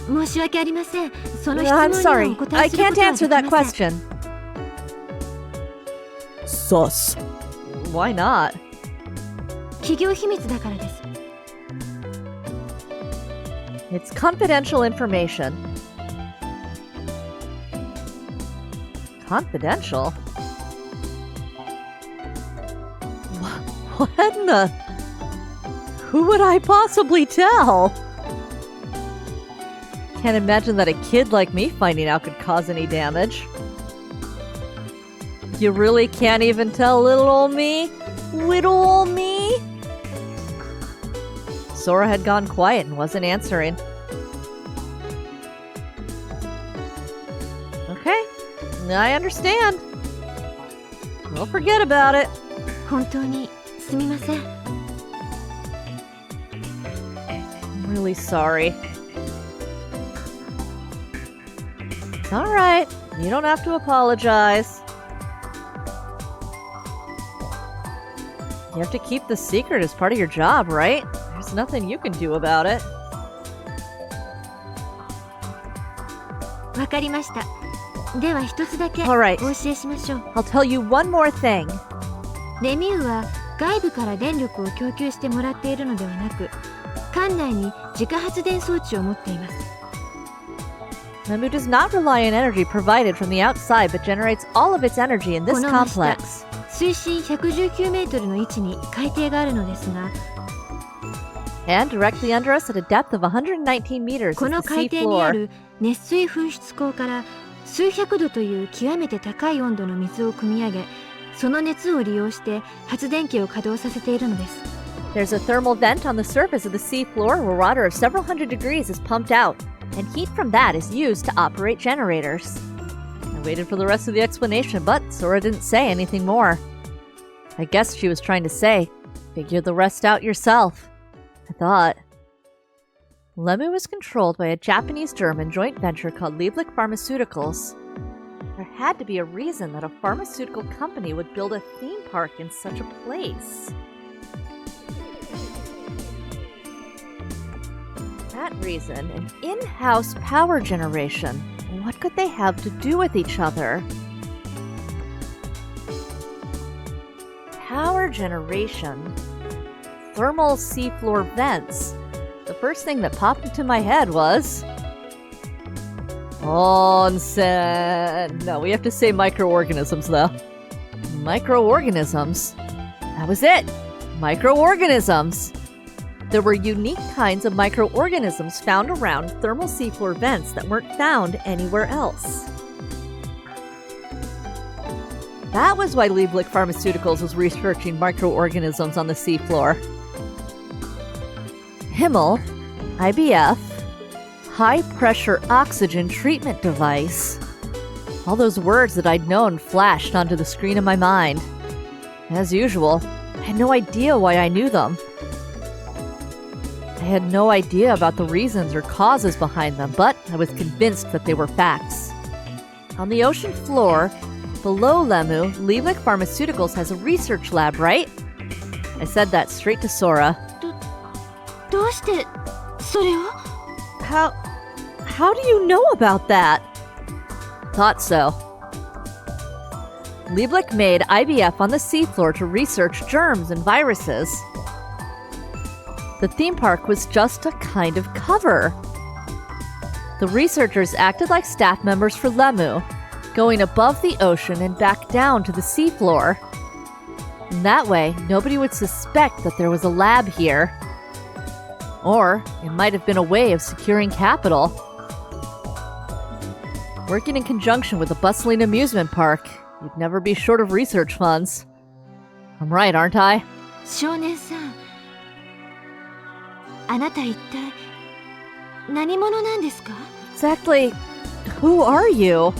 申し訳ありません。その質 I'm 問には sorry. お答 I えするこ can't とは answer で that きません。 question. Sus. Why not? 企業秘密だからです。 It's confidential information. Confidential? What in the... Who would I possibly tell? Can't imagine that a kid like me finding out could cause any damage. You really can't even tell little old me? Little old me? Sora had gone quiet and wasn't answering. Okay, I understand. We'll forget about it. 本当にすみません。 I'm really sorry. Alright, you don't have to apologize. You have to keep the secret as part of your job, right? There's nothing you can do about it. わかりました。では一つだけお Alright. 教えしましょう。 I'll tell you one more thing. レミューは外部から電力を供給してもらっているのではなく、館内に自家発電装置を持っています。 Lemu does not rely on energy provided from the outside, but generates all of its energy in this この真下、 complex. 水深119メートルの位置に海底があるのですが、 And directly under us at a depth of 119 meters こ is の the 海 sea 底にあ floor. る熱水噴出口から数百度という極めて高い温度の水を汲み上げ、その熱を利用して発電機を稼働させているのです。 There's a thermal vent on the surface of the sea floor where water of several hundred degrees is pumped out, and heat from that is used to operate generators. I waited for the rest of the explanation, but Sora didn't say anything more. I guess she was trying to say, figure the rest out yourself. I thought. Lemu was controlled by a Japanese-German joint venture called Lieblich Pharmaceuticals. There had to be a reason that a pharmaceutical company would build a theme park in such a place. That reason, an in-house power generation. What could they have to do with each other? Power generation. Thermal seafloor vents. The first thing that popped into my head was... onsen. No, we have to say microorganisms, though. Microorganisms? That was it! Microorganisms! There were unique kinds of microorganisms found around thermal seafloor vents that weren't found anywhere else. That was why Lieblich Pharmaceuticals was researching microorganisms on the seafloor. Himmel, IBF, high-pressure oxygen treatment device. All those words that I'd known flashed onto the screen of my mind. As usual, I had no idea why I knew them. I had no idea about the reasons or causes behind them, but I was convinced that they were facts. On the ocean floor, below Lemu, Lieblich Pharmaceuticals has a research lab, right? I said that straight to Sora. どうしてそれを？ How do you know about that? Thought so. Lieblich made IBF on the seafloor to research germs and viruses. The theme park was just a kind of cover. The researchers acted like staff members for Lemu, going above the ocean and back down to the seafloor. In that way, nobody would suspect that there was a lab here. Or it might have been a way of securing capital. Working in conjunction with a bustling amusement park, you'd never be short of research funds. I'm right, aren't I? 少年さん、あなた一体何者なんですか？ Exactly. Who are you?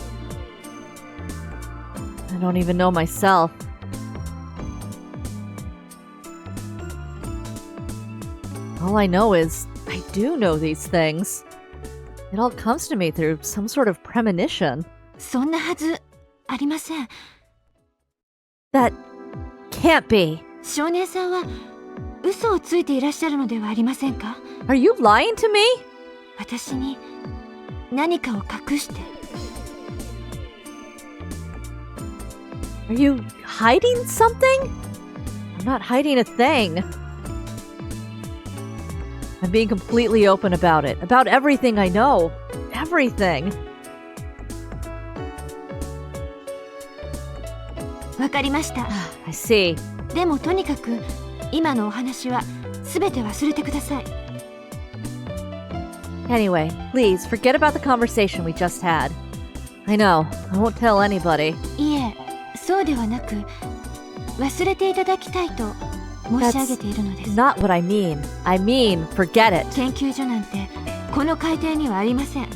I don't even know myself. All I know is I do know these things. It all comes to me through some sort of premonition. そんなはずありません。 That can't be. 少年さんは嘘をついていらっしゃるのではありませんか？ Are you lying to me? 私に何かを隠して。 Are you hiding something? I'm not hiding a thing. I'm being completely open about it. About everything I know. Everything. わかりました。 I see. でもとにかく今のお話は全て忘れてください。 Anyway, please forget about the conversation we just had. I know, I won't tell anybody. いえ、そうではなく忘れていただきたいと申し上げているのです。 Not what I mean. I mean, forget it. 研究所なんてこの海底にはありません。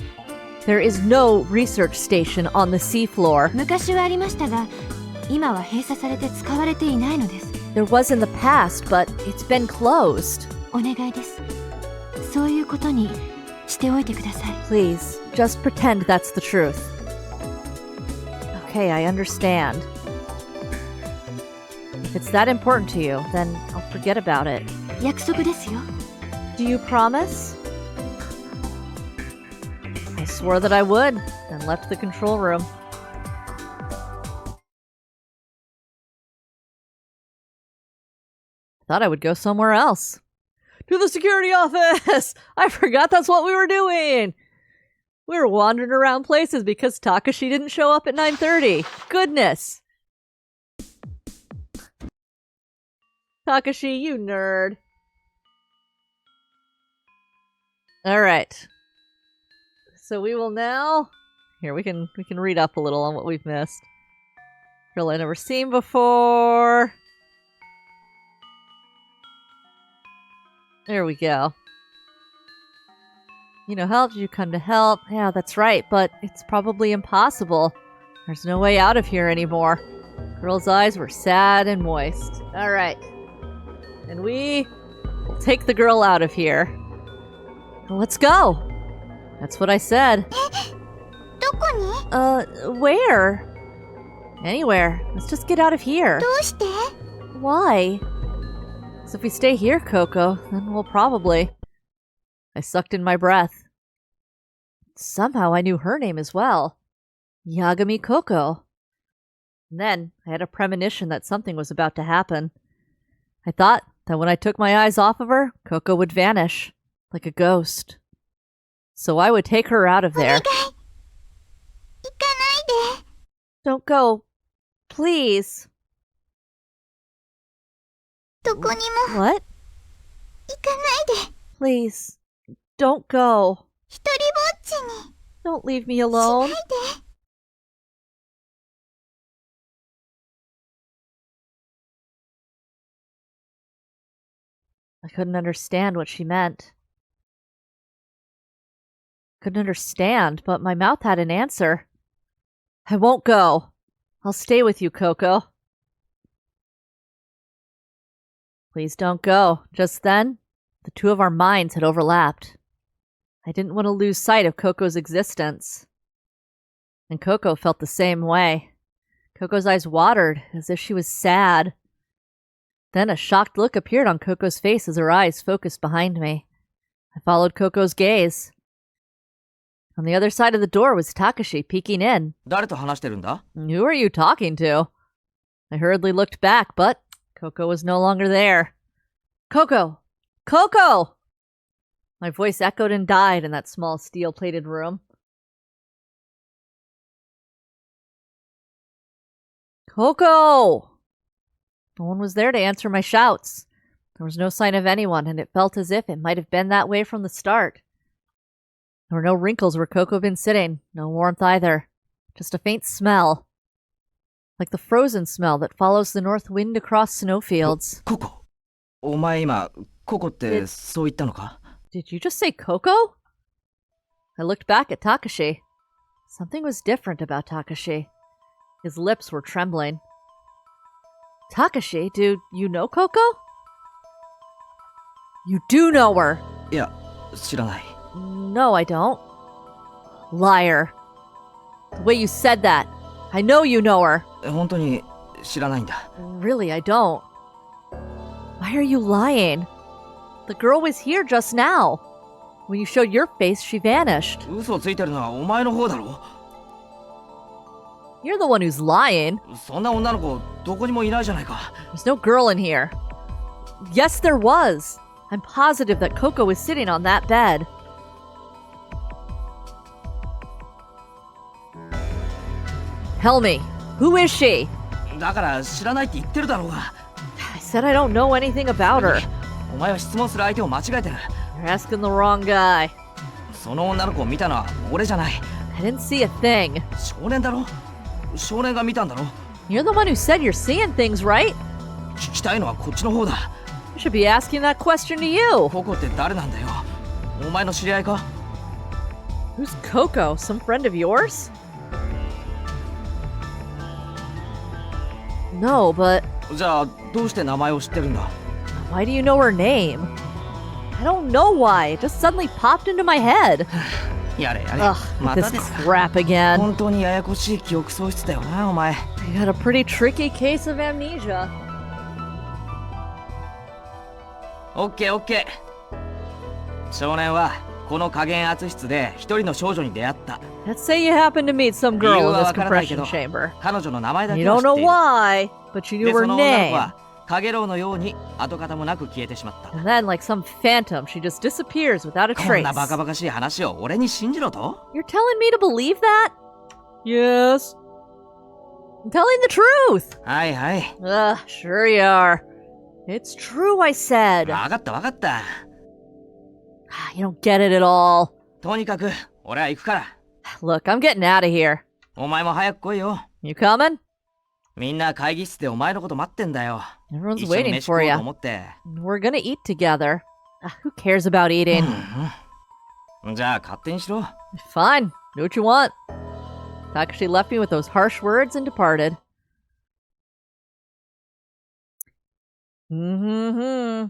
There is no research station on the seafloor. 昔はありましたが、今は閉鎖されて使われていないのです。 There was in the past, but it's been closed. お願いです。そういうことにしておいてください。 Please, just pretend that's the truth. Okay, I understand. If it's that important to you, then I'll forget about it. 約束ですよ。 Do you promise? I swore that I would, then left the control room. Thought I would go somewhere else. To the security office! I forgot that's what we were doing! We were wandering around places because Takashi didn't show up at 9:30. Goodness! Takashi, you nerd. Alright. So we will now... Here, we can read up a little on what we've missed. Girl I've never seen before. There we go. You know, help, you come to help. Yeah, that's right, but it's probably impossible. There's no way out of here anymore. Girl's eyes were sad and moist. Alright. And we will take the girl out of here. Let's go! That's what I said. どこに？ Where? Anywhere. Let's just get out of here. どうして？ Why? So if we stay here, Coco, then we'll probably... I sucked in my breath. Somehow I knew her name as well. Yagami Coco. And then I had a premonition that something was about to happen. I thought that when I took my eyes off of her, Coco would vanish, like a ghost. So I would take her out of お願 there. い。行かないで。 Don't go. Please. どこにも What? 行かないで。 Please. Don't go. 一人ぼっちに Don't leave me し alone. ないで。 I couldn't understand what she meant. Couldn't understand, but my mouth had an answer. I won't go. I'll stay with you, Coco. Please don't go. Just then, the two of our minds had overlapped. I didn't want to lose sight of Coco's existence. And Coco felt the same way. Coco's eyes watered, as if she was sad. Then a shocked look appeared on Coco's face as her eyes focused behind me. I followed Coco's gaze. On the other side of the door was Takashi peeking in. 誰と話してるんだ？ Who are you talking to? I hurriedly looked back, but Coco was no longer there. Coco! Coco! My voice echoed and died in that small steel-plated room. Coco! No one was there to answer my shouts. There was no sign of anyone, and it felt as if it might have been that way from the start. There were no wrinkles where Coco had been sitting, no warmth either. Just a faint smell. Like the frozen smell that follows the north wind across snowfields. ココ。お前今、ココってえそう言ったのか？ Did you just say Coco? I looked back at Takashi. Something was different about Takashi. His lips were trembling. Takashi, do you know Coco? You do know her! いや、知らない。 No, I don't. Liar. The way you said that. I know you know her. 本当に知らないんだ。 Really, I don't. Why are you lying? The girl was here just now. When you showed your face, she vanished. 嘘をついてるのはお前の方だろ。 You're the one who's lying. そんな女の子どこにもいないじゃないか。 There's no girl in here. Yes, there was. I'm positive that Coco was sitting on that bed. Tell me, who is she? だから知らないって言ってるだろうが。 I said I don't know anything about her. お前は質問する相手を間違えてる。 You're asking the wrong guy. その女の子を見たのは俺じゃない。 I didn't see a thing. 少年だろ。少年が見たんだろ。 You're the one who said you're seeing things, right? 聞きたいのはこっちの方だ。I should be asking that question to you. ココって誰なんだよ。お前の知り合いか？ Who's Coco? Some friend of yours? No, but じゃあどうして名前を知ってるんだ？ why do you know her name? I don't know why. It just suddenly popped into my head. やれやれ。 Ugh, ま this たですか。 crap again. 本当にややこしい記憶喪失だよな、お前。 You got a pretty tricky case of amnesia. オッケーオッケー。少年はこの加減圧室で一人の少女に出会った。 Let's say you happen to meet some 理由 girl in は this わからないけ compression ど、 chamber. 彼女の名前だ You けは don't 知って know いる。 why, but you で、 knew そ her の女の子 name. はカゲロウのように跡形もなく消えてしまった。 And then, like some phantom, she just disappears without a こん trace. なバカバカしい話を俺に信じろと？ You're telling me to believe that? Yes. I'm telling the truth. はいはい。 Ugh, sure you are. It's true, I said. わかったわかった。 You don't get it at all. とにかく俺は行くから。 Look, I'm getting out of here. お前も早く来いよ。 You coming? みんな会議室でお前のこと待ってんだよ。 Everyone's 一緒に waiting 飯食お for うと you. 思って。 We're gonna eat together. Who cares about eating? じゃあ勝手にしろ。 Fine. Do what you want. Takashi left me with those harsh words and departed. Mm-hmm.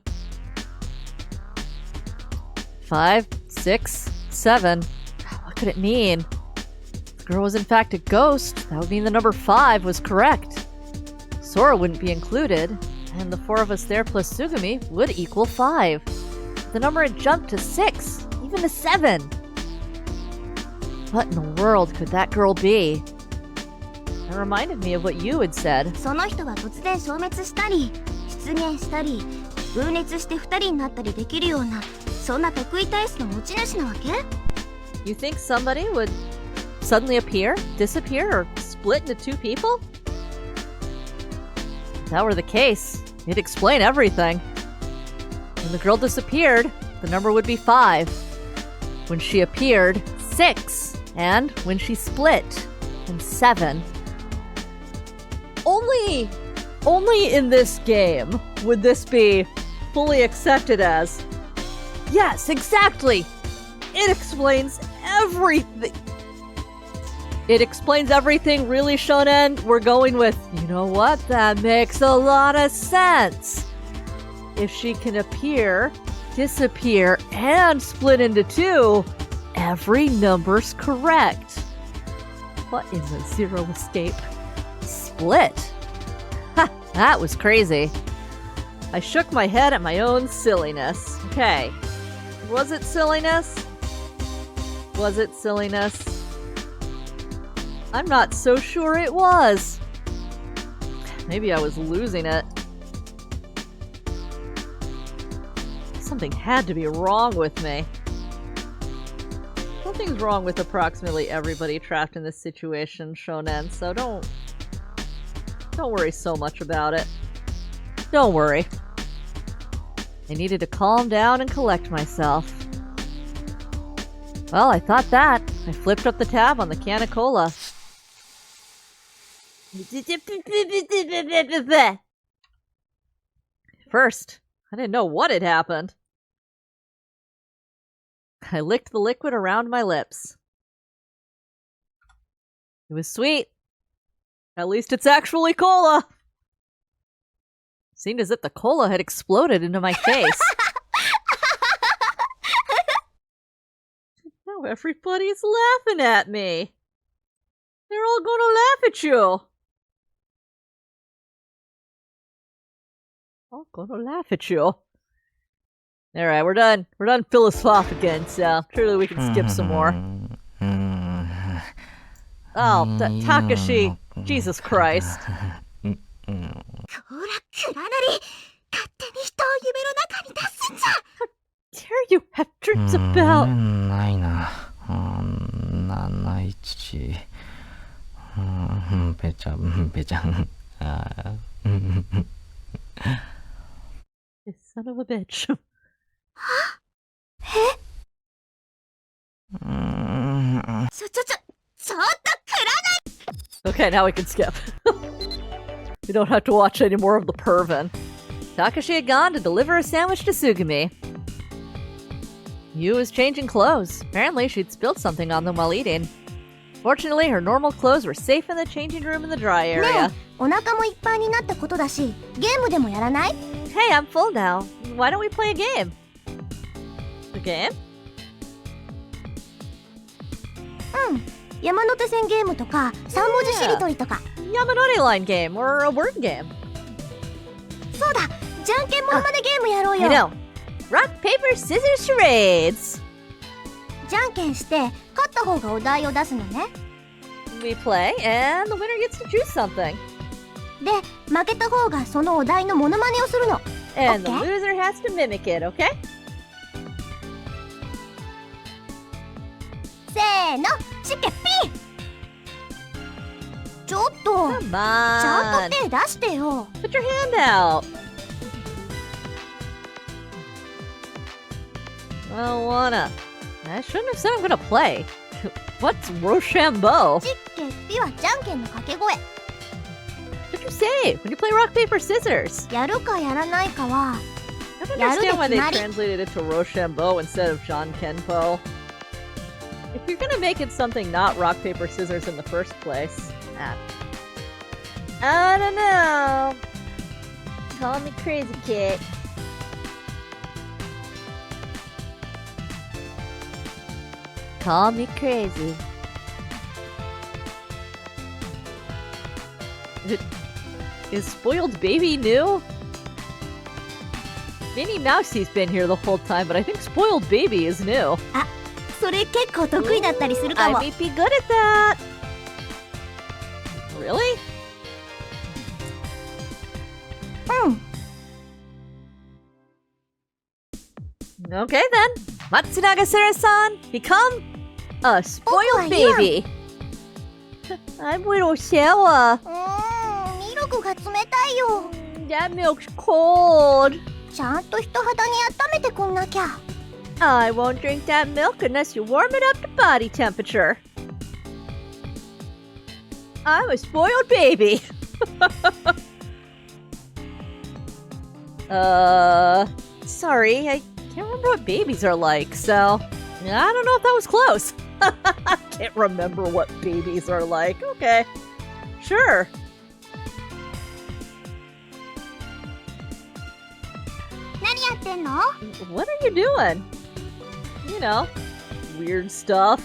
5, 6, 7. What could it mean? If the girl was in fact a ghost, that would mean the number 5 was correct. Sora wouldn't be included, and the 4 of us there plus Sugumi would equal 5. The number had jumped to 6, even to 7. What in the world could that girl be? It reminded me of what you had said. その人は突然消滅したり出現したり分裂して二人になったりできるようなそんな得意体質の持ち主なわけ？ You think somebody would suddenly appear, disappear, or split into 2 people? If that were the case, it'd explain everything. When the girl disappeared, the number would be 5. When she appeared, 6. And when she split, and 7. Only in this game would this be fully accepted as, yes, exactly. It explains everything. It explains everything, really, Shonen. We're going with, you know what? That makes a lot of sense. If she can appear, disappear, and split into 2, every number's correct. What in the Zero Escape? Split? Ha! That was crazy. I shook my head at my own silliness. Okay. Was it silliness? Was it silliness? I'm not so sure it was. Maybe I was losing it. Something had to be wrong with me. Something's wrong with approximately everybody trapped in this situation, Shonen, so don't worry so much about it. Don't worry. I needed to calm down and collect myself. Well, I thought that. I flipped up the tab on the can of cola. First, I didn't know what had happened. I licked the liquid around my lips. It was sweet. At least it's actually cola. Seemed as if the cola had exploded into my face. Now everybody's laughing at me. They're all gonna laugh at you. All gonna laugh at you. Alright, we're done. We're done philosophicking, so surely we can skip some more. Oh, Takashi. Jesus Christ. ほらクラナリ勝手に人を夢の中に出すんじゃ Dare you have dreams about... ないな。71。べちゃん、べちゃん。You son of a bitch. ちょっとクラナリ Okay, now we can skip. We don't have to watch any more of the Pervin. Takashi had gone to deliver a sandwich to Tsugumi. Yu was changing clothes. Apparently, she'd spilled something on them while eating. Fortunately, her normal clothes were safe in the changing room in the dry ね area. え、お腹もいっぱいになったことだし、ゲームでもやらない？ Hey, I'm full now. Why don't we play a game? A game? うん。山手線ゲームとか、3文字しりとりとか。Yamanori line game or a word game. そうだ、じゃんけんモノマネゲームやろう You よ。 know, rock, paper, scissors, charades. じゃんけんして、勝った方がお題を出すのね。 We play, and the winner gets to choose something. で、負けた方がそのお題のモノマネをするの。 And the Okay. loser has to mimic it, okay? せーの、チケピー！ちょっと、 Come ちゃ on. んと手出してよ。 Put your hand out. I don't wanna. I shouldn't have said I'm gonna play. What's Rochambeau? チケピはじゃんけんの掛け声。 What'd you say? When you play rock, paper, scissors? やるかやらないかは、 I don't Yaru understand why they de Kimari. translated it to Rochambeau instead of John Kenpo. If you're gonna make it something not rock, paper, scissors in the first place. I don't know. Call me crazy kid. Call me crazy. Is spoiled baby new? Minnie Mousie's been here the whole time, but I think spoiled baby is new. それ結構得意だったりするか I も。 may be good at that. Really? うん。 Okay then. Matsunaga Sara-san, become a spoiled baby. I'm Widow Shawa. ミルクが冷たいよ。 That milk's cold. ちゃんと人肌に温めてくんなきゃ。 I won't drink that milk unless you warm it up to body temperature. I'm a spoiled baby. Sorry, I can't remember what babies are like, so I don't know if that was close. I can't remember what babies are like. Okay, sure. 何やってんの？ What are you doing? You know, weird stuff.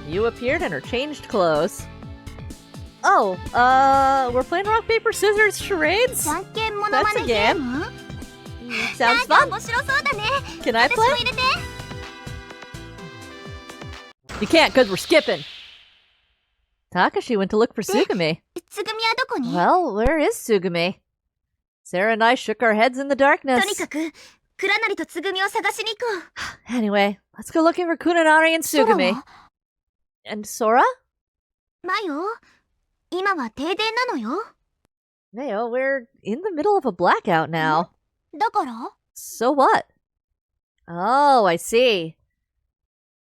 You appeared in her changed clothes. Oh, we're playing rock, paper, scissors, charades? じゃんけんモノマネゲーム？ Sounds なんか fun. 面白そうだね。 Can I 私も play? 入れて。 You can't because we're skipping. Takashi went to look for Tsugumi. つぐみはどこに？ Well, where is Tsugumi? Sarah and I shook our heads in the と darkness. にかく、倉成とつぐみを探しに行こう。 Anyway, let's go looking for Kunanari and ソラ Tsugumi. は？ And Sora? マヨ、今は停電なのよ。 Mayo, we're in the middle of a blackout now. だから？ So what? Oh, I see.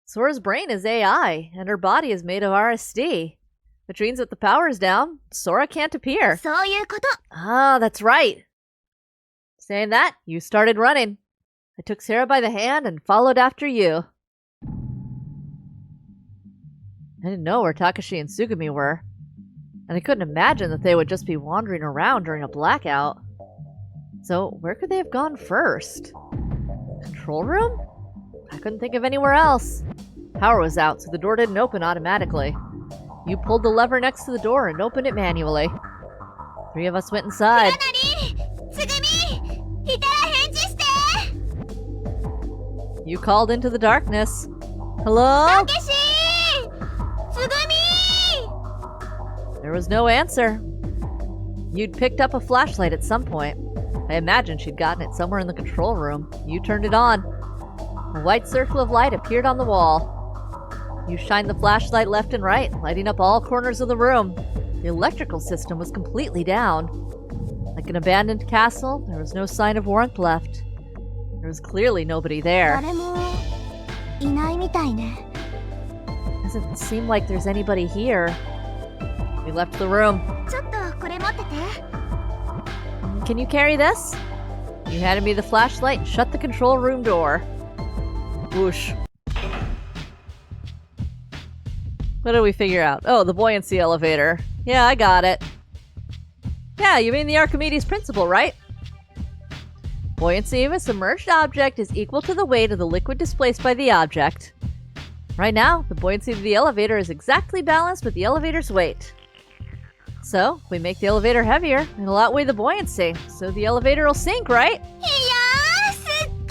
Sora's brain is AI, and her body is made of RSD. Which means that the power is down, Sora can't appear. そういうこと。 Ah, that's right. Saying that, you started running. I took Sarah by the hand and followed after you. I didn't know where Takashi and Tsugumi were, and I couldn't imagine that they would just be wandering around during a blackout. So, where could they have gone first? Control room? I couldn't think of anywhere else. Power was out, so the door didn't open automatically. You pulled the lever next to the door and opened it manually. 3 of us went inside. 倉成、つぐみ、いたら返事して。 You called into the darkness. Hello? たけし、つぐみ。 There was no answer. You'd picked up a flashlight at some point. I imagined she'd gotten it somewhere in the control room. You turned it on. A white circle of light appeared on the wall. You shined the flashlight left and right, lighting up all corners of the room. The electrical system was completely down. Like an abandoned castle, there was no sign of warmth left. There was clearly nobody there. 誰もいないみたいね。 Doesn't seem like there's anybody here. We left the room. ちょっとこれ持ってて。can you carry this? You handed me the flashlight and shut the control room door. Whoosh. What did we figure out? Oh, the buoyancy elevator. Yeah, I got it. Yeah, you mean the Archimedes principle, right? Buoyancy of a submerged object is equal to the weight of the liquid displaced by the object. Right now, the buoyancy of the elevator is exactly balanced with the elevator's weight. So, if we make the elevator heavier, it'll outweigh the buoyancy, so the elevator will sink, right? いやー、すっご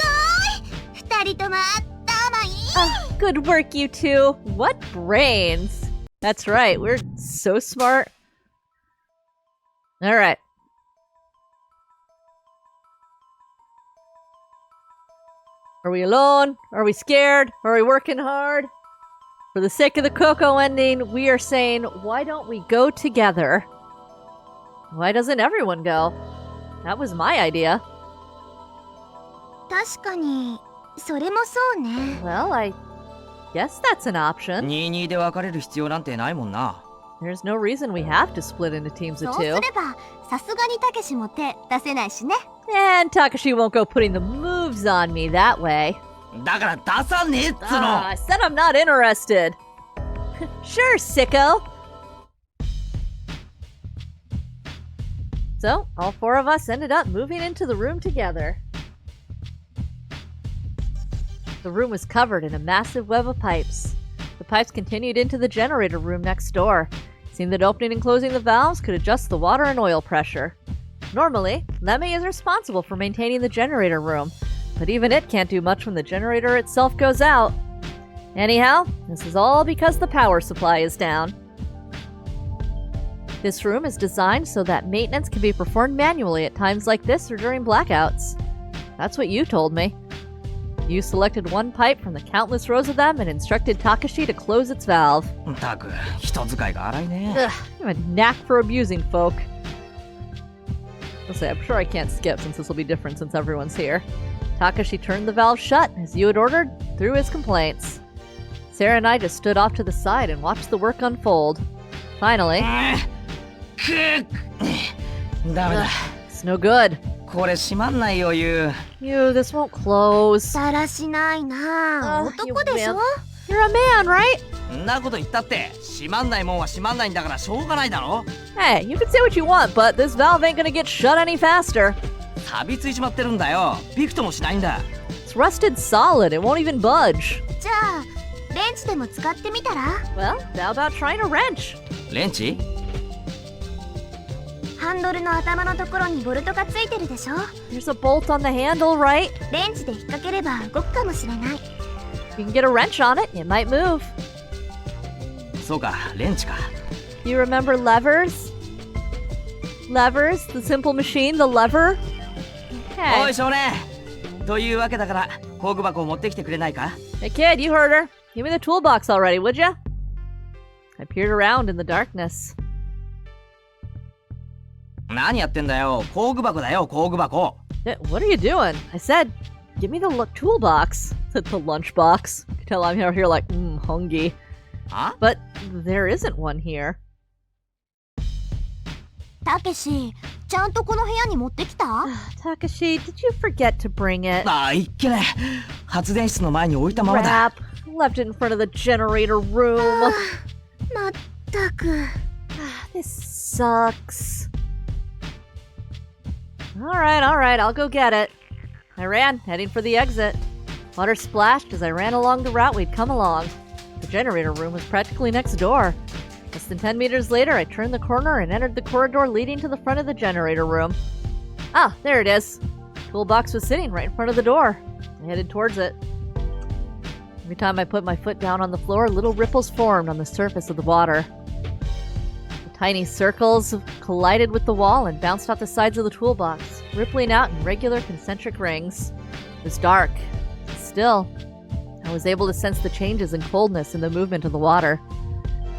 い。二人とも頭いい。Oh, good work, you two. What brains? That's right, we're so smart. Alright. Are we alone? Are we scared? Are we working hard? For the sake of the Coco ending, we are saying, why don't we go together? Why doesn't everyone go? That was my idea. 確かに、それもそうね。 Well, I guess that's an option. 22で分かれる必要なんてないもんな。 There's no reason we have to split into teams そう of す two. れば、さすがにたけしも手出せないしね。 And Takashi won't go putting the moves on me that way. だから出さねえっつの。 I said I'm not interested. Sure, sicko. So, all four of us ended up moving into the room together. The room was covered in a massive web of pipes. The pipes continued into the generator room next door. It seemed that opening and closing the valves could adjust the water and oil pressure. Normally, Lemmy is responsible for maintaining the generator room, but even it can't do much when the generator itself goes out. Anyhow, this is all because the power supply is down. This room is designed so that maintenance can be performed manually at times like this or during blackouts. That's what you told me. You selected one pipe from the countless rows of them and instructed Takashi to close its valve. たく、人使いが荒いね。 Ugh, you have a knack for abusing folk. I'll say, I'm sure I can't skip since this will be different since everyone's here. Takashi turned the valve shut, as you had ordered, through his complaints. Sarah and I just stood off to the side and watched the work unfold. Finally, ダメだ。 it's no good. これ閉まんないよ、ゆう。 You, this won't close. だらしないな。 you 男でしょ wimp. You're a man, right? んなこと言ったって閉まんないもんは閉まんないんだからしょうがないだろ。 Hey, you can say what you want, but this valve ain't gonna get shut any faster. 錆びついちまってるんだよ。びくともしないんだ。 It's rusted solid. It won't even budge. じゃあ、レンチでも使ってみたら？ Well, how about trying a wrench? レンチ？ハンドルの頭のところにボルトがついてるでしょ？ There's a bolt on the handle, right? レンチで引っ掛ければ動くかもしれない。 If you can get a wrench on it, it might move. そうか、レンチか。 You remember levers? Levers? The simple machine, the lever? お Hey, い少年。というわけだから工具箱を持ってきてくれないか？ hey kid, you heard her. Give me the toolbox already, would ya? I peered around in the darkness. 何やってんだよ。工具箱だよ、工具箱。 What are you doing? I said, give me the toolbox. Said the lunchbox. You can tell I'm out here like, hungry. あ？ But there isn't one here. たけし、ちゃんとこの部屋に持ってきた？ Takashi, did you forget to bring it? ああ、いっけね。発電室の前に置いたままだ。 Crap. Left it in front of the generator room. まったく。 This sucks. Alright, I'll go get it. I ran, heading for the exit. Water splashed as I ran along the route we'd come along. The generator room was practically next door. Less than 10 meters later, I turned the corner and entered the corridor leading to the front of the generator room. Ah, there it is. The toolbox was sitting right in front of the door. I headed towards it. Every time I put my foot down on the floor, little ripples formed on the surface of the water. Tiny circles collided with the wall and bounced off the sides of the toolbox, rippling out in regular concentric rings. It was dark. Still, I was able to sense the changes in coldness in the movement of the water.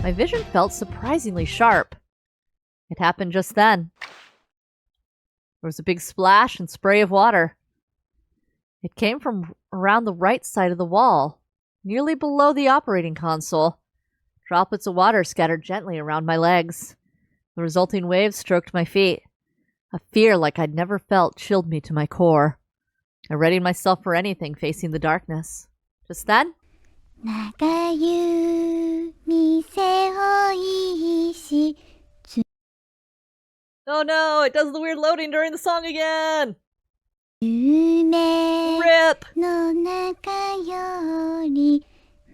My vision felt surprisingly sharp. It happened just then. There was a big splash and spray of water. It came from around the right side of the wall, nearly below the operating console. Droplets of water scattered gently around my legs. The resulting waves stroked my feet. A fear like I'd never felt chilled me to my core. I readied myself for anything facing the darkness. Just then, 長湯店をいいし oh no, it does the weird loading during the song again! 夢 RIP! の中より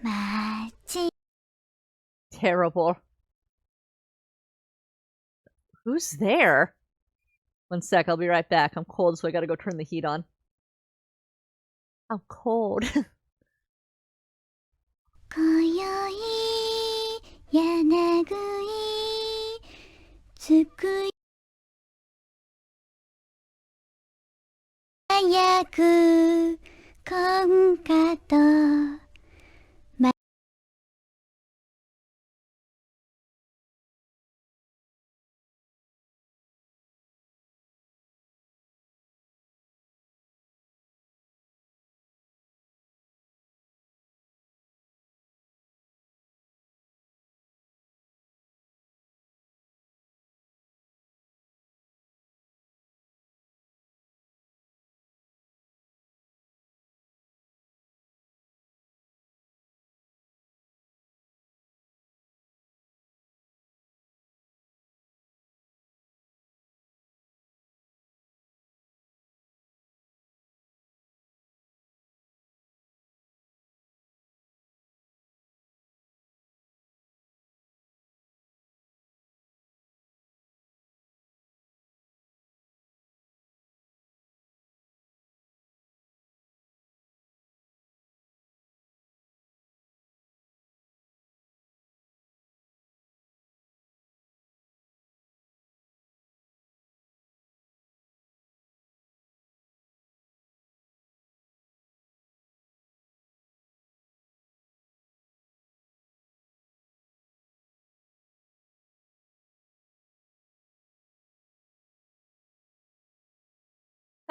街 Terrible. Who's there? One sec, I'll be right back. I'm cold, so I gotta go turn the heat on. I'm cold. 今宵柳つく早く婚家と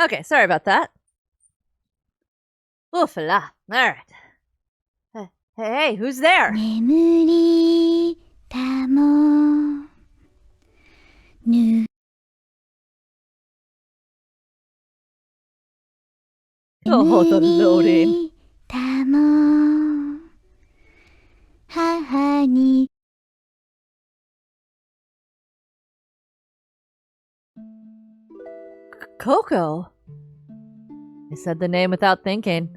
Okay, sorry about that. Oofala. Alright. Hey, who's there? 眠りたもぬ Oh, the loading. たも母に Coco. I said the name without thinking.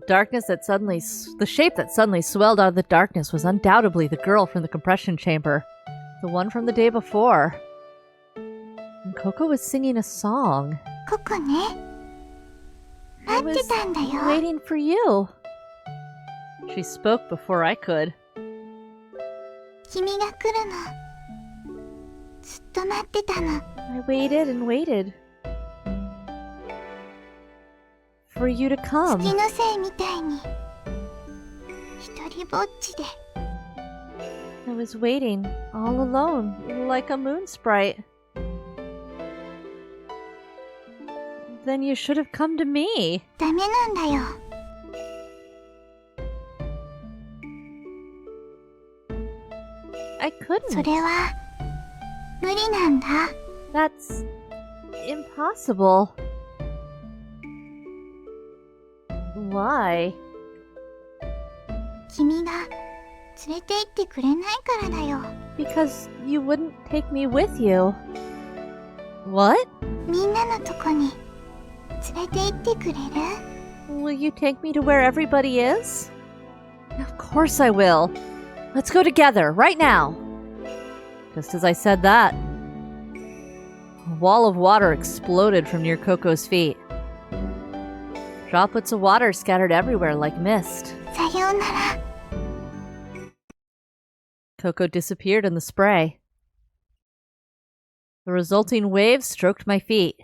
The shape that suddenly swelled out of the darkness was undoubtedly the girl from the compression chamber. The one from the day before. And Coco was singing a song. ここね I 待って was たんだよ waiting for you. She spoke before I could. 君が来るのずっと待ってたの I waited and waited. For you to come. 月のせいみたいに一人ぼっちで I was waiting, all alone, like a moon sprite. Then you should have come to me. ダメなんだよ I そ couldn't. れは無理なんだ That's impossible. Why? 君が連れて行ってくれないからだよ Because you wouldn't take me with you. What? みんなのとこに連れて行ってくれる Will you take me to where everybody is? Of course I will. Let's go together, right now. Just as I said that, a wall of water exploded from near Coco's feet. Droplets of water scattered everywhere like mist. さようなら Coco disappeared in the spray. The resulting waves stroked my feet.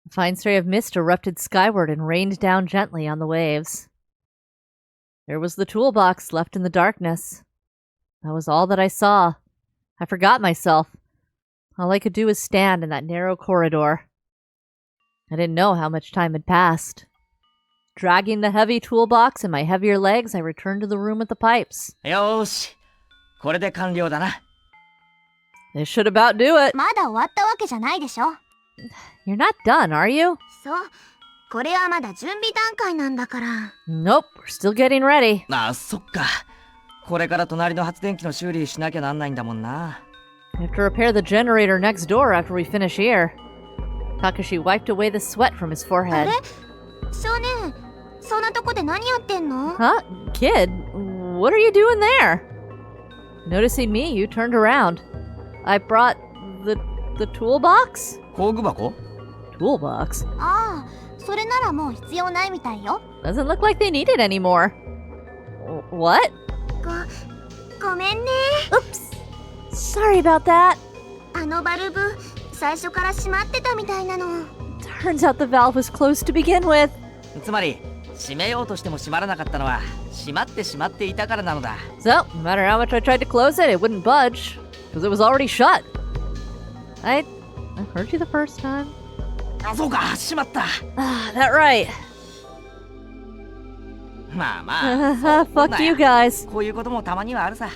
A fine spray of mist erupted skyward and rained down gently on the waves. There was the toolbox left in the darkness. That was all that I saw. I forgot myself. All I could do was stand in that narrow corridor. I didn't know how much time had passed. Dragging the heavy toolbox in my heavier legs, I returned to the room with the pipes. よーし、これで完了だな。They should about do it. まだ終わったわけじゃないでしょ。 You're not done, are you? そう。これはまだ準備段階なんだから。 Nope, we're still getting ready. あ、そっか。これから隣の発電機の修理しなきゃなんないんだもんな。We have to repair the generator next door after we finish here. Takashi wiped away the sweat from his あ forehead. れ少年、そんなとこで何やってんの？ Huh? Kid, what are you doing there? Noticing me, you turned around. I brought the toolbox? 工具箱？ Toolbox? ああ、それならもう必要ないみたいよ。 Doesn't look like they need it anymore. What? ごめんね。 Oops. Sorry about that. あのバルブ、最初から閉まってたみたいなの。 Turns out the valve was closed to begin with. つまり閉めようとしても閉まらなかったのは閉まってしまっていたからなのだ。 So, no matter how much I tried to close it, it wouldn't budge. Because it was already shut. I heard you the first time. あ、そうか、閉まった。Ah, that right. まあまあ、そう Fuck you guys. こういうこともたまにはあるさ。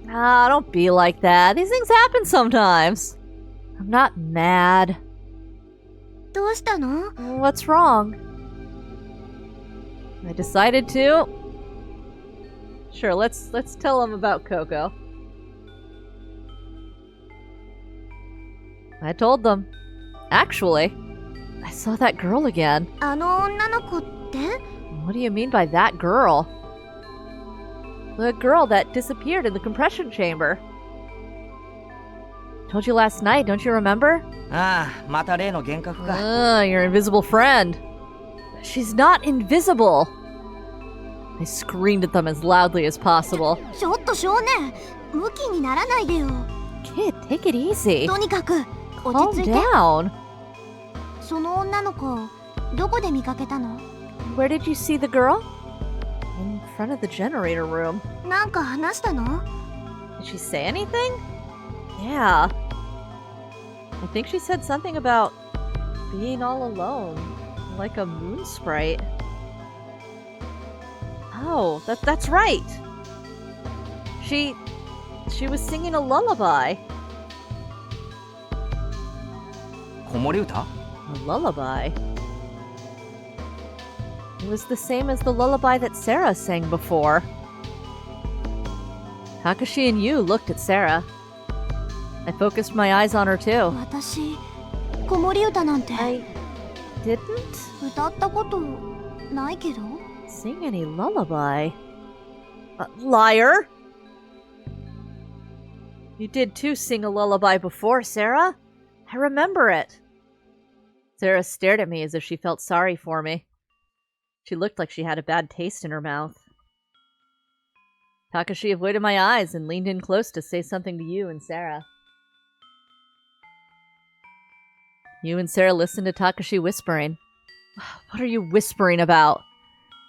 Ah, don't be like that. These things happen sometimes. I'm not mad. どうしたの？ What's wrong? I decided to. Sure, let's tell them about Coco. I told them. Actually, I saw that girl again. あの女の子って？ What do you mean by that girl? The girl that disappeared in the compression chamber. Told you last night, don't you remember? ああ、また例の幻覚か。 Your invisible friend. She's not invisible. I screamed at them as loudly as possible. ちょっと少年、ムキにならないでよ。 Kid, take it easy. とにかく落 Calm ち着いて。 down. その女の子、どこで見かけたの？ Where did you see the girl? In front of the generator room. なんか話したの？ Did she say anything? Yeah. I think she said something about being all alone, like a moon sprite. Oh, that's right. She was singing a lullaby. 子守歌？ A lullaby? It was the same as the lullaby that Sarah sang before. Takashi and you looked at Sarah. I focused my eyes on her too. 私、子守歌なんて I didn't 歌ったことないけど。 sing any lullaby. Liar! You did too sing a lullaby before, Sarah. I remember it. Sarah stared at me as if she felt sorry for me. She looked like she had a bad taste in her mouth. Takashi avoided my eyes and leaned in close to say something to you and Sarah. You and Sarah listened to Takashi whispering. What are you whispering about?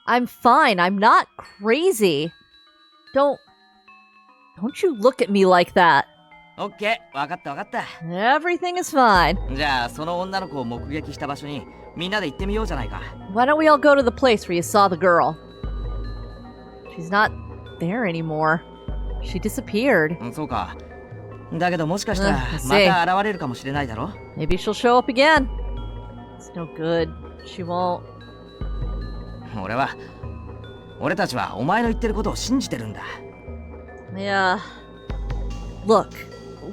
I'm fine. I'm not crazy. Don't you look at me like that. オッケー、わかったわかった。 Everything is fine. じゃあその女の子を目撃した場所にみんなで行ってみようじゃないか。 Why don't we all go to the place where you saw the girl? She's not there anymore. She disappeared. うん、そうか。だけどもしかしたら I ま see. た現れるかもしれないだろ。 Maybe she'll show up again. It's no good. She won't. 俺たちはお前の言ってることを信じてるんだ。 Yeah. Look,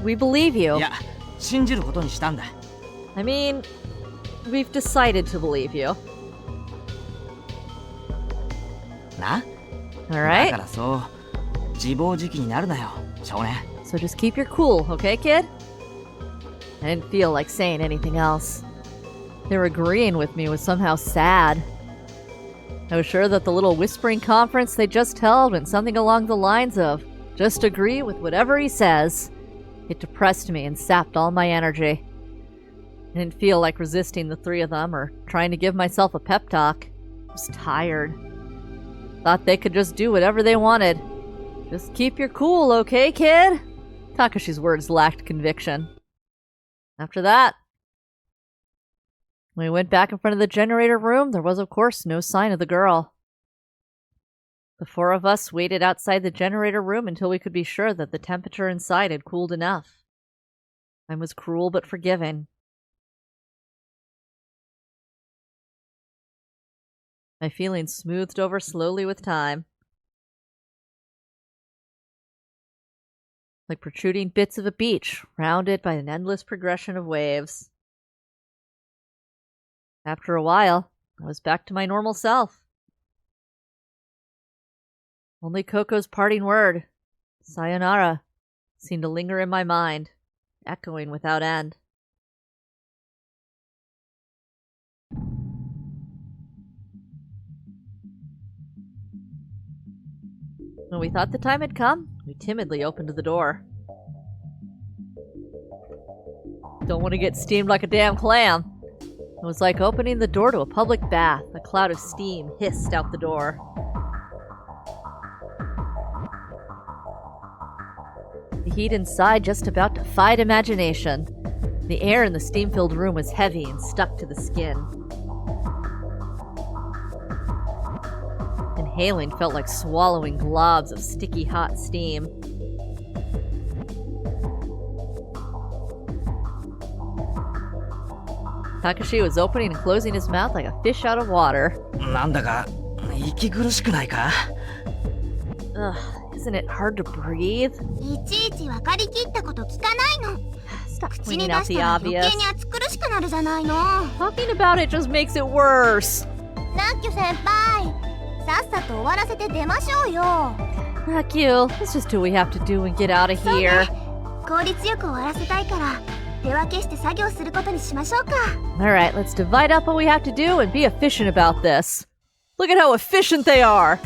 we believe you. いや、信じることにしたんだ。 I mean, we've decided to believe you. な？ Alright? だからそう、自暴自棄になるなよ、少年。 So just keep your cool, okay, kid? I didn't feel like saying anything else. Their agreeing with me was somehow sad. I was sure that the little whispering conference they just held went something along the lines of, just agree with whatever he says. It depressed me and sapped all my energy. I didn't feel like resisting the three of them or trying to give myself a pep talk. I was tired. Thought they could just do whatever they wanted. Just keep your cool, okay, kid? Takashi's words lacked conviction. After that, when we went back in front of the generator room, there was, of course, no sign of the girl. The four of us waited outside the generator room until we could be sure that the temperature inside had cooled enough. Time was cruel but forgiving. My feelings smoothed over slowly with time. Like protruding bits of a beach, rounded by an endless progression of waves. After a while, I was back to my normal self. Only Coco's parting word, sayonara, seemed to linger in my mind, echoing without end. When we thought the time had come, we timidly opened the door. Don't want to get steamed like a damn clam. It was like opening the door to a public bath. A cloud of steam hissed out the door. The heat inside just about defied imagination. The air in the steam-filled room was heavy and stuck to the skin. Inhaling felt like swallowing globs of sticky hot steam. Takashi was opening and closing his mouth like a fish out of water. なんだか息苦しくないか? Ugh, isn't it hard to breathe? いちいち分かりきったこと聞かないの。 Stop 口に pointing 出 out し the たら余 obvious. 計に暑苦しくなるじゃないの。 Talking about it just makes it worse. ナッキュ先輩、さっさと終わらせて出ましょうよ。 Akio, let's just do what we have to do and get out of そうね here. 効率よく終わらせたいから手分けして作業することにしましょうか。 Alright, let's divide up what we have to do and be efficient about this. Look at how efficient they are.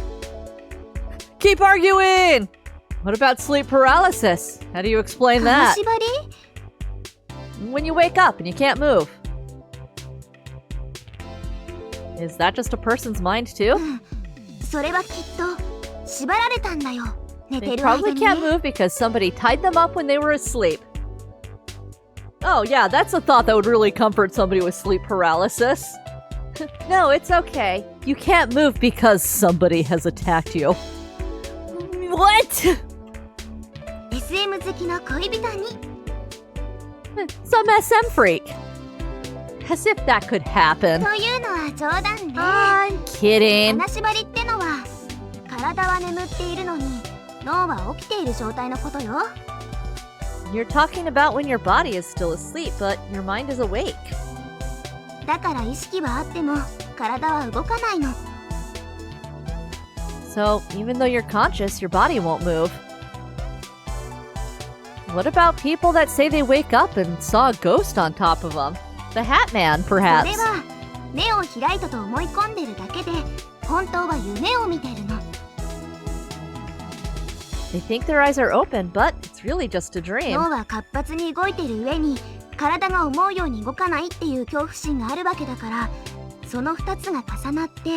Keep arguing! What about sleep paralysis? How do you explain 金 that? 縛り When you wake up and you can't move. Is that just a person's mind too? それはきっと縛られたんだよ。寝 They てる間 probably に can't ね。 move because somebody tied them up when they were asleep. Oh yeah, that's a thought that would really comfort somebody with sleep paralysis. No, it's okay. You can't move because somebody has attacked you. What? SM 好きの恋人に Some SM freak. As if that could happen. というのは冗談で、 I'm kidding. 金縛りってのは体は眠っているのに脳は起きている状態のことよ。 You're talking about when your body is still asleep, but your mind is awake. だから意識はあっても体は動かないの。 So, even though you're conscious, your body won't move. What about people that say they wake up and saw a ghost on top of them? The Hat Man, それ perhaps. は目を開いたと思い込んでるだけで本当は夢を見てるの。 They think their eyes are open, but it's really just a dream. 脳は活発に動いてる上に体が思うように動かないっていう恐怖心があるわけだから、その2つが重なって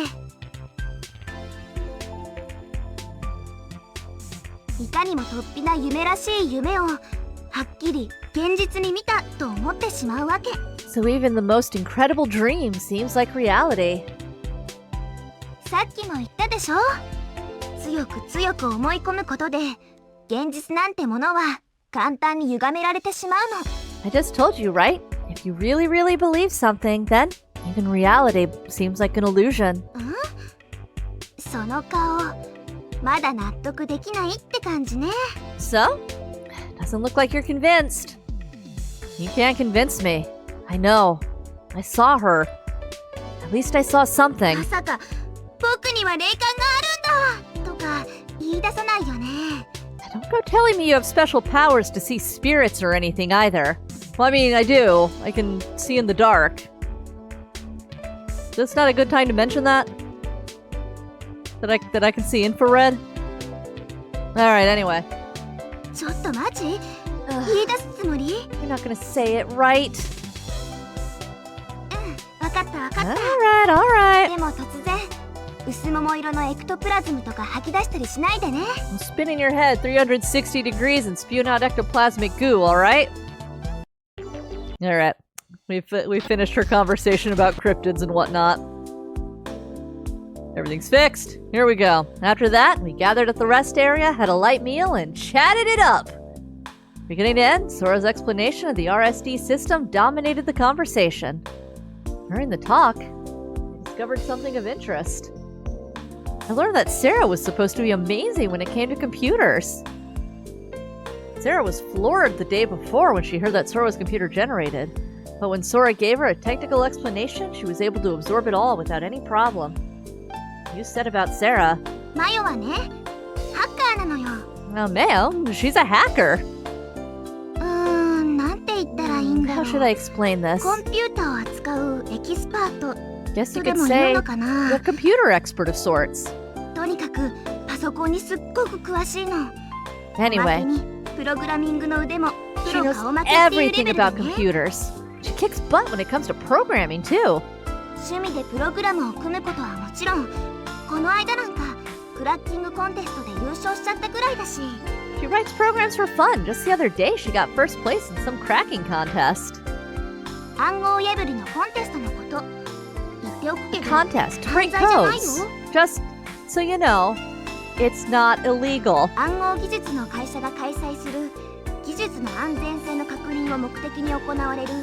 いかにも突飛な夢らしい夢をはっきり現実に見たと思ってしまうわけ。 So even the most incredible dream seems like reality. さっきも言ったでしょ。強く強く思い込むことで現実なんてものは簡単に歪められてしまうの。 I just told you, right? If you really, really believe something, then even reality seems like an illusion. その顔まだ納得できないって感じね。 So? Doesn't look like you're convinced. You can't convince me. I know. I saw her. At least I saw something. まさか僕には霊感があるんだとか言い出さないよね。 Don't go telling me you have special powers to see spirits or anything either. Well, I mean, I do. I can see in the dark. Is this not a good time to mention that? That I can see infrared? Alright, anyway. ちょっとマジ？ Ugh, 言い出すつもり？ you're not gonna say it right. わかったわかった。 Alright, alright. でも突然薄桃色のエクトプラズムとか吐き出したりしないでね。 I'm spinning your head 360 degrees and spewing out ectoplasmic goo, alright? Alright. We finished her conversation about cryptids and whatnot. Everything's fixed. Here we go. After that, we gathered at the rest area, had a light meal, and chatted it up. Beginning to end, Sora's explanation of the RSD system dominated the conversation. During the talk, I discovered something of interest. I learned that Sarah was supposed to be amazing when it came to computers. Sarah was floored the day before when she heard that Sora was computer generated, but when Sora gave her a technical explanation, she was able to absorb it all without any problem. You said about Sarah, マヨはね、ハッカーなのよ。 "Oh, Mayo, she's a hacker." なんて言ったらいいんだ How ろ should う。 I explain this? コンピューターを扱うエキスパート Guess と you で could も言う say のかな。 a computer expert of sorts. とにかくパソコンにすっごく詳しいの。 Anyway, おまけにプログラミングの腕もプ she ロ knows 顔負けっていうレ everything ベル about でね。 computers. She kicks butt when it comes to programming, too. 趣味でプログラムを組むことはもちろん、この間なんかクラッキングコンテストで優勝しちゃったくらいだし。 She writes programs for fun. Just the other day, she got first place in some cracking contest. 暗号破りのコンテストのこと言っておくけど、 Contest to 犯 break 罪じゃないよ。 codes. Just so you know, it's not illegal. 暗号技術の会社が開催する技術の安全性の確認を目的に行われる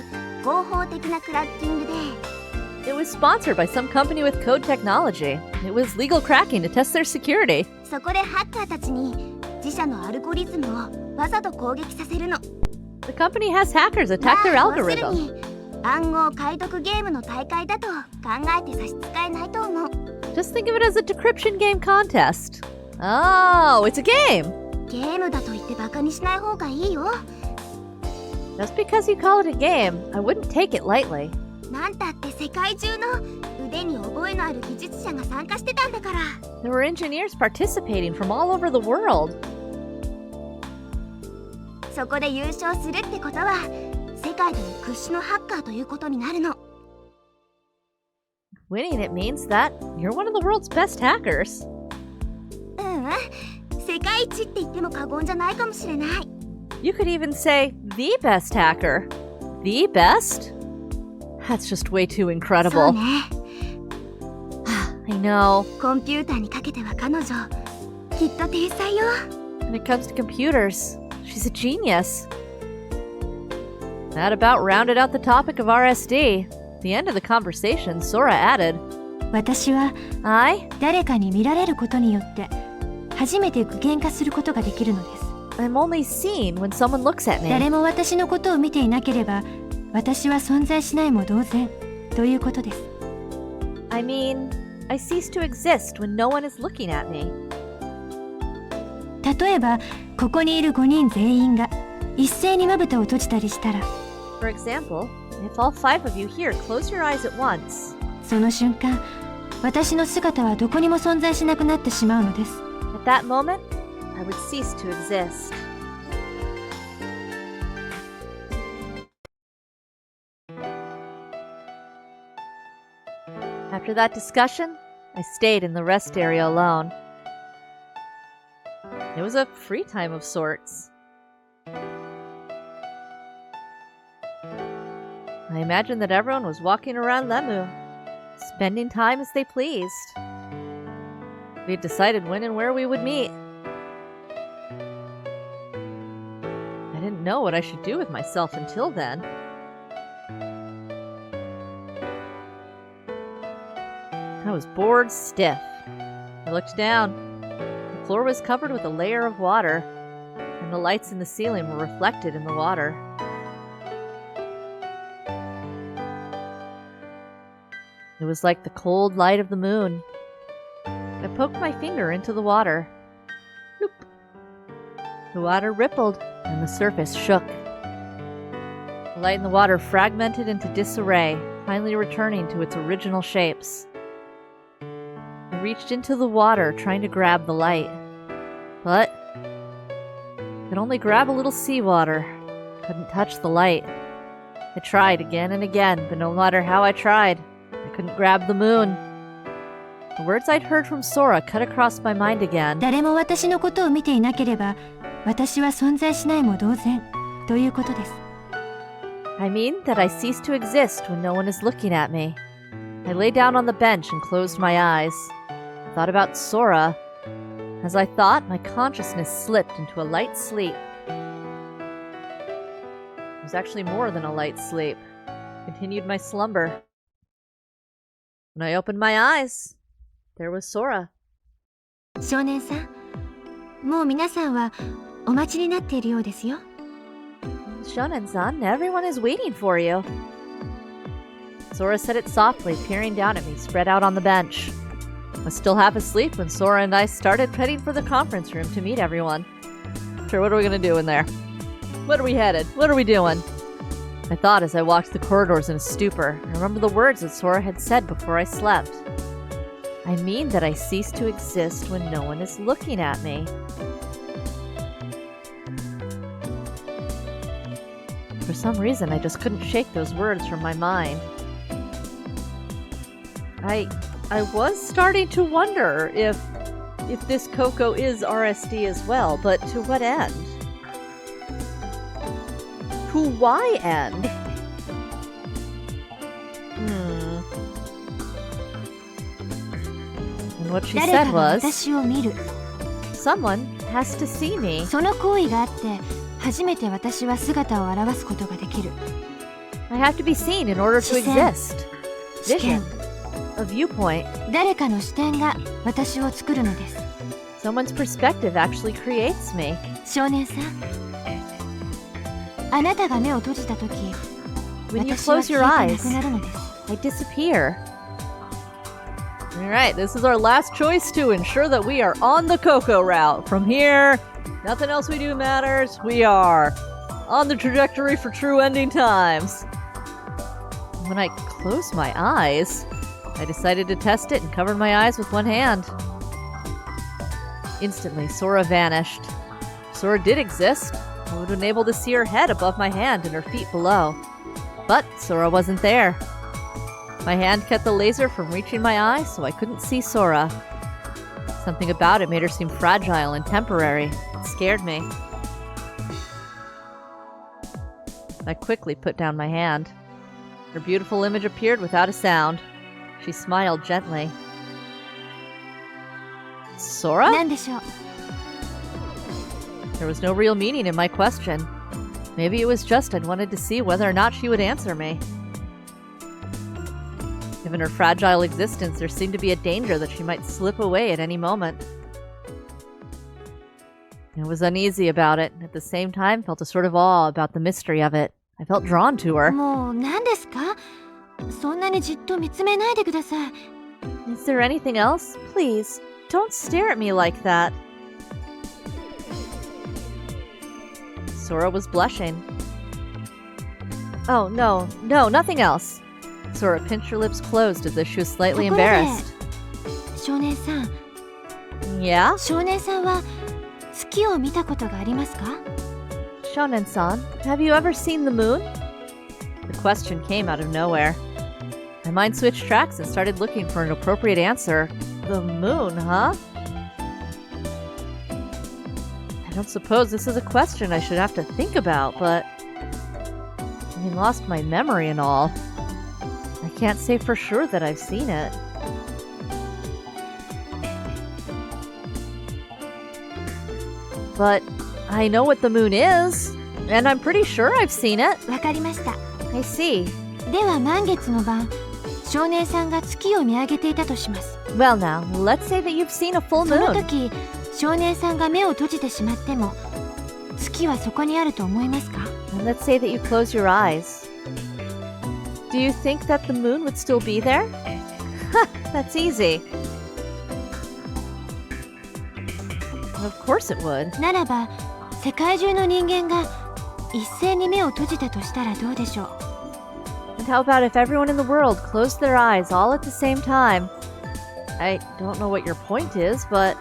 合法的なクラッキングで、 It was sponsored by some company with code technology. It was legal cracking to test their security. そこでハッカーたちに自社のアルゴリズムをわざと攻撃させるの。 The company has hackers attack their まあ要する algorithm. に暗号解読ゲームの大会だと考えて差し支えないと思う。 Just think of it as a decryption game contest. Oh, it's a game. ゲームだと言ってバカにしない方がいいよ。 Just because you call it a game, I wouldn't take it lightly. なんたって世界中の腕に覚えのある技術者が参加してたんだから。 There were engineers participating from all over the world. そこで優勝するってことは世界でも屈指のハッカーということになるの。 Winning it means that you're one of the world's best hackers. 世界一って言っても過言じゃないかもしれない。 You could even say the best hacker. The best? That's just way too そう incredible. ね。 I know. コンピューターにかけては彼女きっと天才よ。 When it comes to computers, she's a genius. That about rounded out the topic of RSD. At the end of the conversation, Sora added, 私は I? 誰かに見られることによって初めて具現化することができるのです。 I'm only seen when someone looks at me. 誰も私のことを見ていなければ私は存在しないも同然ということです。 I mean, I cease to exist when no one is looking at me. 例えばここにいる5人全員が一斉にまぶたを閉じたりしたら、 For example, if all 5 of you here close your eyes at once, その瞬間私の姿はどこにも存在しなくなってしまうのです。 at that moment, I would cease to exist. After that discussion, I stayed in the rest area alone. It was a free time of sorts. I imagined that everyone was walking around Lemu, spending time as they pleased. We had decided when and where we would meet. I didn't know what I should do with myself until then. I was bored stiff. I looked down. The floor was covered with a layer of water, and the lights in the ceiling were reflected in the water. It was like the cold light of the moon. I poked my finger into the water. Bloop. The water rippled, and the surface shook. The light in the water fragmented into disarray, finally returning to its original shapes. I reached into the water, trying to grab the light. But I could only grab a little seawater. Couldn't touch the light. I tried again and again, but no matter how I tried, I couldn't grab the moon. The words I'd heard from Sora cut across my mind again. 誰も私のことを見ていなければ私は存在しないも同然ということです。 I mean that I cease to exist when no one is looking at me. I lay down on the bench and closed my eyes. I thought about Sora. As I thought, my consciousness slipped into a light sleep. was actually more than a light sleep. Continued my slumber. When I opened my eyes, there was Sora. 少年さん、もう皆さんはお待ちになっているようですよ。Shonen-san, everyone is waiting for you. Sora said it softly, peering down at me, spread out on the bench. I was still half asleep when Sora and I started heading for the conference room to meet everyone. Sure, what are we gonna do in there? What are we headed? What are we doing? I thought as I walked the corridors in a stupor. I remember the words that Sora had said before I slept. I mean that I cease to exist when no one is looking at me. For some reason, I just couldn't shake those words from my mind. I was starting to wonder if this Coco is RSD as well, but to what end? To why end? And what she 誰か said が was, 私を見る。 someone has to see me. その行為があって初めて私は姿を現すことができる。 I have to be seen in order to 視線 exist. 視 Vision. 点、 A viewpoint. 誰かの視点が私を作るのです。 Someone's perspective actually creates me. 少年さん、あなたが目を閉じたとき、 When you 私は close 消 your えてな eyes, くなるのです。 I disappear. Alright, this is our last choice to ensure that we are on the Coco route. From here, nothing else we do matters. We are on the trajectory for true ending times. When I closed my eyes, I decided to test it and covered my eyes with one hand. Instantly, Sora vanished. Sora did exist. I would have been able to see her head above my hand and her feet below. But Sora wasn't there. My hand kept the laser from reaching my eye, so I couldn't see Sora. Something about it made her seem fragile and temporary. It scared me. I quickly put down my hand. Her beautiful image appeared without a sound. She smiled gently. Sora? なんでしょう。 There was no real meaning in my question. Maybe it was just I wanted to see whether or not she would answer me. Given her fragile existence, there seemed to be a danger that she might slip away at any moment. I was uneasy about it, and at the same time felt a sort of awe about the mystery of it. I felt drawn to her. もう何ですか？そんなにじっと見つめないでください。 Is there anything else? Please, don't stare at me like that. Sora was blushing. Oh, no, nothing else. Sora pinched her lips closed as if she was slightly ところで、 embarrassed. 少年さん、 Yeah? 少年さんは月を見たことがありますか？ Shonen-san, have you ever seen the moon? The question came out of nowhere. My mind switched tracks and started looking for an appropriate answer. The moon, huh? I don't suppose this is a question I should have to think about, but having lost my memory and all, I can't say for sure that I've seen it. But I know what the moon is, and I'm pretty sure I've seen it. わかりました。 I see. では満月の晩、少年さんが月を見上げていたとします。 Well now, let's say that you've seen a full その moon. 時、少年さんが目を閉じてしまっても、月はそこにあると思いますか？ And let's say that you close your eyes. Do you think that the moon would still be there? That's easy. Of course it would. ならば、世界中の人間が一斉に目を閉じたとしたらどうでしょう？ And how about if everyone in the world closed their eyes all at the same time? I don't know what your point is, but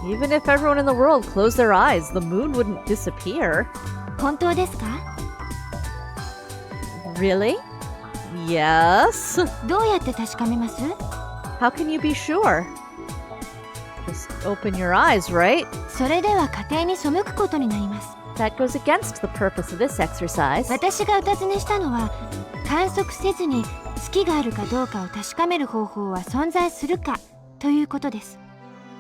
even if everyone in the world closed their eyes, the moon wouldn't disappear. 本当ですか？ Really? Yes? どうやって確かめます？ How can you be sure? Just open your eyes, right? それでは家庭に背くことになります。 That goes against the purpose of this exercise. 私がお尋ねしたのは、観測せずに月があるかどうかを確かめる方法は存在するかということです。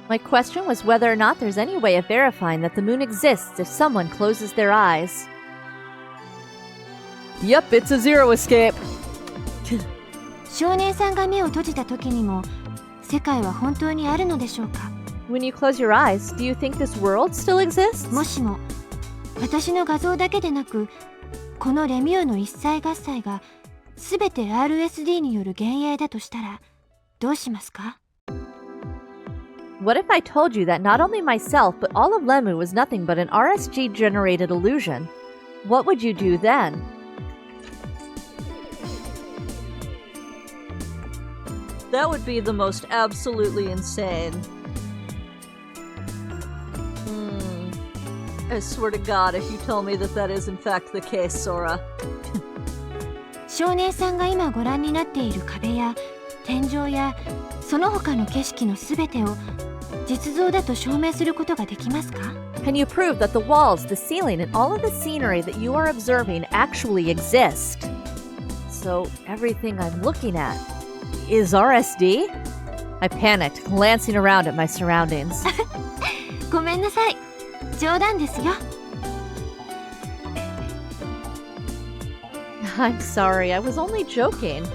My question was whether or not there's any way of verifying that the moon exists if someone closes their eyes. Yep, it's a zero escape. 少年さんが目を閉じた時にも世界は本当にあるのでしょうか。 When you close your eyes, do you think this world still exists? もしも私の画像だけでなくこのレミューの一切合切が全て RSD による幻影だとしたらどうしますか？ What if I told you that not only myself, but all of Lemu was nothing but an RSG-generated illusion? What would you do then? That would be the most absolutely insane. I swear to God, if you tell me that that is in fact the case, Sora. 少年さんが今ご覧になっている壁や天井やその他の景色の全てを実像だと証明することができますか？ Can you prove that the walls, the ceiling, and all of the scenery that you are observing actually exist? So everything I'm looking at is RSD? I panicked, glancing around at my surroundings. ごめんなさい。冗談ですよ。I'm sorry, I was only joking.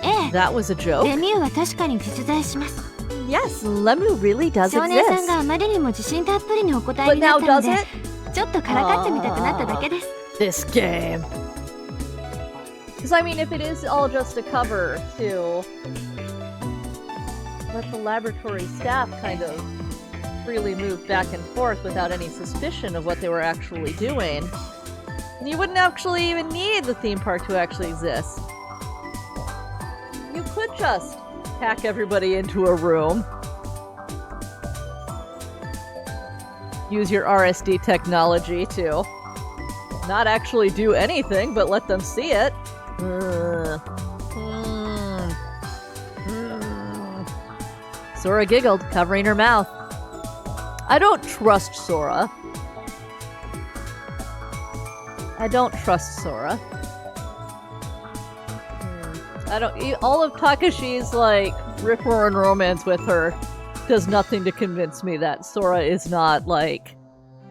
ええ、 That was a joke? レミューは確かに実在します。 Yes, Lemu really does 少年さん exist. があまりにも自信たっぷりにお答え But にな now ったの does で it? ちょっとからかってみたくなっただけです。 This game. Because, I mean, if it is all just a cover to let the laboratory staff kind of freely move back and forth without any suspicion of what they were actually doing, then you wouldn't actually even need the theme park to actually exist. You could just pack everybody into a room, use your RSD technology to not actually do anything but let them see it. Sora giggled, covering her mouth. I don't trust Sora. I don't trust Sora. I don't. All of Takashi's like rip-roaring romance with her does nothing to convince me that Sora is not like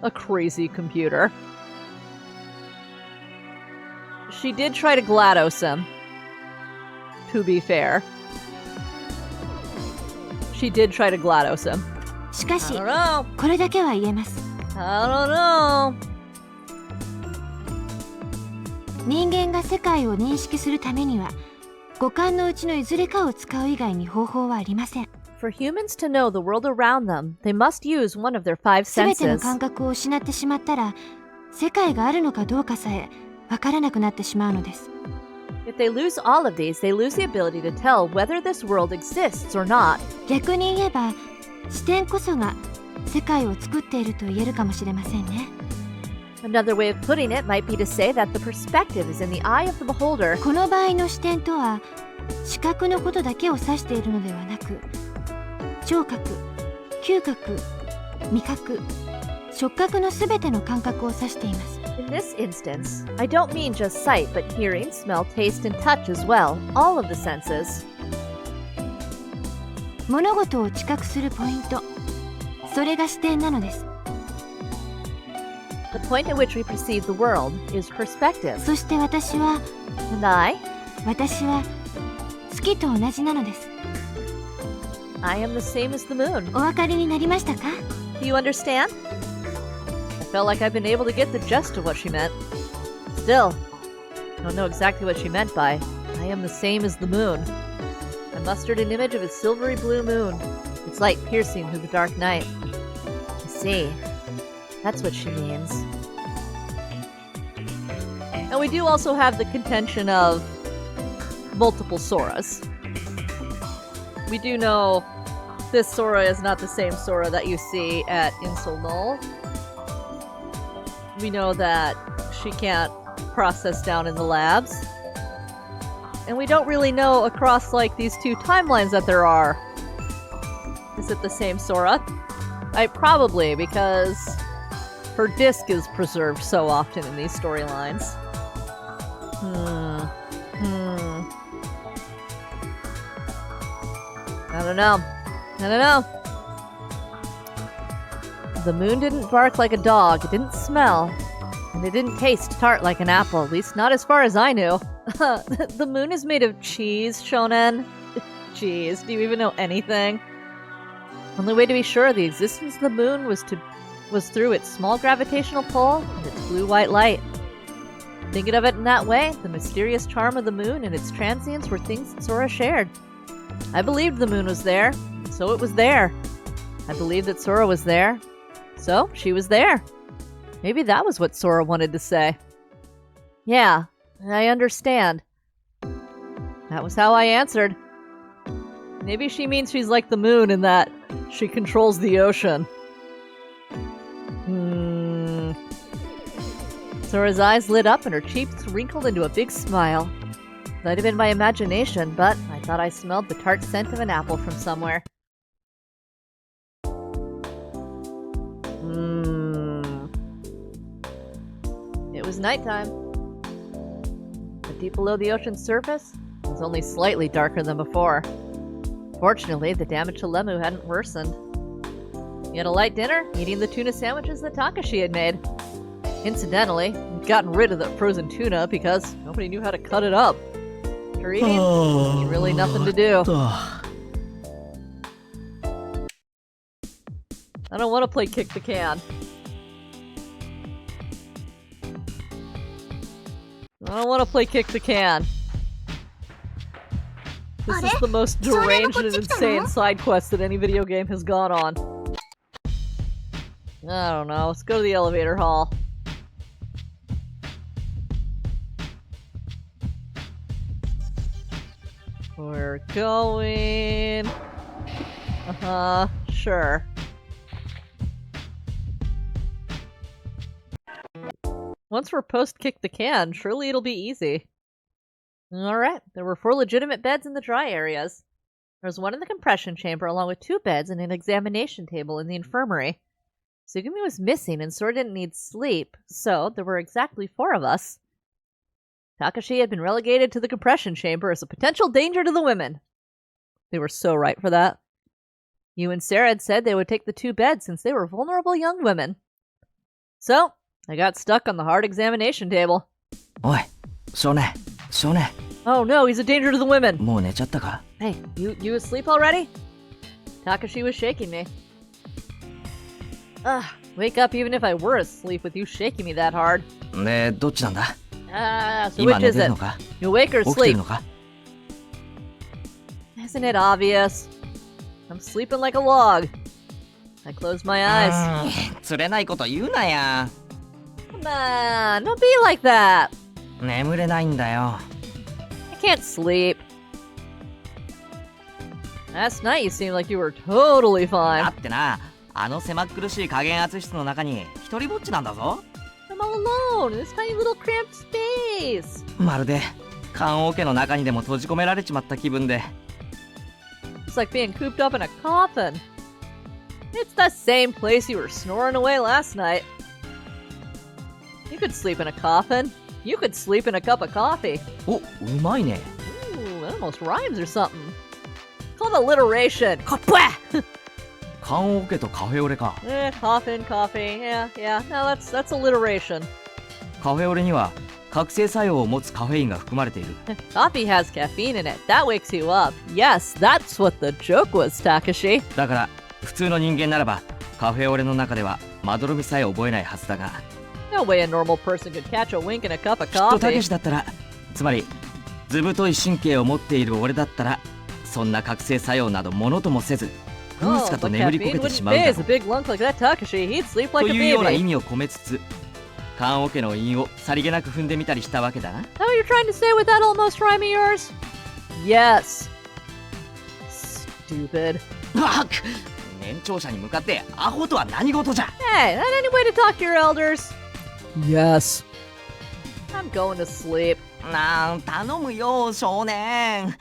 a crazy computer. She did try to GLaDOS him. To be fair, she did try to GLaDOS him. しか I し don't know. これだけは言えます。 I don't know. 人間が世界を認識するためには五感のうちのいずれかを使う以外に方法はありません。 For humans to know the world around them, they must use one of their five すべての senses. 感覚を失ってしまったら世界があるのかどうかさえわからなくなってしまうのです。 If they lose all of these, they lose the ability to tell whether this world exists or not. 逆に言えば視点こそが世界を作っていると言えるかもしれませんね。 Another way of putting it might be to say that the perspective is in the eye of the beholder. この場合の視点とは視覚のことだけを指しているのではなく聴覚、嗅覚、味覚、触覚のすべての感覚を指しています。 In this instance, I don't mean just sight, but hearing, smell, taste, and touch as well. All of the senses. 物事を知覚するポイント、それが視点なのです。 The point at which we perceive the world is perspective. そして私は And I 月と同じなのです。 am the same as the moon. お分かりになりましたか？ Do you understand? I felt like I've been able to get the gist of what she meant. Still, I don't know exactly what she meant by I am the same as the moon. I mustered an image of a silvery blue moon, its light piercing through the dark night. I see. That's what she means. And we do also have the contention of multiple Soras. We do know this Sora is not the same Sora that you see at Insel Null. We know that she can't process down in the labs. And we don't really know across like these two timelines that there are. Is it the same Sora? Probably, because her disc is preserved so often in these storylines. I don't know. The moon didn't bark like a dog. It didn't smell. And it didn't taste tart like an apple, at least not as far as I knew. The moon is made of cheese, Shonen. Cheese, do you even know anything? Only way to be sure of the existence of the moon was through its small gravitational pull and its blue-white light. Thinking of it in that way, the mysterious charm of the moon and its transience were things that Sora shared. I believed the moon was there, so it was there. I believed that Sora was there, so she was there. Maybe that was what Sora wanted to say. Yeah, I understand. That was how I answered. Maybe she means she's like the moon in that she controls the ocean. Sora's eyes lit up and her cheeks wrinkled into a big smile. Might have been my imagination, but I thought I smelled the tart scent of an apple from somewhere. It was nighttime. But deep below the ocean's surface, it was only slightly darker than before. Fortunately, the damage to Lemu hadn't worsened. We had a light dinner, eating the tuna sandwiches that Takashi had made. Incidentally, we'd gotten rid of the frozen tuna because nobody knew how to cut it up. After eating, there's really nothing to do. I don't want to play kick the can. I don't want to play kick the can. This is the most deranged and insane side quest that any video game has gone on. I don't know. Let's go to the elevator hall. We're going... sure. Once we're post-kick the can, surely it'll be easy. Alright, there were 4 legitimate beds in the dry areas. There was one in the compression chamber along with 2 beds and an examination table in the infirmary. Sugumi was missing and Sora didn't need sleep, so there were exactly 4 of us. Takashi had been relegated to the compression chamber as a potential danger to the women. They were so right for that. You and Sarah had said they would take the 2 beds since they were vulnerable young women. So, I got stuck on the hard examination table. Oi, Shone. Oh no, he's a danger to the women. もう寝ちゃったか? Hey, you asleep already? Takashi was shaking me. Wake up even if I were asleep with you shaking me that hard. で、どっちなんだ? So which is it? You awake or asleep? Isn't it obvious? I'm sleeping like a log. I close my eyes. 釣れないこと言うなや. Come on, don't be like that. 眠れないんだよ. I can't sleep. Last night you seemed like you were totally だ fine. ってな、あの狭っ苦しい加減圧室の中に一人ぼっちなんだぞ. I'm all alone in this tiny little cramped space. まるで棺桶の中にでも閉じ込められちまった気分で. It's like being cooped up in a coffin. It's the same place you were snoring away last night. You could sleep in a coffin. You could sleep in a cup of coffee. お、うまいね. Ooh, that almost rhymes or something. Called alliteration. Kapwah! 棺桶とカフェオレか. Coffin, coffee. Yeah. No, that's alliteration. カフェオレには覚醒作用を持つカフェインが含まれている. Coffee has caffeine in it. That wakes you up. Yes, that's what the joke was, Takashi. だから普通の人間ならばカフェオレの中ではまどろみさえ覚えないはずだが. No way a normal person could catch a wink in a cup of きっとた coffee. けしだったら、つまり図太い神経を持っている俺だったら、そんな覚醒作用などものともせず、ぐーすかと but 眠りこ caffeine けて wouldn't しまうだろ phase a big lunk like that, Takashi. He'd sleep と like a いうような意 baby. 味を込めつつ、棺桶の韻をさりげなく踏んでみたりしたわけだな. Is that what you're trying to say with that almost rhyme of yours? Yes. Stupid. 年長者に向かってアホとは何事じゃ. Hey, that any way to talk to your elders? Yes. I'm going to sleep. なん頼むよ少年.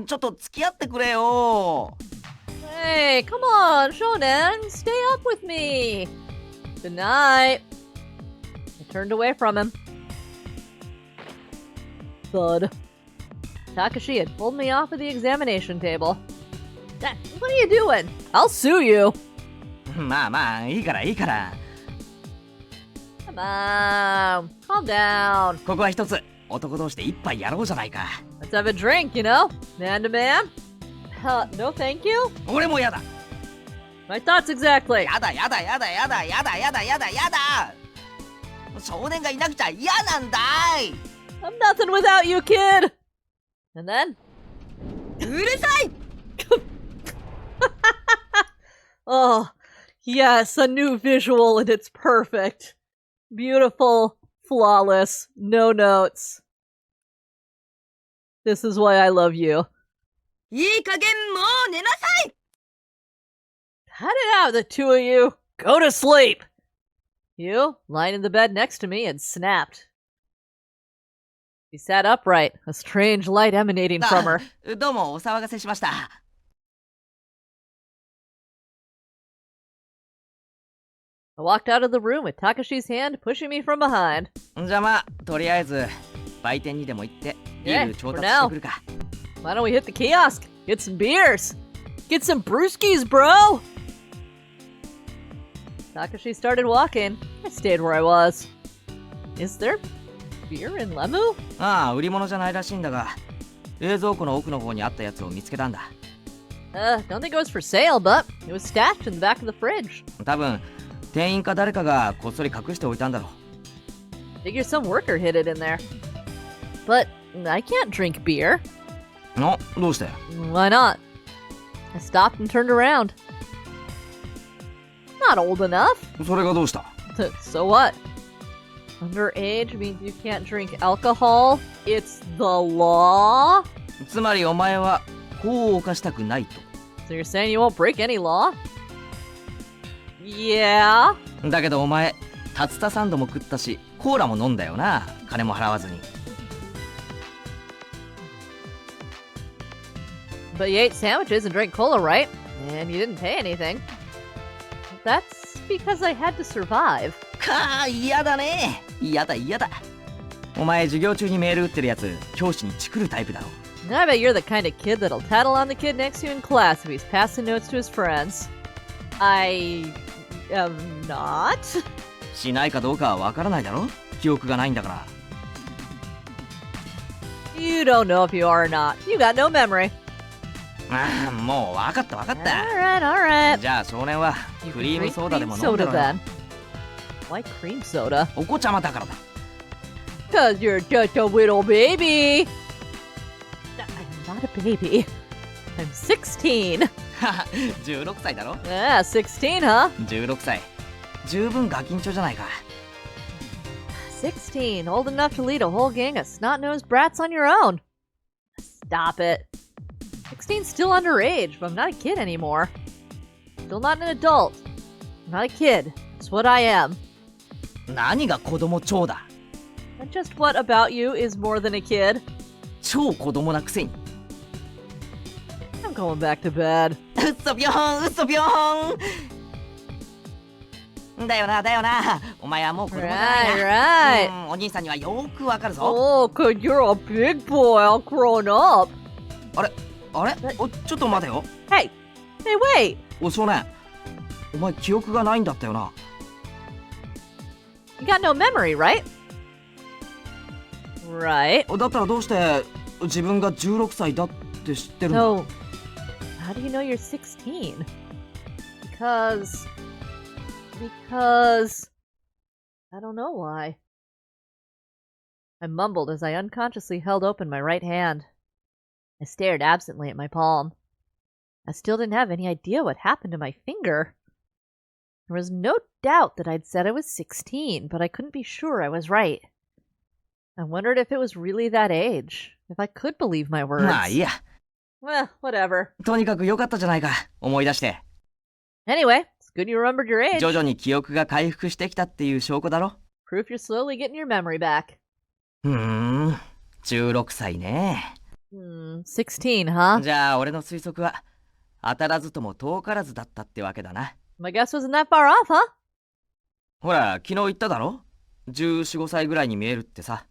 ちょっと付き合ってくれよ. Hey, come on, Shonen, stay up with me. Good night. I turned away from him. Thud. Takashi had pulled me off of the examination table. What are you doing? I'll sue you. まあまあいいからいいから. Come on. Calm down. ここは一つ男同士で一杯やろうじゃないか。 Let's have a drink, you know? Man to man? No thank you? 俺もやだ。 My thoughts exactly. やだやだやだやだやだやだやだやだ。少年がいなくちゃ嫌なんだい。 I'm nothing without you, kid. And then? うるさい。 Oh, yes, a new visual and it's perfect. Beautiful, flawless, no notes. This is why I love you. いい加減もう寝なさい。 Cut it out, the two of you. Go to sleep. You, lying in the bed next to me, had snapped. She sat upright, a strange light emanating from her. どうもお騒がせしました。 I walked out of the room with Takashi's hand pushing me from behind. じゃあまあとりあえず売店にでも行ってビール調達してくるか。 Why don't we hit the kiosk? Get some beers. Get some brewskis, bro. Takashi started walking. I stayed where I was. Is there beer in Lemu? ああ売り物じゃないらしいんだが冷蔵庫の奥の方にあったやつを見つけたんだ。 Don't think it was for sale, but it was stashed in the back of the fridge. 多分店員か誰かがこっそり隠しておいたんだろう。 Figure some worker hid it in there. But I can't drink beer. お、どうして？ Why not? I stopped and turned around. Not old enough. それがどうした？ So what? Underage means you can't drink alcohol? It's the law? つまりお前は法を犯したくないと。 So you're saying you won't break any law? Yeah? だけどお前竜田サンドも食ったしコーラも飲んだよな。金も払わずに。 But you ate sandwiches and drank cola, right? And you didn't pay anything. That's because I had to survive. かあ嫌だね。嫌だ嫌だ。お前授業中にメール打ってるやつ教師にチクるタイプだろ。 I bet you're the kind of kid that'll tattle on the kid next to you in class if he's passing notes to his friends. I am not. しないかどうかはわからないだろ。記憶がないんだから。 You don't know if you are or not. You got no memory. ああもうわかったわかった。 Alright, alright. じゃあ少年は You ク can リーム drink ソーダで cream も飲んだ soda ろ。 then. Why cream soda? お子ちゃまだからだ。 Cause you're just a little baby. I'm not a baby. I'm 16. 16歳だろ。 Yeah, 16, huh? 16歳。十分ガキンチョじゃないか。 16, old enough to lead a whole gang of snot-nosed brats on your own. Stop it. 16's still underage, but I'm not a kid anymore. Still not an adult. I'm not a kid. It's what I am. 何が子供超だ。 And just what about you is more than a kid? 超子供なくせに。 I'm going back to bed. うっそびょーんうっそびょーん。だよなだよな。お前はもう子供じゃないな。 Right. お兄さんにはよーくわかるぞ。 Oh, cause you're a big boy all grown up. あれあれおちょっと待てよ。 Hey, wait. お少年お前記憶がないんだったよな。 You got no memory, right? Right. だったらどうして自分が16歳だって知ってるんだ。 So, how do you know you're 16? Because, I don't know why. I mumbled as I unconsciously held open my right hand. I stared absently at my palm. I still didn't have any idea what happened to my finger. There was no doubt that I'd said I was 16, but I couldn't be sure I was right. I wondered if it was really that age, if I could believe my words. まあいいや。 Well, whatever. とにかく良かったじゃないか。思い出して。 Anyway, it's good you remembered your age. 徐々に記憶が回復してきたっていう証拠だろ。 Proof you're slowly getting your memory back. 16歳ね。 16, huh? じゃあ俺の推測は当たらずとも遠からずだったってわけだな。 My guess wasn't that far off, huh? ほら昨日言っただろ。14、15歳ぐらいに見えるってさ。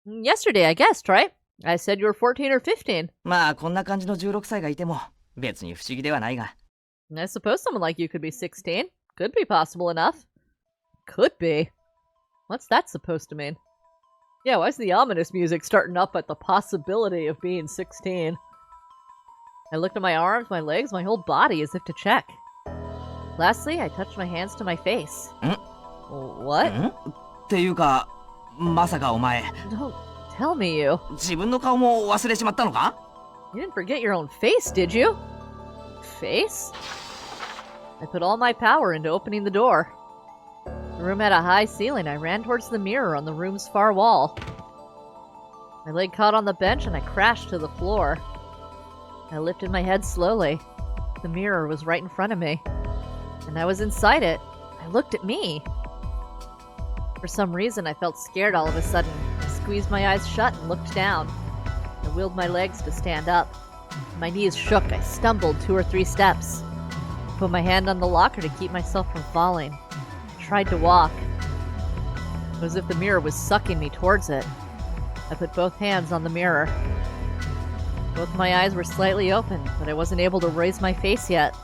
Yesterday, I guessed, right? I said you were 14 or 15. まあこんな感じの16歳がいても別に不思議ではないが。 I suppose someone like you could be 16. Could be possible enough. Could be. What's that supposed to mean? Yeah, why's the ominous music starting up at the possibility of being 16? I looked at my arms, my legs, my whole body as if to check. Lastly, I touched my hands to my face. What? っていうか、まさかお前、 Don't tell me you. 自分の顔も忘れちまったのか? You didn't forget your own face, did you? Face? I put all my power into opening the door. The room had a high ceiling. I ran towards the mirror on the room's far wall. My leg caught on the bench and I crashed to the floor. I lifted my head slowly. The mirror was right in front of me. And I was inside it. I looked at me. For some reason, I felt scared all of a sudden. I squeezed my eyes shut and looked down. I wheeled my legs to stand up. My knees shook. I stumbled 2 or 3 steps. I put my hand on the locker to keep myself from falling. I tried to walk. It was as if the mirror was sucking me towards it. I put both hands on the mirror. Both my eyes were slightly open, but I wasn't able to raise my face yet.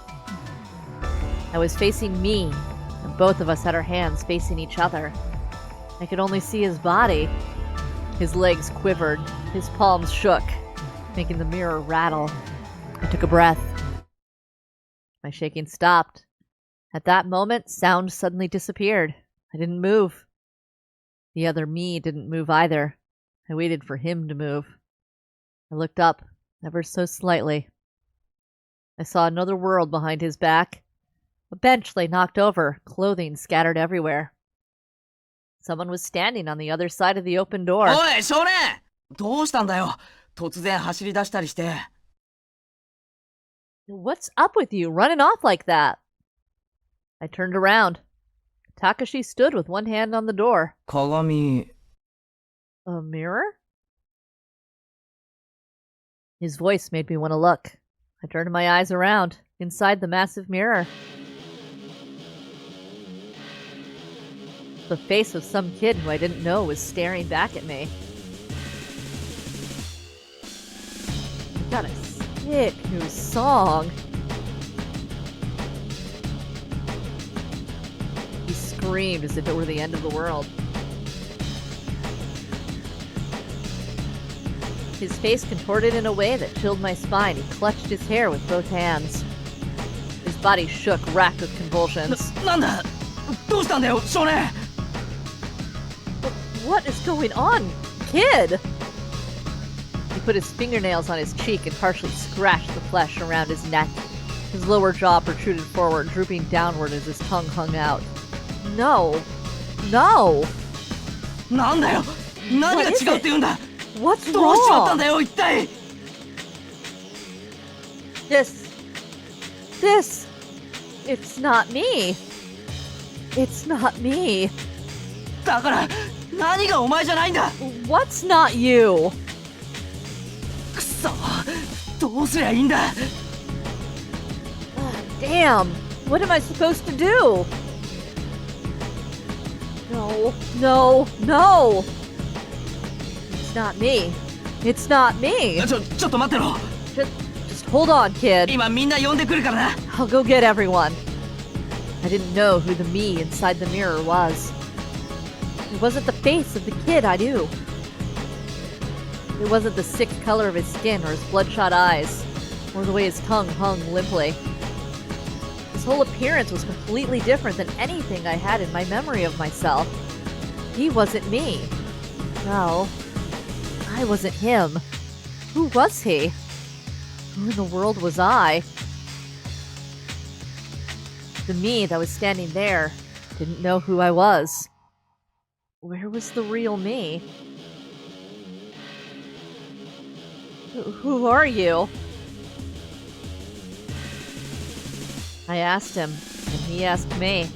I was facing me, and both of us had our hands facing each other. I could only see his body. His legs quivered, his palms shook, making the mirror rattle. I took a breath. My shaking stopped. At that moment, sound suddenly disappeared. I didn't move. The other me didn't move either. I waited for him to move. I looked up, ever so slightly. I saw another world behind his back. A bench lay knocked over, clothing scattered everywhere. Someone was standing on the other side of the open door. おい、少年！どうしたんだよ？突然走り出したりして。What's up with you, running off like that? I turned around. Takashi stood with one hand on the door. 鏡。 A mirror? His voice made me want to look. I turned my eyes around, inside the massive mirror. The face of some kid who I didn't know was staring back at me. I got a sick new song. He screamed as if it were the end of the world. His face contorted in a way that chilled my spine. He clutched his hair with both hands. His body shook, racked with convulsions. なんだ？どうしたんだよ、少年！ What is going on, kid? He put his fingernails on his cheek and partially scratched the flesh around his neck. His lower jaw protruded forward, drooping downward as his tongue hung out. No. No! なんだよ！何が違うって言うんだ！ What's どうしちまったん wrong? だよ、一体！ This... It's not me. It's not me. だから、何がお前じゃないんだ！ What's not you? くそ！どうすりゃいいんだ！ Damn! What am I supposed to do? No, no, no! It's not me. It's not me. ちょっと待ってろ！ Just hold on, kid. 今みんな呼んでくるからな！ I'll go get everyone. I didn't know who the me inside the mirror was. It wasn't the face of the kid I knew. It wasn't the sick color of his skin or his bloodshot eyes, or the way his tongue hung limply. His whole appearance was completely different than anything I had in my memory of myself. He wasn't me. No, I wasn't him. Who was he? Who in the world was I? The me that was standing there didn't know who I was. Where was the real me? Who are you? I asked him, and he asked me.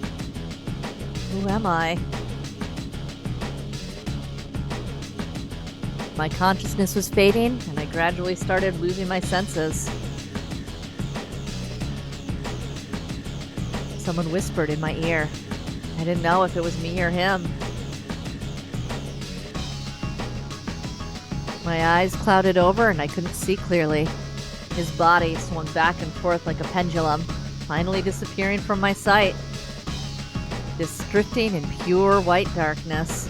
Who am I? My consciousness was fading, and I gradually started losing my senses. Someone whispered in my ear. I didn't know if it was me or him. My eyes clouded over and I couldn't see clearly. His body swung back and forth like a pendulum, finally disappearing from my sight. just drifting in pure white darkness.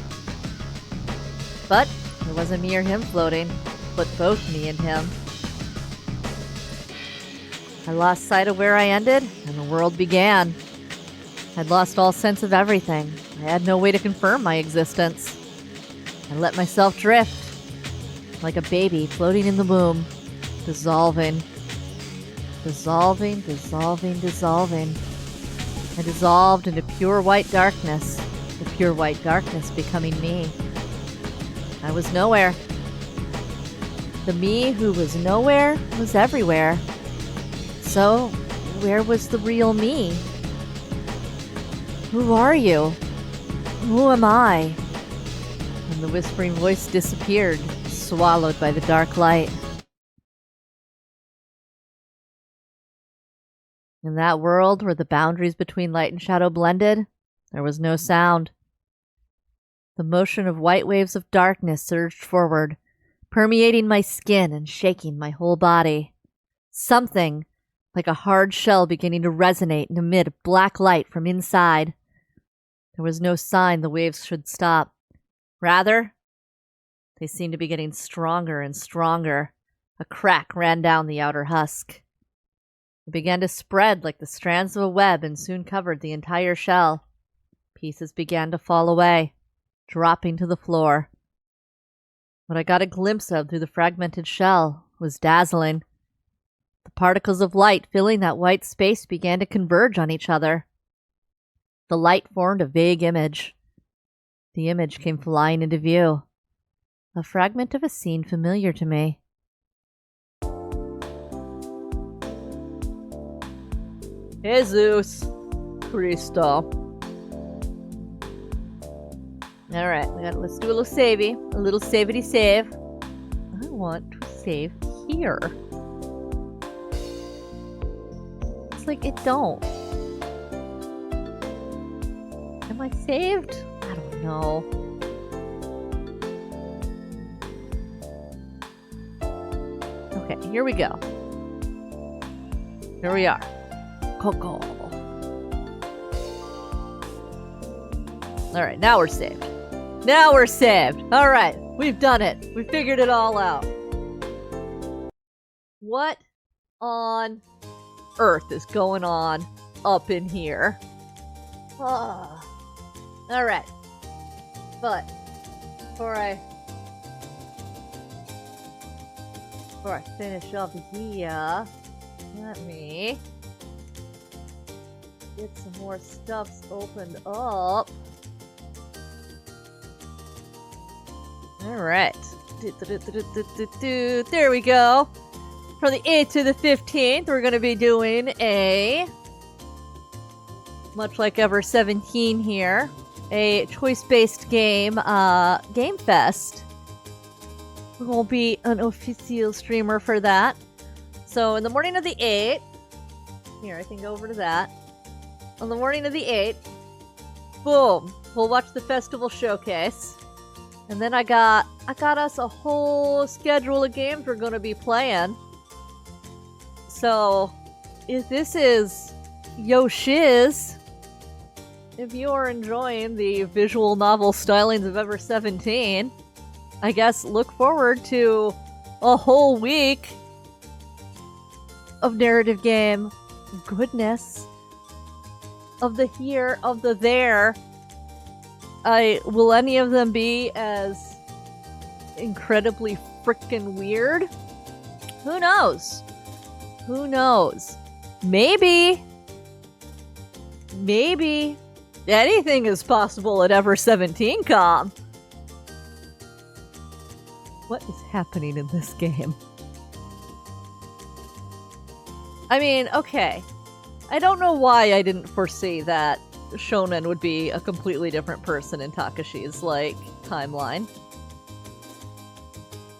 But it wasn't me or him floating, but both me and him. I lost sight of where I ended, and the world began. I'd lost all sense of everything. I had no way to confirm my existence. I let myself drift, like a baby floating in the womb, dissolving. Dissolving, dissolving, dissolving. I dissolved into pure white darkness, the pure white darkness becoming me. I was nowhere. The me who was nowhere was everywhere. So, where was the real me? Who are you? Who am I? And the whispering voice disappeared, swallowed by the dark light. In that world where the boundaries between light and shadow blended, there was no sound. The motion of white waves of darkness surged forward, permeating my skin and shaking my whole body. Something, like a hard shell beginning to resonate amid black light from inside. There was no sign the waves should stop. Rather, they seemed to be getting stronger and stronger. A crack ran down the outer husk. It began to spread like the strands of a web and soon covered the entire shell. Pieces began to fall away, dropping to the floor. What I got a glimpse of through the fragmented shell was dazzling. The particles of light filling that white space began to converge on each other. The light formed a vague image. The image came flying into view. A fragment of a scene familiar to me. Jesus Cristo. Alright, let's do a little savey. A little savety save. I want to save here. It's like it don't. Am I saved? I don't know. Okay, here we go. Here we are. Coco. Alright, now we're saved. Now we're saved. Alright, we've done it. We figured it all out. What on earth is going on up in here? Alright. But, before I finish up here, let me get some more stuffs opened up. Alright. There we go. From the 8th to the 15th, we're going to be doing a, much like Ever17 here, a choice-based game, Game Fest. We won't be an official streamer for that. So, in the morning of the 8th, here, I can go over to that. On the morning of the 8th, boom, we'll watch the festival showcase. And then I got us a whole schedule of games we're going to be playing. So, if this is yo shiz, if you are enjoying the visual novel stylings of Ever17, I guess look forward to a whole week of narrative game goodness. Of the here, of the there. Will any of them be as incredibly frickin' weird? Who knows? Who knows? Maybe. Maybe. Anything is possible at Ever17com. What is happening in this game? I mean, okay. I don't know why I didn't foresee that Shonen would be a completely different person in Takashi's, timeline.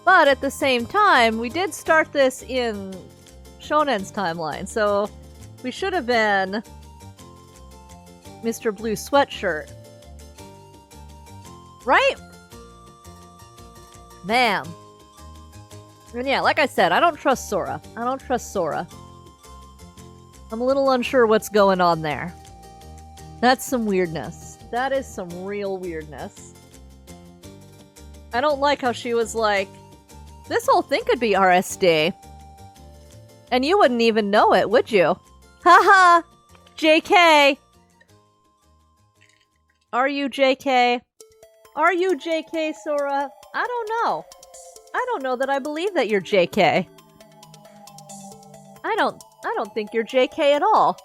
But at the same time, we did start this in Shonen's timeline, so we should have been Mr. Blue Sweatshirt. Right? Man. And yeah, like I said, I don't trust Sora. I'm a little unsure what's going on there. That's some weirdness. That is some real weirdness. I don't like how she was like, this whole thing could be RSD. And you wouldn't even know it, would you? Haha! JK! Are you JK? Are you JK, Sora? I don't know. I don't know that I believe that you're JK. I don't think you're JK at all.